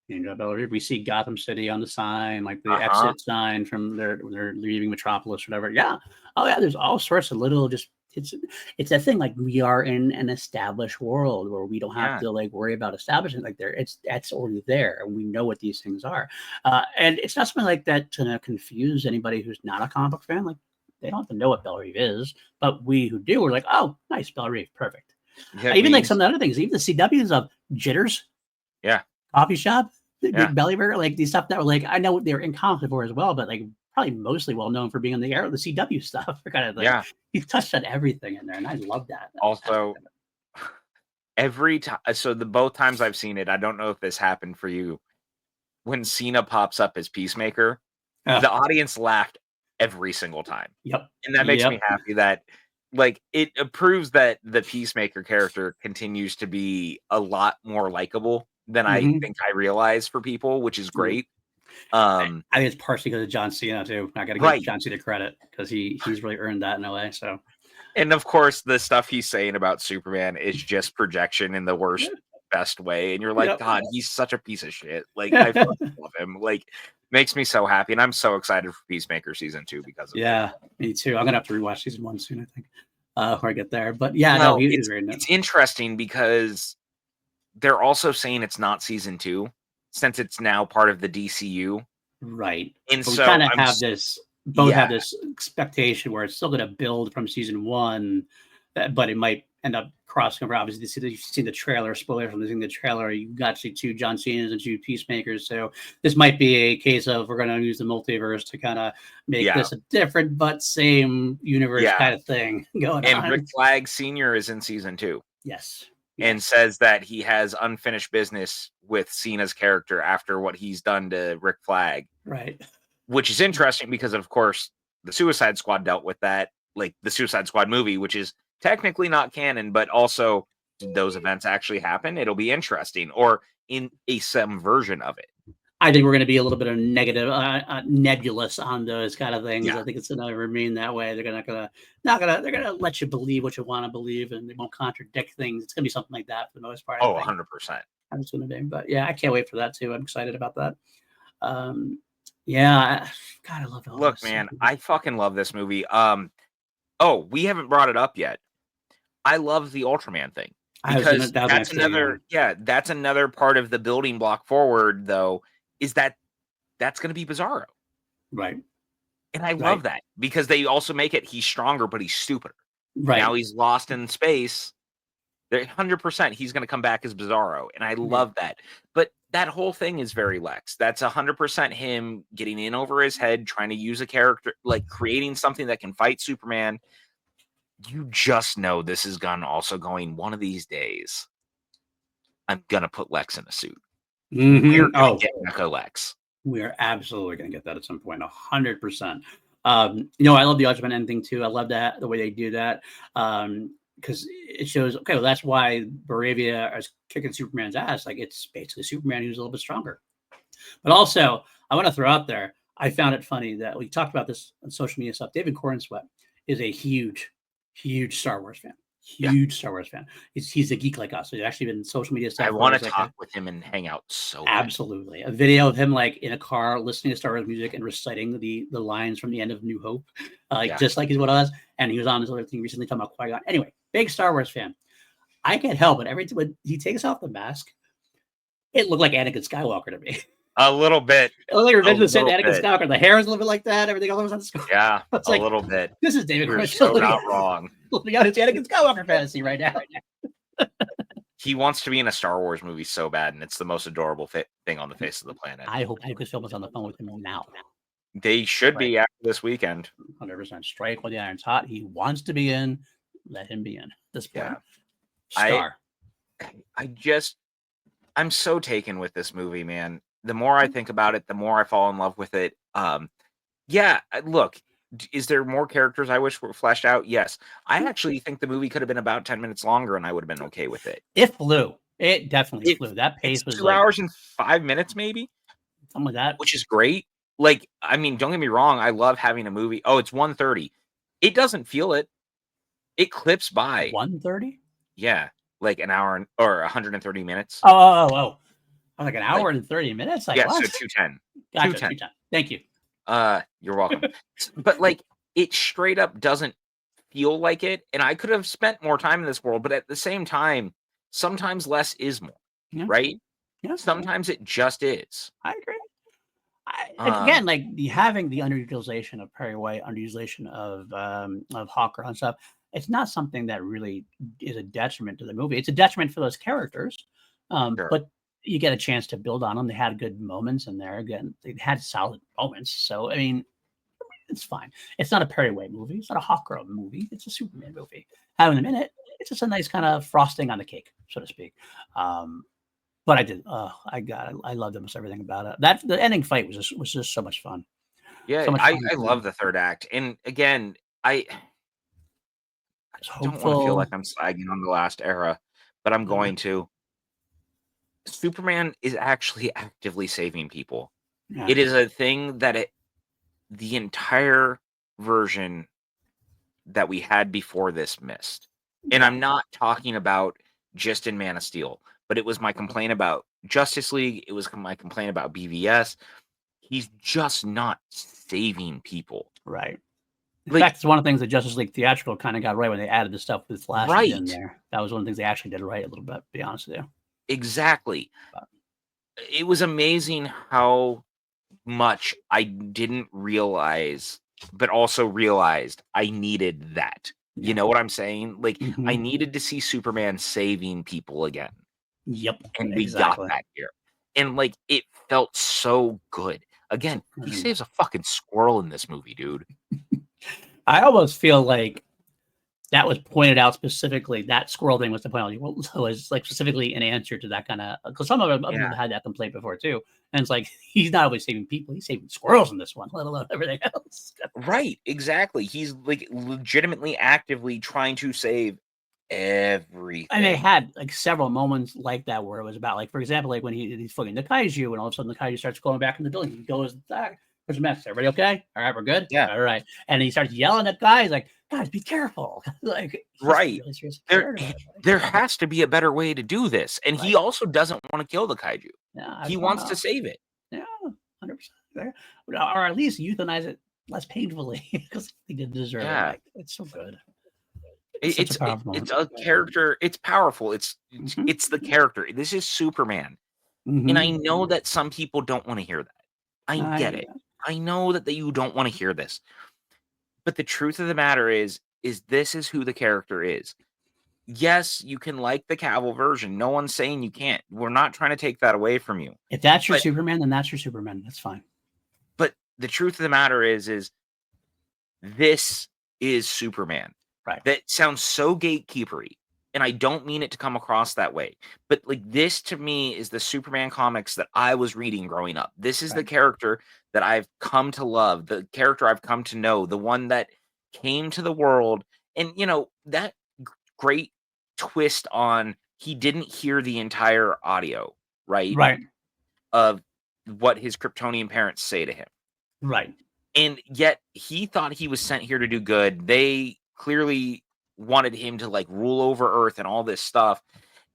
Speaker 2: We see Gotham City on the sign, like the
Speaker 1: Uh-huh.
Speaker 2: exit sign from they're leaving Metropolis, or whatever. Yeah. Oh yeah. There's all sorts of little it's that thing, like we are in an established world where we don't have to worry about establishing, like that's already there and we know what these things are. And it's not something like that to confuse anybody who's not a comic book fan. Like, they don't have to know what Belle Reeve is, but we who do, we're like, oh, nice, Belle Reeve, perfect. Even like some of the other things, even the CWs of Jitters.
Speaker 1: Yeah.
Speaker 2: Coffee shop, Big Belly Burger, like these stuff that were like, I know they were in comics before as well, but like probably mostly well known for being on the air, the CW stuff, kind of like.
Speaker 1: Yeah.
Speaker 2: He's touched on everything in there, and I love that.
Speaker 1: Also, every time, so the both times I've seen it, I don't know if this happened for you. When Cena pops up as Peacemaker, the audience laughed every single time.
Speaker 2: Yep.
Speaker 1: And that makes me happy that, like, it proves that the Peacemaker character continues to be a lot more likable than I think I realize for people, which is great.
Speaker 2: I think it's partially because of John Cena too. I got to give John Cena credit because he's really earned that in a way. So,
Speaker 1: and of course, the stuff he's saying about Superman is just projection in the worst, best way. And you're like, God, he's such a piece of shit. Like, I fucking love him. Like, makes me so happy, and I'm so excited for Peacemaker season 2 because of it.
Speaker 2: Me too. I'm gonna have to rewatch season 1 soon, I think, before I get there. But yeah, no,
Speaker 1: it's interesting because they're also saying it's not season 2 since it's now part of the DCU.
Speaker 2: Right.
Speaker 1: And
Speaker 2: but
Speaker 1: so
Speaker 2: we kind of have this have this expectation where it's still going to build from season 1, but it might end up crossing over. Obviously, you've seen the trailer, spoiler from the trailer, you got to see 2 John Cena's and 2 Peacemakers. So this might be a case of we're going to use the multiverse to kind of make this a different but same universe kind of thing going on.
Speaker 1: And Rick Flag Sr. is in season 2.
Speaker 2: Yes.
Speaker 1: and says that he has unfinished business with Cena's character after what he's done to Rick Flag.
Speaker 2: Right.
Speaker 1: Which is interesting because, of course, the Suicide Squad dealt with that, like the Suicide Squad movie, which is technically not canon, but also did those events actually happen? It'll be interesting, or in some version of it.
Speaker 2: I think we're going to be a little bit of negative, nebulous on those kind of things.
Speaker 1: Yeah.
Speaker 2: I think it's going to remain that way. They're they're going to let you believe what you want to believe, and they won't contradict things. It's going to be something like that for the most part.
Speaker 1: Oh, 100%.
Speaker 2: I'm just going to be, but yeah, I can't wait for that too. I'm excited about that. Yeah, God, I love all
Speaker 1: Look,
Speaker 2: this.
Speaker 1: man, I fucking love this movie. Oh, we haven't brought it up yet. I love the Ultraman thing because that's another part of the building block forward, though, is that's going to be Bizarro.
Speaker 2: Right.
Speaker 1: And I love that because they also make it he's stronger, but he's stupider.
Speaker 2: Right.
Speaker 1: Now he's lost in space. 100% he's going to come back as Bizarro, and I love that. But that whole thing is very Lex. That's 100% him getting in over his head, trying to use a character, like creating something that can fight Superman. You just know this is Gunn also going, one of these days, I'm going to put Lex in a suit. We're going to get Mecha Lex.
Speaker 2: We are absolutely going to get that at some point, 100%. I love the Ultraman ending too. I love that, the way they do that. Because it shows, okay, well, that's why Baravia is kicking Superman's ass. Like, it's basically Superman who's a little bit stronger. But also, I want to throw out there, I found it funny that we talked about this on social media stuff. David Cornsweet is a huge Star Wars fan. Star Wars fan. He's a geek like us. So he's actually been in social media stuff.
Speaker 1: I want to talk with him and hang out so
Speaker 2: absolutely bad. A video of him like in a car listening to Star Wars music and reciting the lines from the end of New Hope, just like he's what us. And he was on this other thing recently talking about Qui-Gon. Anyway, big Star Wars fan. I can't help it. Every time when he takes off the mask, it looked like Anakin Skywalker to me.
Speaker 1: A little bit.
Speaker 2: It looked like Revenge of the Sith, Anakin Skywalker. The hair is a little bit like that. Everything else was on the screen.
Speaker 1: Yeah, it's like, little bit.
Speaker 2: This is David
Speaker 1: You're so not wrong.
Speaker 2: Looking at his Anakin Skywalker fantasy right now.
Speaker 1: He wants to be in a Star Wars movie so bad, and it's the most adorable thing on the face of the planet.
Speaker 2: I hope Lucasfilm is on the phone with him now.
Speaker 1: They should be after this weekend.
Speaker 2: 100%. Strike while the iron's hot. He wants to be in. Let him be in. This point.
Speaker 1: Yeah. I'm so taken with this movie, man. The more I think about it, the more I fall in love with it. Look, is there more characters I wish were fleshed out? Yes. I actually think the movie could have been about 10 minutes longer, and I would have been okay with it.
Speaker 2: It flew. It definitely flew. That pace was
Speaker 1: 2 hours and 5 minutes, maybe?
Speaker 2: Something like that.
Speaker 1: Which is great. Like, I mean, don't get me wrong. I love having a movie. Oh, it's 1:30. It doesn't feel it. It clips by.
Speaker 2: 1:30?
Speaker 1: Yeah. Like an hour or 130 minutes.
Speaker 2: Oh. Like an hour and 30 minutes? Like,
Speaker 1: yeah,
Speaker 2: what?
Speaker 1: so 210.
Speaker 2: Gotcha, 210. Thank you.
Speaker 1: You're welcome. But like, it straight up doesn't feel like it. And I could have spent more time in this world, but at the same time, sometimes less is more. Yeah. Right?
Speaker 2: Yeah.
Speaker 1: Sometimes it just is.
Speaker 2: I agree. Again, like having the underutilization of Perry White, underutilization of Hawker and stuff, it's not something that really is a detriment to the movie. It's a detriment for those characters. Sure. But you get a chance to build on them. They had good moments in there. Again, they had solid moments. So, I mean, it's fine. It's not a Perry White movie. It's not a Hawker movie. It's a Superman movie. Having a minute, it's just a nice kind of frosting on the cake, so to speak. But I did. I loved almost everything about it. The ending fight was just so much fun.
Speaker 1: Yeah, so I love the third act. And again, I don't want to feel like I'm slagging on the last era, but I'm going to. Superman is actually actively saving people. Yeah. It is a thing that the entire version that we had before this missed. And I'm not talking about just in Man of Steel, but it was my complaint about Justice League. It was my complaint about BVS. He's just not saving people.
Speaker 2: Right. In fact, it's one of the things that Justice League theatrical kind of got right when they added the stuff with Flash in there. That was one of the things they actually did right a little bit, to be honest with you.
Speaker 1: Exactly. It was amazing how much I didn't realize, but also realized I needed that. Yeah. You know what I'm saying? Like, I needed to see Superman saving people again.
Speaker 2: Yep.
Speaker 1: And we got that here. And, like, it felt so good. Again, he saves a fucking squirrel in this movie, dude.
Speaker 2: I almost feel like that was pointed out specifically. That squirrel thing was the point. Was like specifically an answer to that kind of, because some of them
Speaker 1: Yeah.
Speaker 2: have had that complaint before too. And it's like he's not only saving people, he's saving squirrels in this one, let alone everything else.
Speaker 1: Right, exactly. He's like legitimately actively trying to save
Speaker 2: And they
Speaker 1: everything.
Speaker 2: had like several moments like that where it was about, like, for example, like when he's fighting the kaiju and all of a sudden the kaiju starts going back in the building. He goes back. There's a mess. Everybody okay? All right, we're good.
Speaker 1: Yeah,
Speaker 2: All right. And he starts yelling at guys like, guys, be careful. Like he's
Speaker 1: right.
Speaker 2: really seriously
Speaker 1: There
Speaker 2: scared of everybody.
Speaker 1: there has to be a better way to do this. And he
Speaker 2: Right.
Speaker 1: also doesn't want to kill the kaiju.
Speaker 2: Yeah.
Speaker 1: He wants to save it.
Speaker 2: Yeah, 100% there. Or at least euthanize it less painfully because they did deserve it.
Speaker 1: Yeah.
Speaker 2: Like, it's so good.
Speaker 1: It,
Speaker 2: Such a powerful
Speaker 1: it's
Speaker 2: moment.
Speaker 1: a character. It's powerful.
Speaker 2: Mhm.
Speaker 1: It's the character. This is Superman. And I
Speaker 2: Mhm.
Speaker 1: know that some people don't want to hear that. I get
Speaker 2: I
Speaker 1: it. I know that you don't want to hear this. But the truth of the matter is this is who the character is. Yes, you can like the Cavill version. No one's saying you can't. We're not trying to take that away from you.
Speaker 2: If that's your
Speaker 1: But
Speaker 2: Superman, then that's your Superman. That's fine.
Speaker 1: the truth of the matter is this is Superman.
Speaker 2: Right.
Speaker 1: That sounds so gatekeepery, and I don't mean it to come across that way. But like this to me is the Superman comics that I was reading growing up. This is the
Speaker 2: Right.
Speaker 1: character that I've come to love, the character I've come to know, the one that came to the world. And that great twist on he didn't hear the entire audio, right?
Speaker 2: Right.
Speaker 1: Of what his Kryptonian parents say to him.
Speaker 2: Right.
Speaker 1: And yet he thought he was sent here to do good. They clearly wanted him to like rule over Earth and all this stuff.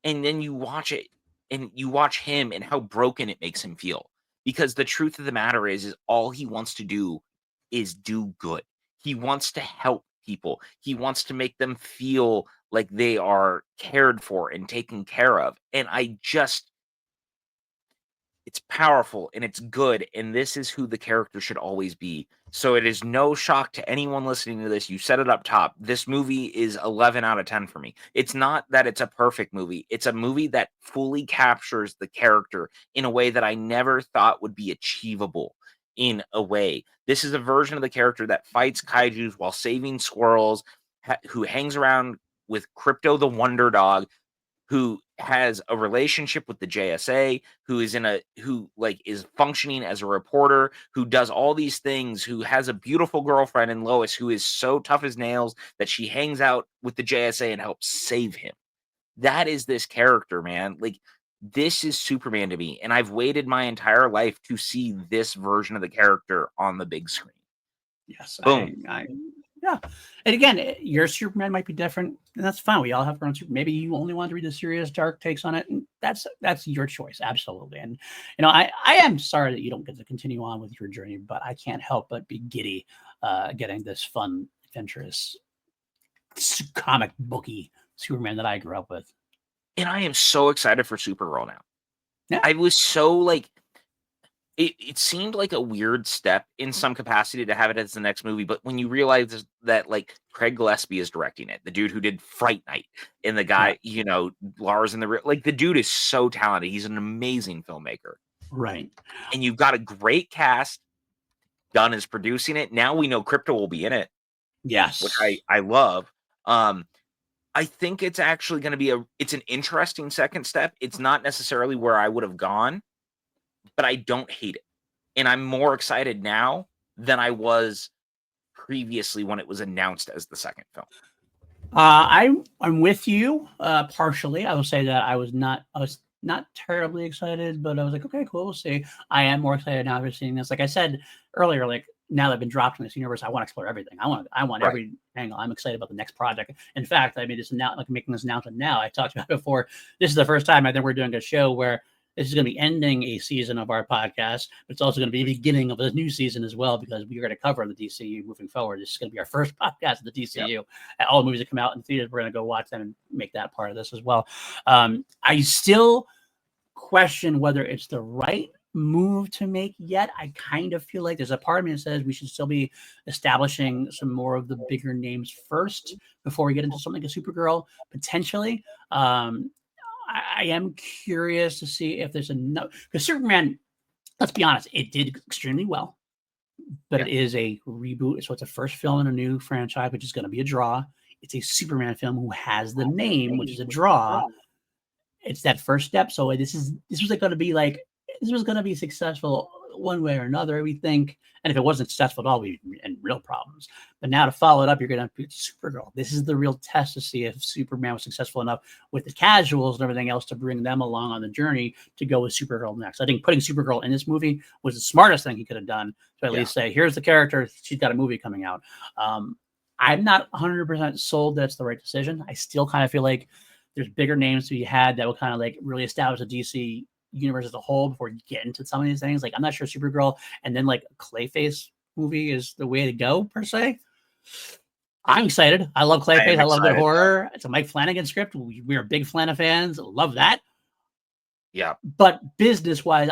Speaker 1: And then you watch it and you watch him and how broken it makes him feel. Because the truth of the matter is all he wants to do is do good. He wants to help people. He wants to make them feel like they are cared for and taken care of. And it's powerful and it's good, and this is who the character should always be. So it is no shock to anyone listening to this. You said it up top. This movie is 11 out of 10 for me. It's not that it's a perfect movie. It's a movie that fully captures the character in a way that I never thought would be achievable in a way. This is a version of the character that fights kaijus while saving squirrels, who hangs around with Crypto the Wonder Dog, who has a relationship with the JSA, who is functioning as a reporter, who does all these things, who has a beautiful girlfriend in Lois, who is so tough as nails that she hangs out with the JSA and helps save him. That is this character, man. Like, this is Superman to me, and I've waited my entire life to see this version of the character on the big screen.
Speaker 2: Yes.
Speaker 1: Boom.
Speaker 2: Yeah. And again, your Superman might be different, and that's fine. We all have our own Superman. Maybe you only want to read the serious, dark takes on it, and that's your choice, absolutely. And I am sorry that you don't get to continue on with your journey, but I can't help but be giddy, getting this fun, adventurous, comic booky Superman that I grew up with.
Speaker 1: And I am so excited for Supergirl now.
Speaker 2: Yeah.
Speaker 1: I was so like, it seemed like a weird step in some capacity to have it as the next movie, but when you realize that like Craig Gillespie is directing it, the dude who did Fright Night, and the guy, Lars in like the dude is so talented. He's an amazing filmmaker.
Speaker 2: Right.
Speaker 1: And you've got a great cast. Gunn is producing it. Now we know Crypto will be in it.
Speaker 2: Yes.
Speaker 1: Which I love. I think it's actually going to be it's an interesting second step. It's not necessarily where I would have gone, but I don't hate it. And I'm more excited now than I was previously when it was announced as the second film.
Speaker 2: I'm with you partially. I will say that I was not terribly excited, but I was like, okay, cool, we'll see. I am more excited now for seeing this. Like I said earlier, like now that I've been dropped in this universe, I want to explore everything. I want
Speaker 1: Right.
Speaker 2: every angle. I'm excited about the next project. In fact, I made this making this announcement now. I talked about it before. This is the first time I think we're doing a show where this is going to be ending a season of our podcast, but it's also going to be the beginning of a new season as well, because we're going to cover the DCU moving forward. This is going to be our first podcast of the DCU. Yep. All the movies that come out in theaters, we're going to go watch them and make that part of this as well. I still question whether it's the right move to make yet. I kind of feel like there's a part of me that says we should still be establishing some more of the bigger names first before we get into something like a Supergirl, potentially. I am curious to see if there's enough, because Superman, let's be honest, it did extremely well, but it is a reboot. So it's a first film in a new franchise, which is going to be a draw. it's a Superman film who has the name, which is a draw. It's that first step. So this was going to be like, this was going to be successful one way or another, we think. And if it wasn't successful at all, we'd be in real problems. But now to follow it up, you're going to put Supergirl. This is the real test to see if Superman was successful enough with the casuals and everything else to bring them along on the journey to go with Supergirl next. I think putting Supergirl in this movie was the smartest thing he could have done to at least say, here's the character. She's got a movie coming out. I'm not 100% sold that's the right decision. I still kind of feel like there's bigger names to be had that will kind of like really establish the DC universe as a whole before you get into some of these things. Like, I'm not sure Supergirl and then like a Clayface movie is the way to go per se. I'm excited. I love Clayface. I love good horror. It's a Mike Flanagan script. We're big Flanagan fans. Love that.
Speaker 1: Yeah.
Speaker 2: But business-wise,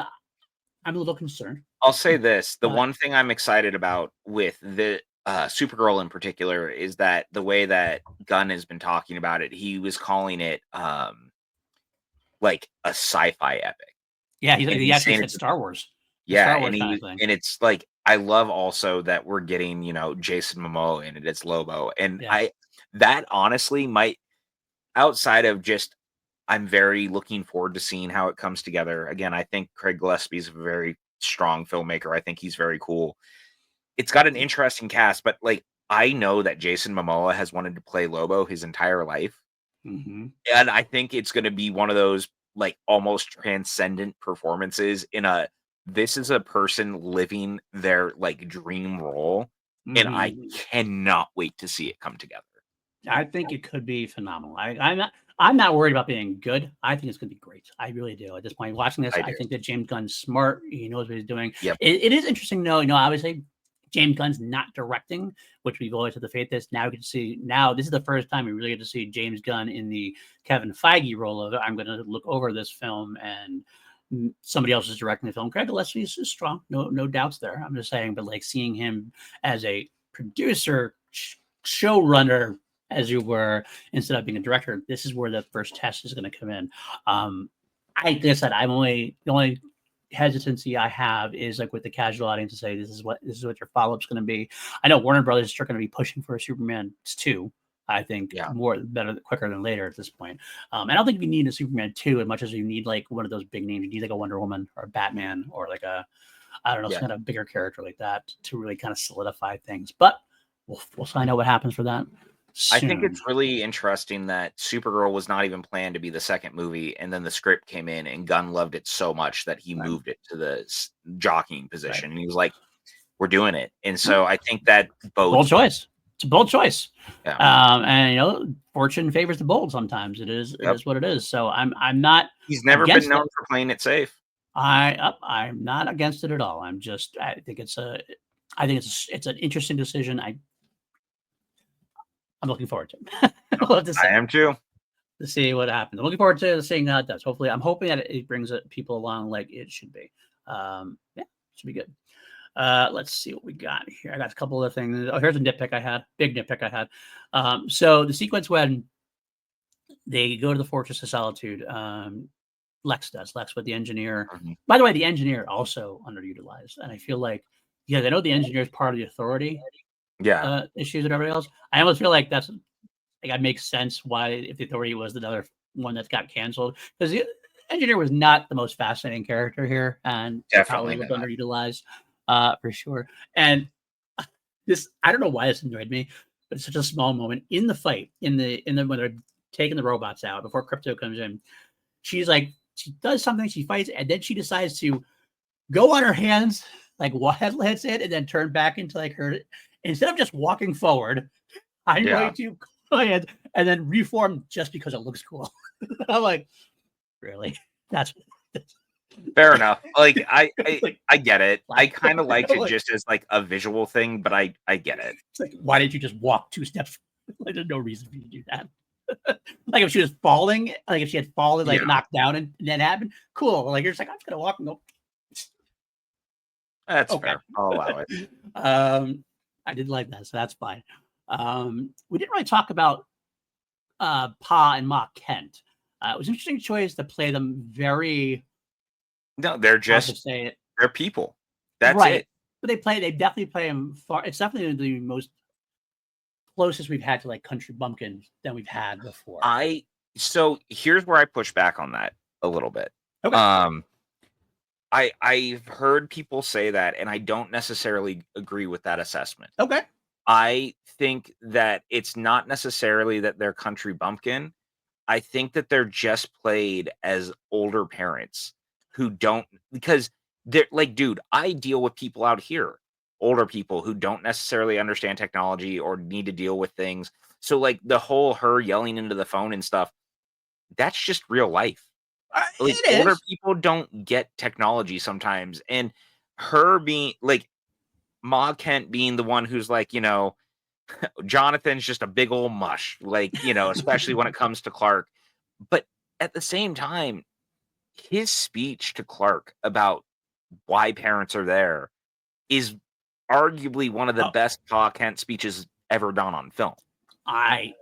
Speaker 2: I'm a little concerned.
Speaker 1: I'll say this. The one thing I'm excited about with the Supergirl in particular is that the way that Gunn has been talking about it, he was calling it like a sci-fi epic.
Speaker 2: Yeah, he actually said Star Wars.
Speaker 1: Yeah, Star Wars and it's like, I love also that we're getting, Jason Momoa in it. It's Lobo. And that honestly might, outside of just, I'm very looking forward to seeing how it comes together. Again, I think Craig Gillespie's a very strong filmmaker. I think he's very cool. It's got an interesting cast, but like, I know that Jason Momoa has wanted to play Lobo his entire life.
Speaker 2: Mm-hmm.
Speaker 1: And I think it's going to be one of those like almost transcendent performances this is a person living their like dream role. Mm-hmm. And I cannot wait to see it come together.
Speaker 2: I think it could be phenomenal. I'm not worried about being good. I think it's going to be great. I really do. At this point, watching this, I think that James Gunn's smart. He knows what he's doing.
Speaker 1: Yep.
Speaker 2: It is interesting, though. Obviously, James Gunn's not directing, which we've always had the faith is. Now we can see. Now this is the first time we really get to see James Gunn in the Kevin Feige role of I'm going to look over this film and somebody else is directing the film. Craig Gillespie is strong, no doubts there. I'm just saying, but like seeing him as a producer, showrunner, as you were, instead of being a director, this is where the first test is going to come in. Like I said, the only hesitancy I have is like with the casual audience to say this is what your follow-up's going to be. I know Warner Brothers are going to be pushing for a Superman 2. I think quicker than later at this point. I don't think you need a Superman 2 as much as you need like one of those big names. You need like a Wonder Woman or a Batman or like some kind of bigger character like that to really kind of solidify things. But we'll find out what happens for that soon.
Speaker 1: I think it's really interesting that Supergirl was not even planned to be the second movie, and then the script came in, and Gunn loved it so much that he moved it to the jockeying position, and he was like, "We're doing it." And so I think that
Speaker 2: bold choice. It's a bold choice.
Speaker 1: Yeah.
Speaker 2: And fortune favors the bold sometimes. It is what it is. So I'm not.
Speaker 1: He's never been known for playing it safe.
Speaker 2: I'm not against it at all. I think it's an interesting decision. I'm looking forward to it.
Speaker 1: I am too.
Speaker 2: To see what happens. I'm looking forward to seeing how it does. Hopefully, I'm hoping that it brings people along like it should be. Should be good. Let's see what we got here. I got a couple of things. Oh, here's a big nitpick I had. So the sequence when they go to the Fortress of Solitude, Lex with the engineer. Mm-hmm. By the way, the engineer also underutilized, and I feel like I know the engineer is part of the Authority. Issues and everything else. I almost feel like that makes sense why if the Authority was another one that got canceled, because the engineer was not the most fascinating character here and
Speaker 1: definitely
Speaker 2: probably was underutilized for sure. And this, I don't know why this annoyed me, but it's such a small moment in the fight in the when they're taking the robots out before Crypto comes in. She's like, she does something, she fights, and then she decides to go on her hands, like heads in, and then turn back into like her. Instead of just walking forward, I'm going to go ahead and then reform just because it looks cool. I'm like, really? That's
Speaker 1: fair enough. Like I get it. I kind of liked it just as like a visual thing, but I get it.
Speaker 2: It's like, why didn't you just walk 2 steps? Like, there's no reason for you to do that. Like if she was falling, like if she had fallen, like knocked down and that happened, cool. Like you're just like, I'm just gonna walk and go.
Speaker 1: That's fair. I'll allow it.
Speaker 2: I did like that, so that's fine. We didn't really talk about Pa and Ma Kent. It was an interesting choice to play them very.
Speaker 1: No, they're just they're people. That's it.
Speaker 2: But they definitely play them far. It's definitely the most closest we've had to like country bumpkin than we've had before.
Speaker 1: So here's where I push back on that a little bit.
Speaker 2: Okay.
Speaker 1: I've heard people say that, and I don't necessarily agree with that assessment.
Speaker 2: Okay.
Speaker 1: I think that it's not necessarily that they're country bumpkin. I think that they're just played as older parents who don't, because they're like, dude, I deal with people out here, older people who don't necessarily understand technology or need to deal with things. So like the whole her yelling into the phone and stuff, that's just real life. Like
Speaker 2: It
Speaker 1: older
Speaker 2: is.
Speaker 1: people don't get technology sometimes. And her being like Ma Kent being the one who's like, Jonathan's just a big old mush, like, especially when it comes to Clark. But at the same time, his speech to Clark about why parents are there is arguably one of the
Speaker 2: Oh,
Speaker 1: best Pa Kent speeches ever done on film.
Speaker 2: I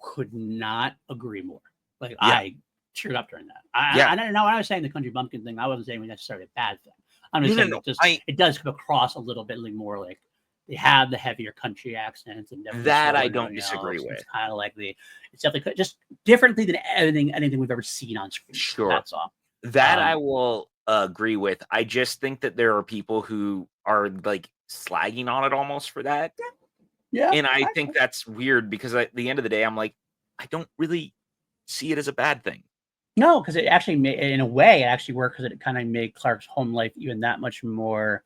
Speaker 2: could not agree more. Like
Speaker 1: Yeah.
Speaker 2: I teared up during that.
Speaker 1: Yeah.
Speaker 2: I don't know when I was saying the country bumpkin thing. I wasn't saying it was necessarily a bad thing. I'm just
Speaker 1: No,
Speaker 2: saying
Speaker 1: no,
Speaker 2: it does come across a little bit more like they have the heavier country accents and different
Speaker 1: that I
Speaker 2: sort of,
Speaker 1: don't disagree with.
Speaker 2: It's kind of like it's definitely just differently than anything we've ever seen on screen.
Speaker 1: Sure.
Speaker 2: That's all.
Speaker 1: That I will agree with. I just think that there are people who are like slagging on it almost for that.
Speaker 2: Yeah.
Speaker 1: And I think that's weird because at the end of the day, I'm like, I don't really see it as a bad thing.
Speaker 2: No, because it actually in a way, it actually worked because it kind of made Clark's home life even that much more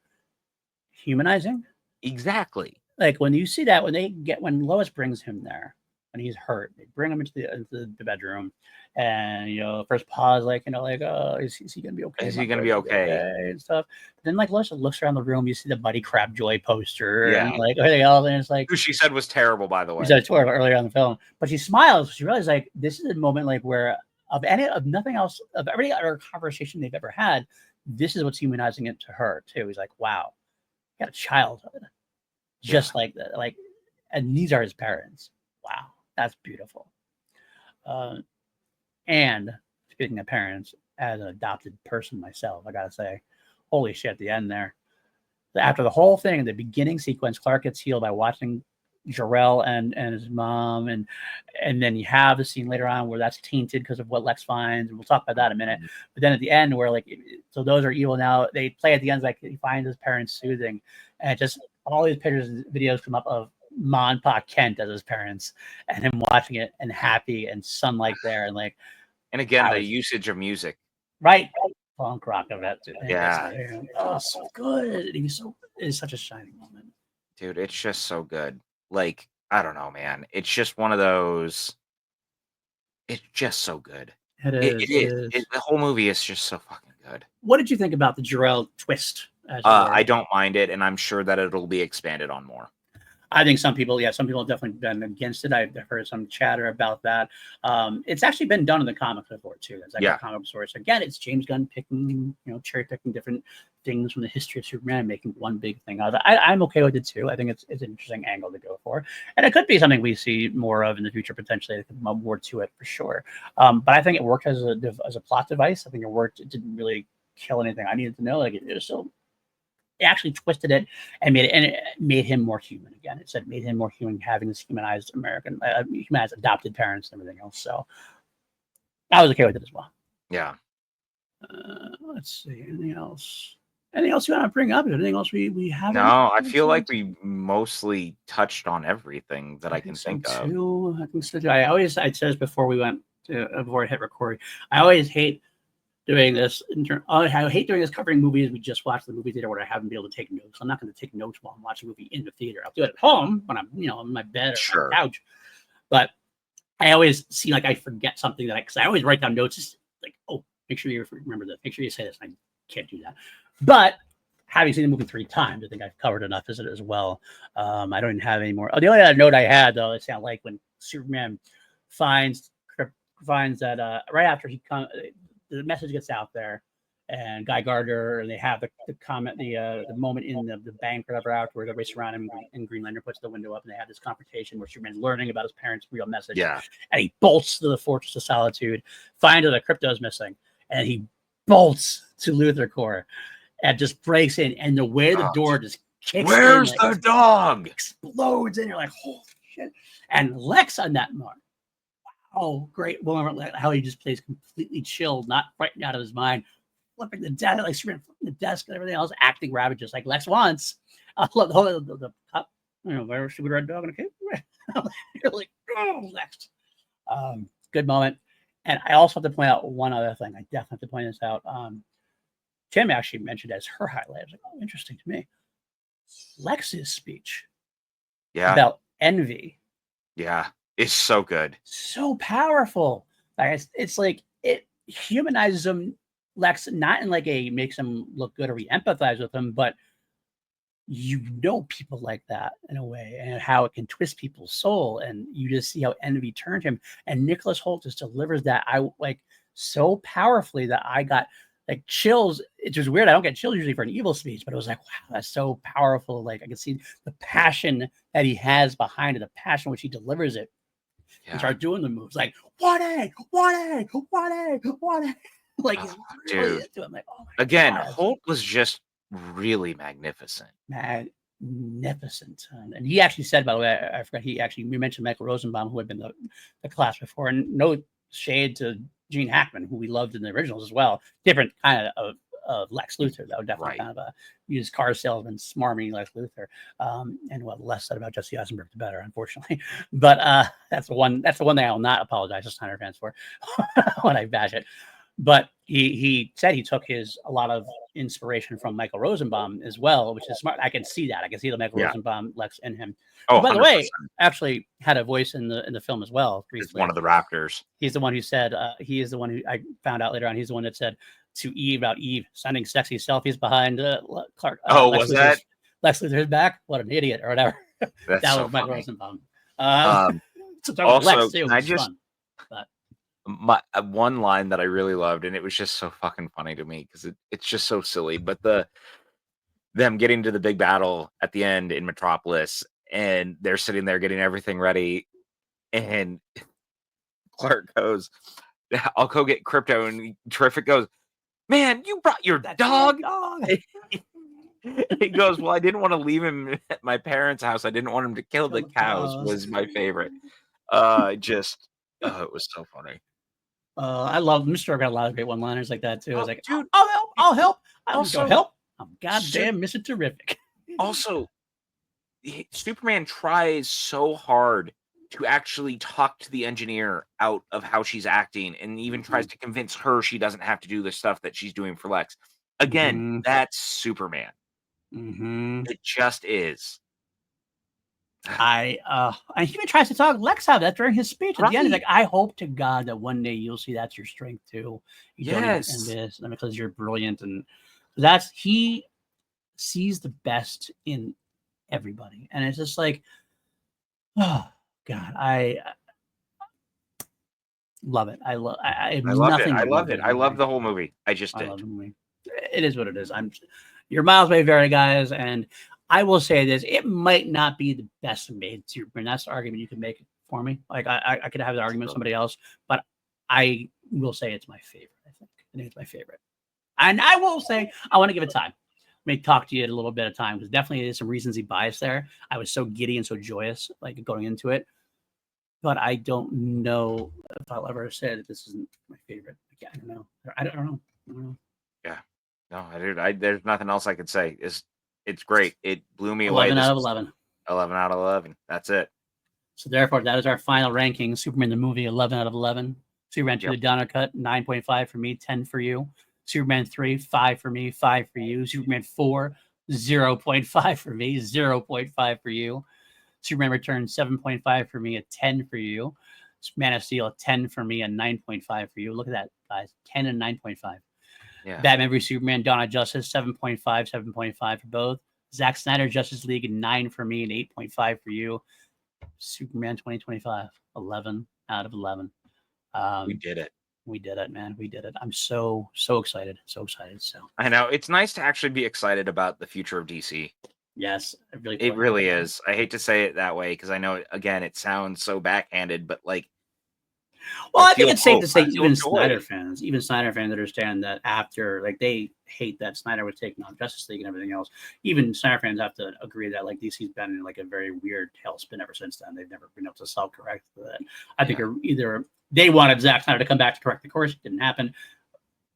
Speaker 2: humanizing.
Speaker 1: Exactly.
Speaker 2: Like when you see that, when Lois brings him there, when he's hurt, they bring him into the bedroom, and first pause, oh, is he gonna be okay?
Speaker 1: Is he gonna be okay?
Speaker 2: And stuff. But then Lois looks around the room, you see the Buddy Crabjoy poster,
Speaker 1: Yeah.
Speaker 2: and everything else, and it's like
Speaker 1: who she said was terrible, by the way.
Speaker 2: She said terrible earlier on the film, but she smiles. She realizes this is a moment where of nothing else, of every other conversation they've ever had, this is what's humanizing it to her too. He's like, wow, he got a childhood. Just like that, and these are his parents. Wow, that's beautiful. And speaking of parents, as an adopted person myself, I gotta say, holy shit! At the end there, after the whole thing, the beginning sequence, Clark gets healed by watching Jor-El and his mom, and then you have the scene later on where that's tainted because of what Lex finds, and we'll talk about that in a minute. But then at the end, where so those are evil now. They play at the end he finds his parents soothing, and just all these pictures and videos come up of Ma and Pa Kent as his parents, and him watching it and happy and sunlight there, and
Speaker 1: and again the usage of music,
Speaker 2: right? Punk rock of it.
Speaker 1: Yeah.
Speaker 2: Oh, so good. It's such a shining moment,
Speaker 1: dude. It's just so good. Like, I don't know, man. It's just one of those. It's just so good.
Speaker 2: It is.
Speaker 1: The whole movie is just so fucking good.
Speaker 2: What did you think about the Jor-El twist?
Speaker 1: I don't mind it, and I'm sure that it'll be expanded on more.
Speaker 2: I think some people have definitely been against it. I've heard some chatter about that. It's actually been done in the comics before too. It's a comic source. Again, it's James Gunn picking, cherry picking different things from the history of Superman and making one big thing out of it. I'm okay with it too. I think it's an interesting angle to go for, and it could be something we see more of in the future potentially. There could be more to it for sure. But I think it worked as a plot device. I think it worked. It didn't really kill anything I needed to know. It was still. It actually twisted it and it made him more human again. It said made him more human, having this humanized humanized adopted parents and everything else. So I was okay with it as well.
Speaker 1: Yeah.
Speaker 2: Let's see. Anything else? Anything else you want to bring up? Anything else we haven't?
Speaker 1: No, I feel like we mostly touched on everything that I can think of.
Speaker 2: I think so too. I said this before before I hit record. I always hate doing this. I hate doing this covering movies we just watched the movie theater where I haven't been able to take notes. I'm not going to take notes while I'm watching a movie in the theater. I'll do it at home when I'm, in my bed or on the couch. But I always see I forget something because I always write down notes. Just oh, make sure you remember this. Make sure you say this. I can't do that. But having seen the movie 3 times, I think I've covered enough as well. I don't even have any more. Oh, the only other note I had though is when Superman finds that right after he comes. The message gets out there, and Guy Gardner, and they have the comment, the moment in the bank or whatever after where everybody's around him, and Green Lantern puts the window up, and they have this confrontation where Superman's learning about his parents' real message.
Speaker 1: Yeah,
Speaker 2: and he bolts to the Fortress of Solitude, finds that Crypto's missing, and he bolts to Luthor Corps, and just breaks in, and the way the door just kicks
Speaker 1: where's
Speaker 2: in,
Speaker 1: the dog?
Speaker 2: Explodes in. You're like, holy shit. And Lex on that mark. Oh, great moment. How he just plays completely chilled, not frightened out of his mind, flipping the desk, like flipping the desk and everything else, acting rabid just like Lex wants. I love the cup, where stupid red dog in a cave. You're like, oh, Lex. Good moment. And I also have to point out one other thing. I definitely have to point this out. Tim actually mentioned as her highlight. I was like, oh, interesting to me. Lex's speech about envy.
Speaker 1: Yeah. It's so good.
Speaker 2: So powerful. Like it's like it humanizes him, Lex, not in like a makes him look good or we empathize with him, but people like that in a way, and how it can twist people's soul, and you just see how envy turned him. And Nicholas Hoult just delivers that so powerfully that I got like chills. It's just weird. I don't get chills usually for an evil speech, but it was like, wow, that's so powerful. Like I can see the passion that he has behind it, the passion which he delivers it. And start doing the moves like 1A, 1A, 1A, 1A. Like he's really into it. I'm like, oh my
Speaker 1: God.
Speaker 2: God.
Speaker 1: Holt was just really magnificent.
Speaker 2: Magnificent. And he actually said, by the way, I forgot, we mentioned Michael Rosenbaum, who had been the class before, and no shade to Gene Hackman, who we loved in the originals as well. Different kind of Lex Luthor, though, definitely kind of a used car salesman, smarmy Lex Luthor. And what less said about Jesse Eisenberg, the better, unfortunately. But that's the one thing I will not apologize to Snyder fans for when I bash it. But he said he took a lot of inspiration from Michael Rosenbaum as well, which is smart. I can see that. I can see the Michael Rosenbaum Lex in him. Oh, by 100%. The way, actually had a voice in the film as well.
Speaker 1: It's one of the Raptors.
Speaker 2: He's the one who said he is the one who I found out later on. He's the one that said to Eve about Eve sending sexy selfies behind Clark.
Speaker 1: Was that
Speaker 2: Lex Luthor's back? What an idiot, or whatever.
Speaker 1: That
Speaker 2: was Michael Rosenbaum.
Speaker 1: Also,
Speaker 2: Lex too, fun, but.
Speaker 1: My one line that I really loved, and it was just so fucking funny to me because it's just so silly, but them getting to the big battle at the end in Metropolis, and they're sitting there getting everything ready, and Clark goes, "I'll go get Crypto," and Terrific goes, "Man, you brought your dog." He goes, "Well, I didn't want to leave him at my parents' house. I didn't want him to kill the cows." Was my favorite. It was so funny.
Speaker 2: I love Mr. got a lot of great one-liners like that too. I was like, dude, I'll help. I'm goddamn Mr. Terrific.
Speaker 1: Also, Superman tries so hard to actually talk to the engineer out of how she's acting, and even tries to convince her she doesn't have to do the stuff that she's doing for Lex. Again, that's Superman. It just is.
Speaker 2: And he even tries to talk Lex out of that during his speech at the end. He's like, I hope to God that one day you'll see that's your strength too. You don't even end this, and because you're brilliant, and he sees the best in everybody, and it's just like, oh God, I love it. I love it.
Speaker 1: I love it. I love the whole movie. I love
Speaker 2: the movie. It is what it is. Your miles may vary, guys, and I will say this: it might not be the best made Superman. That's the argument you can make for me. Like I could have the argument with somebody else, but I will say it's my favorite. I think it's my favorite, and I will say I want to give it time. May talk to you a little bit of time because definitely there's some reasons he biased there. I was so giddy and so joyous, like going into it, but I don't know if I'll ever say that this isn't my favorite. I don't know. I don't know.
Speaker 1: Yeah, no, there's nothing else I could say. It's great. It blew me
Speaker 2: 11
Speaker 1: away.
Speaker 2: 11 out of 11.
Speaker 1: 11 out of 11. That's it.
Speaker 2: So therefore, that is our final ranking. Superman the movie, 11 out of 11. Superman 2, the Donner Cut, 9.5 for me, 10 for you. Superman 3, 5 for me, 5 for you. Superman 4, 0.5 for me, 0.5 for you. Superman Returns, 7.5 for me, a 10 for you. Man of Steel, a 10 for me, a 9.5 for you. Look at that, guys. 10 and 9.5. Yeah. Batman v Superman, Dawn of Justice, 7.5, 7.5 for both. Zack Snyder, Justice League, 9 for me and 8.5 for you. Superman 2025, 11 out of 11.
Speaker 1: We did it.
Speaker 2: We did it, man. We did it. I'm so excited. So excited. So
Speaker 1: I know it's nice to actually be excited about the future of DC.
Speaker 2: Yes,
Speaker 1: it really is. I hate to say it that way because I know, again, it sounds so backhanded, but like
Speaker 2: Well, I think
Speaker 1: feel
Speaker 2: it's safe
Speaker 1: hope.
Speaker 2: to say
Speaker 1: I feel joy.
Speaker 2: Even Snyder fans understand that after, like, they hate that Snyder was taking on Justice League and everything else. Even Snyder fans have to agree that, like, DC's been in like a very weird tailspin ever since then. They've never been able to self-correct that. I think either they wanted Zack Snyder to come back to correct the course, it didn't happen.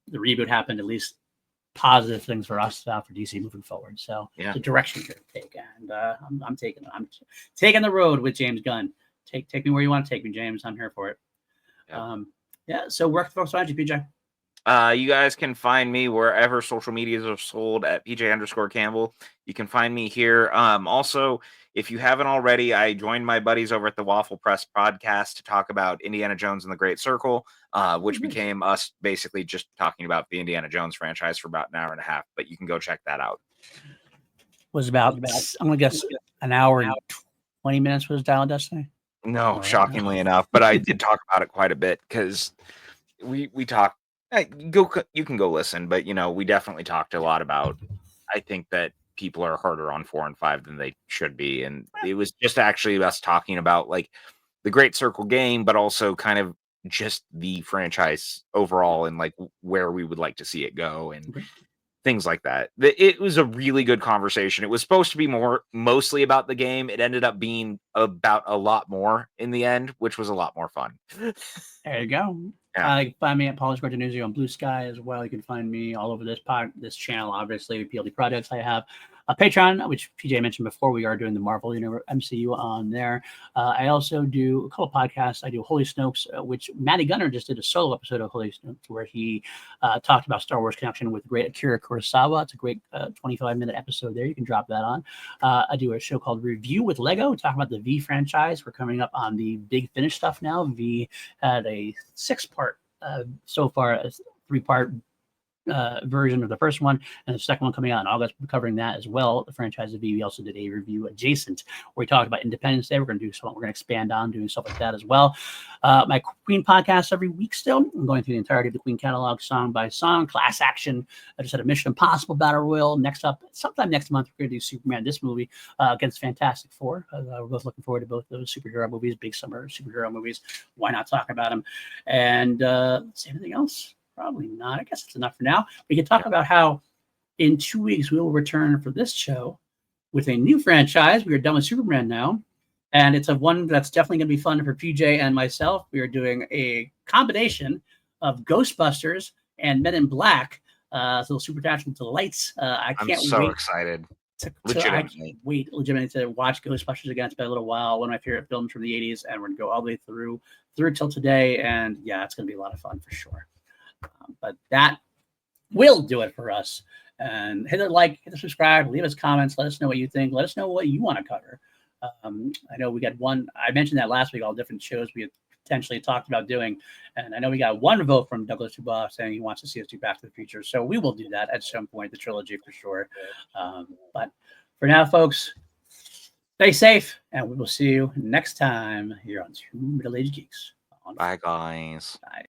Speaker 2: The reboot happened, at least positive things for us for DC moving forward. So
Speaker 1: Yeah.
Speaker 2: the direction you're going to take, and I'm taking the road with James Gunn. Take me where you want to take me, James. I'm here for it. So where can folks find you, PJ?
Speaker 1: You guys can find me wherever social medias are sold at PJ_Campbell. You can find me here. Also, if you haven't already, I joined my buddies over at the Waffle Press podcast to talk about Indiana Jones and the Great Circle, which became us basically just talking about the Indiana Jones franchise for about an hour and a half. But you can go check that out.
Speaker 2: Was about I'm gonna guess an hour and 20 minutes was Dial of Destiny.
Speaker 1: No, shockingly enough, but I did talk about it quite a bit because we talked. You can go listen, but we definitely talked a lot about. I think that people are harder on 4 and 5 than they should be, and it was just actually us talking about like the Great Circle game, but also kind of just the franchise overall and like where we would like to see it go and things like that. It was a really good conversation. It was supposed to be mostly about the game. It ended up being about a lot more in the end, which was a lot more fun.
Speaker 2: There you go. You can find me at Polish Newsy on Blue Sky as well. You can find me all over this channel, obviously, PLD Projects. I have a Patreon, which PJ mentioned before. We are doing the Marvel MCU on there. I also do a couple podcasts. I do Holy Snokes, which Matty Gunner just did a solo episode of Holy Snokes where he talked about Star Wars connection with great Akira Kurosawa. It's a great 25-minute episode there. You can drop that on. I do a show called Review with Lego, talking about the V franchise. We're coming up on the Big Finish stuff now. V had a 6-part so far, a 3-part version of the first one, and the second one coming out in August. We're covering that as well. The franchise of V. We also did a review adjacent where we talked about Independence Day. We're going to do something. We're going to expand on doing stuff like that as well. My Queen podcast every week still. I'm going through the entirety of the Queen catalog song by song. Class Action. I just had a Mission Impossible Battle Royal. Next up, sometime next month, we're going to do Superman, this movie, against Fantastic Four. We're both looking forward to both those superhero movies, big summer superhero movies. Why not talk about them? And say anything else? Probably not. I guess it's enough for now. We can talk about how in 2 weeks we will return for this show with a new franchise. We are done with Superman now, and it's one that's definitely going to be fun for PJ and myself. We are doing a combination of Ghostbusters and Men in Black. So Supernatural Delights. I'm
Speaker 1: so excited.
Speaker 2: Legitimately to watch Ghostbusters again. It's been a little while. One of my favorite films from the 80s, and we're going to go all the way through till today. And yeah, it's going to be a lot of fun for sure. But that will do it for us. And hit the like, hit the subscribe, leave us comments, let us know what you think. Let us know what you want to cover. I know we got one. I mentioned that last week, all different shows we had potentially talked about doing. And I know we got one vote from Douglas Dubois saying he wants to see us do Back to the Future. So we will do that at some point, the trilogy for sure. But for now, folks, stay safe, and we will see you next time here on Two Middle-Aged Geeks.
Speaker 1: Bye, guys.
Speaker 2: Bye.